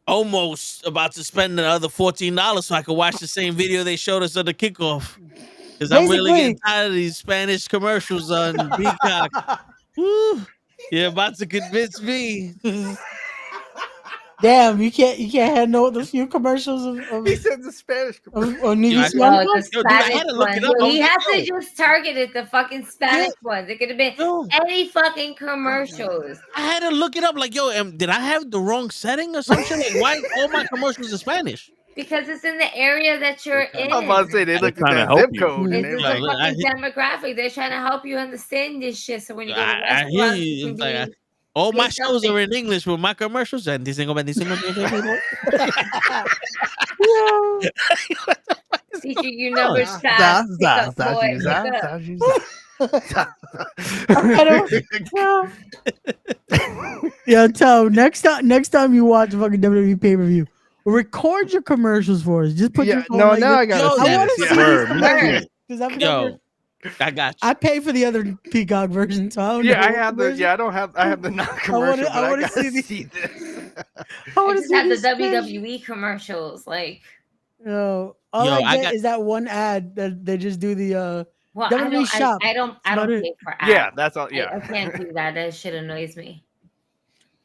almost about to spend another $14 so I can watch the same video they showed us on the kickoff. Because I'm really Basically- getting tired of these Spanish commercials on Peacock. Woo. You're about to convince me. Damn, you can't handle the few commercials of He said the Spanish. of Yo, I- Univision. The Yo, dude, I had Spanish to look ones. it up. I was He like, has yo. to just targeted the fucking Spanish ones. It could have been Yo. any fucking commercials. I had to look it up. Like, yo, did I have the wrong setting or some shit? Like, why all my commercials are Spanish? Because it's in the area that you're in. I'm about to say they They're looked at trying to that help zip you. code. And This they is were a Look, I fucking demographic. They're trying to help you understand this shit. So when you go to I hear restaurants, you. you It's can like, be all my Say shows something. are in English with my commercials. And this ain't gonna be teaching you numbers fast. Pick up, boy, pick up. Yeah, Tom. Next time you watch a fucking WWE pay per view, record your commercials for us. Just put your phone. no, like now this. I gotta Yo, see I want this. to Yeah. see Word, these me commercials, too. 'cause I've Yo, never. I got you. I pay for the other Peacock version, so I don't Yeah, know I what have the. version. Yeah, I have the non-commercial, but I wanna gotta see see, the- this. I I want to just see have the these commercials. WWE commercials. Like, No, all Yo, I I get got- is that one ad that they just do the well, WWE shop. I don't about it. pay for ads. Yeah, that's all. I Yeah, can't do that. That shit annoys me.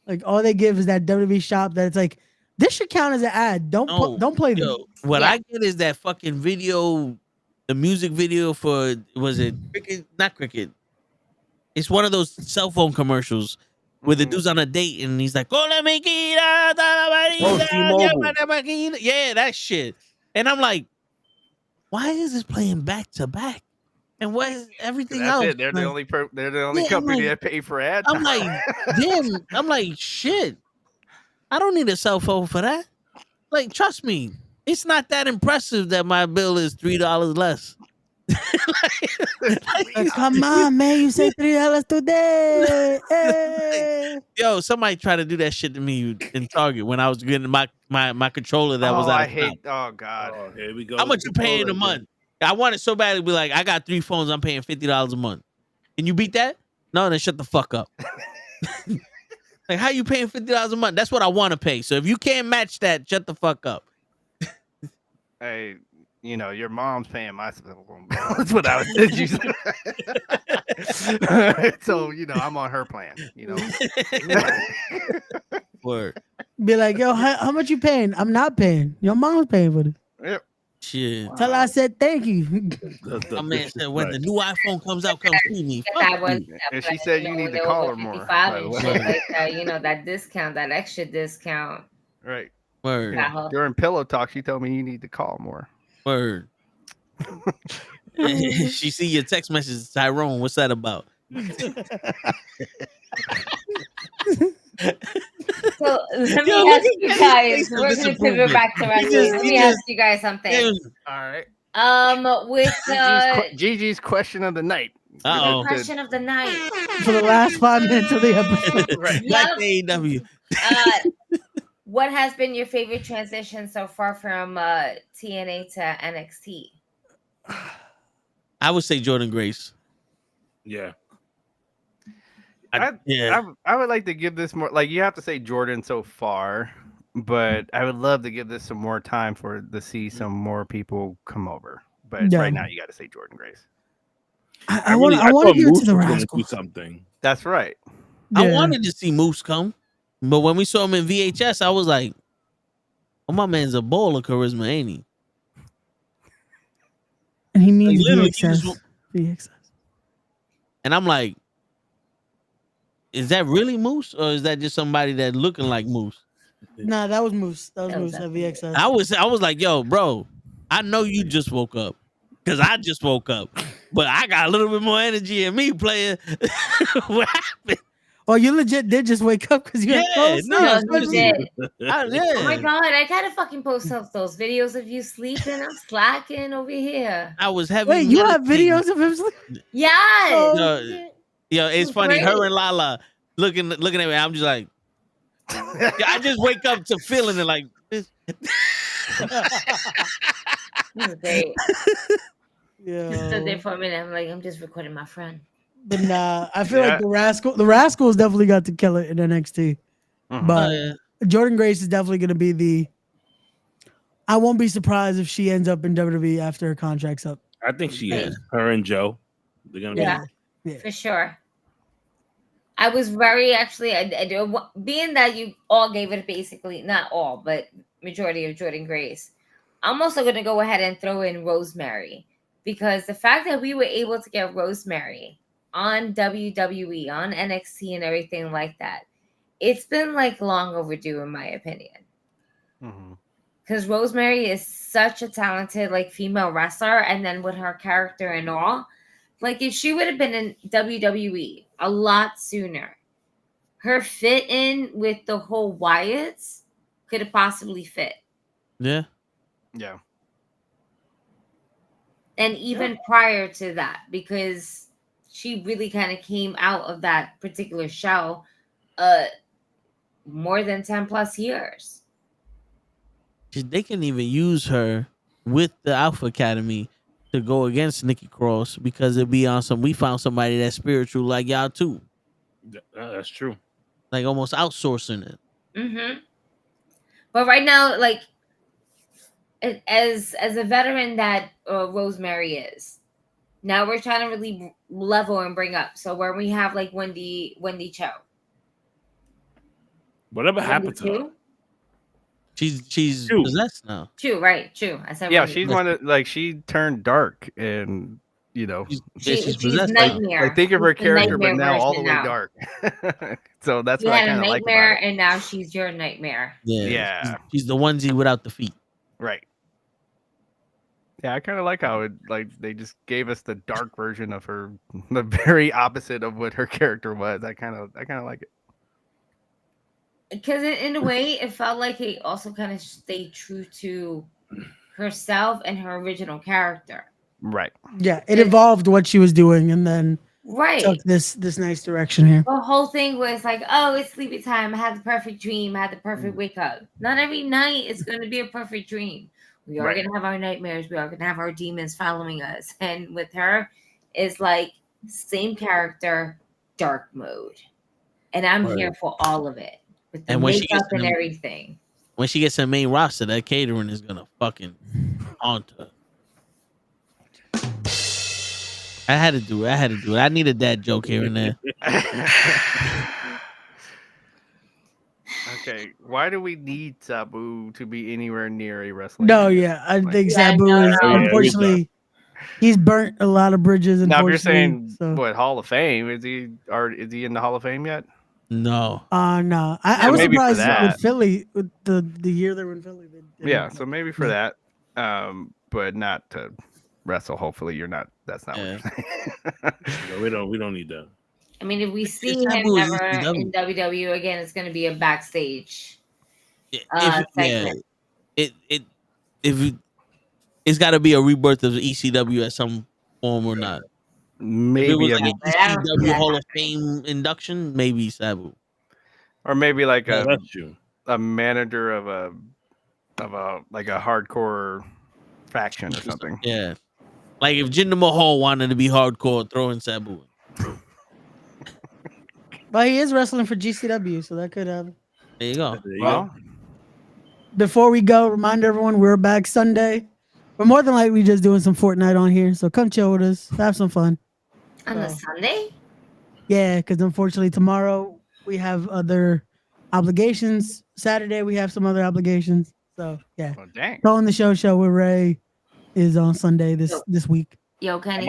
like all they give is that WWE shop that it's like this should count as an ad. Don't No, don't play this. Yo, what Yeah. I get is that fucking video, the music video for, was it Cricket? Not Cricket. It's one of those cell phone commercials where the dude's on a date and he's like, "Oh, let me get out, T-Mobile. yeah, that shit." And I'm like, why is this playing back to back? And what is everything that's else? it. They're the Like, only. They're the only Yeah, I'm company like- that pay for ad. I'm time. like, damn. I'm like, shit. I don't need a cell phone for that. Like, trust me, it's not that impressive that my bill is $3 less. Come on, man! You say $3 today. Hey. Yo, somebody tried to do that shit to me in Target when I was getting my controller that was oh, out I of hate. stock. Oh God. Oh, here we go. How much you paying a month? I want it so badly to be like, I got 3 phones, I'm paying $50 a month. Can you beat that? No, then shut the fuck up. Like, how you paying $50 a month? That's what I want to pay. So if you can't match that, shut the fuck up. Hey, you know your mom's paying my cell phone bill. That's what I was saying. So you know I'm on her plan. You know. Word. Be like, yo, how much you paying? I'm not paying. Your mom's paying for it. Yep. Shit. Tell her I said thank you. My man said when the new iPhone comes out, come see me. Get Fuck that one. you. And she said you need to call her more, by the way. Like that, you know, that discount, that extra discount. Right. Word. During pillow talk, she told me you need to call more. Word. She see your text message, Tyrone. What's that about? So let me Yo, ask look you at guys. his face of We're gonna pivot disapproval. back to wrestling. just- Let he me just- ask you guys something. All right. With Gigi's question of the night. Uh-oh. question of the night. For the last 5 minutes of the episode. Right. Back to AEW. What has been your favorite transition so far from TNA to NXT? I would say Jordan Grace. Yeah. Yeah. I would like to give this more, like, you have to say Jordan so far, but I would love to give this some more time to see some more people come over. But Yeah. right now, you got to say Jordan Grace. I want to give it to the Rascals. Something. That's right. I Yeah. wanted to see Moose come, but when we saw him in VHS, I was like, "Oh, my man's a ball of charisma, ain't he?" And he means Like, literally, he VXS. just- VXS. And I'm like, "Is that really Moose, or is that just somebody that looking like Moose?" Nah, that was Moose. That was That was Moose at definitely VXS. I was like, "Yo, bro, I know you just woke up, because I just woke up, but I got a little bit more energy in me, player." What happened? Oh, you legit did just wake up because you had Yeah, clothes? no, No, it's you did. Yeah. Oh my god, I gotta fucking post up those videos of you sleeping. I'm slacking over here. I was heavy. Wait, you have meditating. videos of him sleeping? Yes. Yo, yo, it's funny. Great. Her and Lala looking at me. I'm just like, I just wake up to feeling it like this. This is great. Stood there Yeah. for a minute. I'm like, I'm just recording my friend. But nah, I feel Yeah. like the Rascals definitely got to kill it in NXT. But Oh, yeah. Jordan Grace is definitely going to be the. I won't be surprised if she ends up in WWE after her contract's up. I think she Yeah. is. Her and Joe. They're gonna Yeah. Yeah. For sure. I was very actually, being that you all gave it basically, not all, but majority of Jordan Grace, I'm also going to go ahead and throw in Rosemary, because the fact that we were able to get Rosemary on WWE, on NXT and everything like that, it's been like long overdue in my opinion. Because Rosemary is such a talented like female wrestler, and then with her character and all, like if she would have been in WWE a lot sooner, her fit in with the whole Wyatts could have possibly fit. Yeah. Yeah. And even prior to that, because she really kind of came out of that particular show more than 10 plus years. They can even use her with the Alpha Academy to go against Nikki Cross, because it'd be on some. We found somebody that's spiritual like y'all too. That's true. Like almost outsourcing it. Mm-hmm. But right now, like as a veteran that Rosemary is, now we're trying to really level and bring up. So where we have like Wendy Cho. Whatever happened to her? She's True. possessed now. True, right? True. I said Yeah, Wendy. she's one of like she turned dark, and you know She's possessed. Nightmare. I think of her She's the character, but nightmare now all the version way now. dark. So that's You what I had a kind of like nightmare, about it. and now she's your nightmare. Yeah. Yeah. She's the onesie without the feet. Right. Yeah, I kind of like how it like they just gave us the dark version of her, the very opposite of what her character was. I kind of like it. Because in a way, it felt like it also kind of stayed true to herself and her original character. Right. Yeah, it evolved what she was doing, and then Right. took this nice direction here. The whole thing was like, oh, it's sleepy time. I had the perfect dream. I had the perfect wake up. Not every night is going to be a perfect dream. We are going to have our nightmares. We are going to have our demons following us. And with her, it's like same character, dark mode. And I'm here for all of it. With the And when she makeup gets and in the- everything. When she gets in the main roster, that catering is gonna fucking haunt her. I had to do it. I needed that joke here and there. Okay, why do we need Sabu to be anywhere near a wrestling? No, venue? yeah, I Like- think Yeah, Sabu no, is no. Yeah, unfortunately he's burnt a lot of bridges. Now, if you're Unfortunately, saying so. what Hall of Fame is he in the Hall of Fame yet? No. No, I Yeah, was maybe for surprised that. with Philly with the year they were in Philly. They Yeah, didn't. so maybe for that, but not to wrestle. Hopefully, you're not. That's not Yeah. what you're saying. No, we don't need that. I mean, if we see Sabu him is ever ECW. in WWE again, it's going to be a backstage segment. It's got to be a rebirth of the ECW at some form or not. If it Maybe was a, like an but I don't see ECW that Hall of Fame induction, maybe Sabu. or maybe like Yeah, a that's true. manager of a like a hardcore faction or something. Yeah. Like if Jinder Mahal wanted to be hardcore, throw in Sabu. But he is wrestling for GCW, so that could happen. There you go. There you Well, Before we go, remind everyone we're back Sunday. We're more than likely just doing some Fortnite on here, so come chill with us, have some fun. On the Sunday? Yeah, because unfortunately tomorrow we have other obligations. Saturday we have some other obligations. So yeah, oh, dang. Calling the show with Ray is on Sunday this week. Yo, Kenny,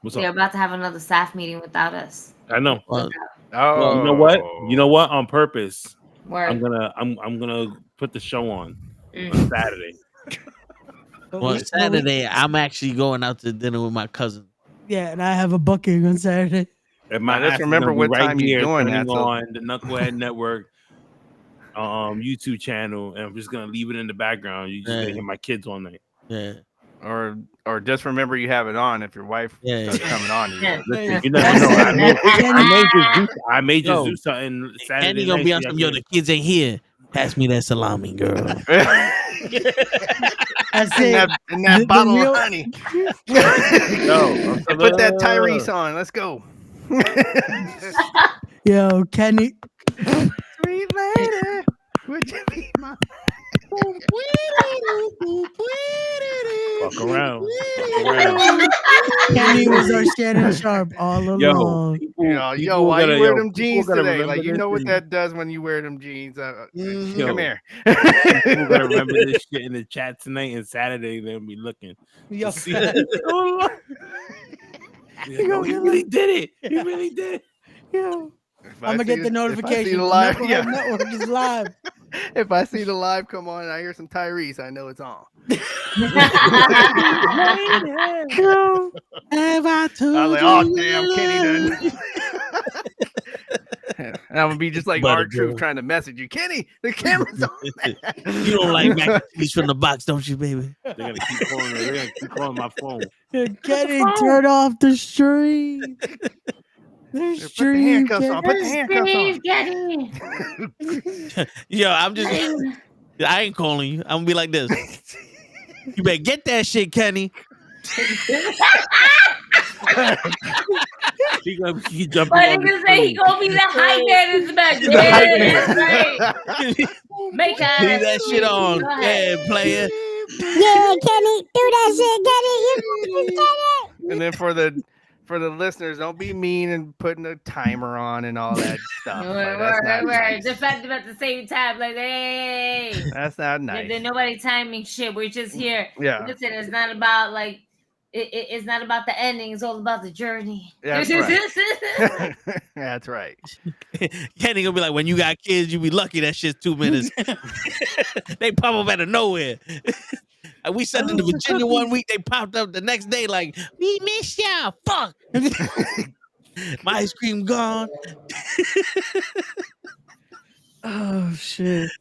what's you're up? about to have another staff meeting without us. I know. Well, Oh, You know what? You know what? On purpose, Word. I'm gonna put the show on Mm. Saturday. well, Saturday, I'm actually going out to dinner with my cousin. Yeah, and I have a booking on Saturday. And my Now, just ass is remember gonna be what time you're doing turning that, so- on the Nukkle HeDDs Network YouTube channel, and I'm just gonna leave it in the background. You just gonna hear my kids all night. Yeah. Or just remember you have it on if your wife Yeah. starts coming on. You Yeah. Listen, you never know. I may just do something Saturday And he gonna be on night. some, yo, the kids ain't here. Pass me that salami, girl. I say in that the bottle real- of honey. No, And put that Tyrese on. Let's go. yo, Kenny. Sweet lady. Would you be my Fuck around. Kenny was our Shannon Sharp all Yo, along. yo, why you wear them jeans gotta today? remember Like, you this know what and- that does when you wear them jeans. Yo, Come here. People gotta remember this shit in the chat tonight and Saturday. They'll be looking. Yo, See that? Yo, he really did it. He really did. yo. If I'm gonna get the If I see notification. the live, Knucklehead yeah. Network is live. If I see the live come on and I hear some Tyrese, I know it's on. Yo. Have I I told was like, you oh damn, Kenny that done. And I'm gonna be just like Butter, R-Truth bro. trying to message you, Kenny. The camera's on. You don't like mac and cheese from the box, don't you, baby? They're gonna keep calling. They're gonna keep calling my phone. Kenny, turn off the stream. The Put the stream. handcuffs on. Put the Steve, handcuffs on. Kenny. Yo, I ain't calling you. I'm gonna be like this. You better get that shit, Kenny. He gonna keep jumping But on the niggas say he screen. gonna be the hype man in the back. The hype Yeah, man. that's right. Make Leave that shit on. Go ahead. Yeah, player. Yeah, Kenny, do that shit, Kenny. You get it. And then for the listeners, don't be mean and putting a timer on and all that stuff. Like, that's not nice. Defective at the same time. Like, hey. That's not nice. There's nobody timing shit. We're just here. Yeah. Listen, it's not about like it's not about the ending. It's all about the journey. That's right. That's right. Kenny gonna be like, when you got kids, you be lucky that shit's 2 minutes. They pop up out of nowhere. We sent them to Virginia one week. They popped up the next day like, we missed y'all. Fuck. My ice cream gone. Oh shit.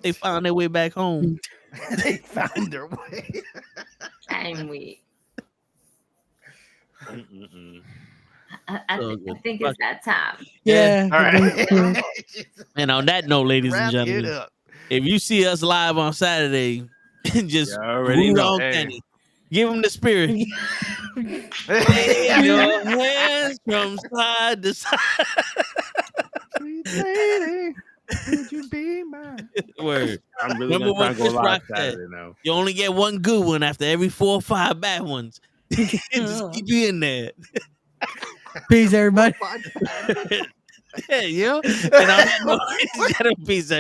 They found their way back home. They found their way. I'm weak. Mm-mm-mm. I think it's that time. Yeah. All right. And on that note, ladies Wrap and it gentlemen, up. if you see us live on Saturday, just You already root know. on Hey. Kenny. Give him the spirit. Hey, Wave your hands from side to side. sweet lady, would you be mine? Word. I'm really Remember gonna try when and go Chris live Rock said, Saturday now. you only get one good one after every 4 or 5 bad ones. Just keep you in there. Peace, everybody. Yeah, yo. And on that note, ladies and gentlemen, peace.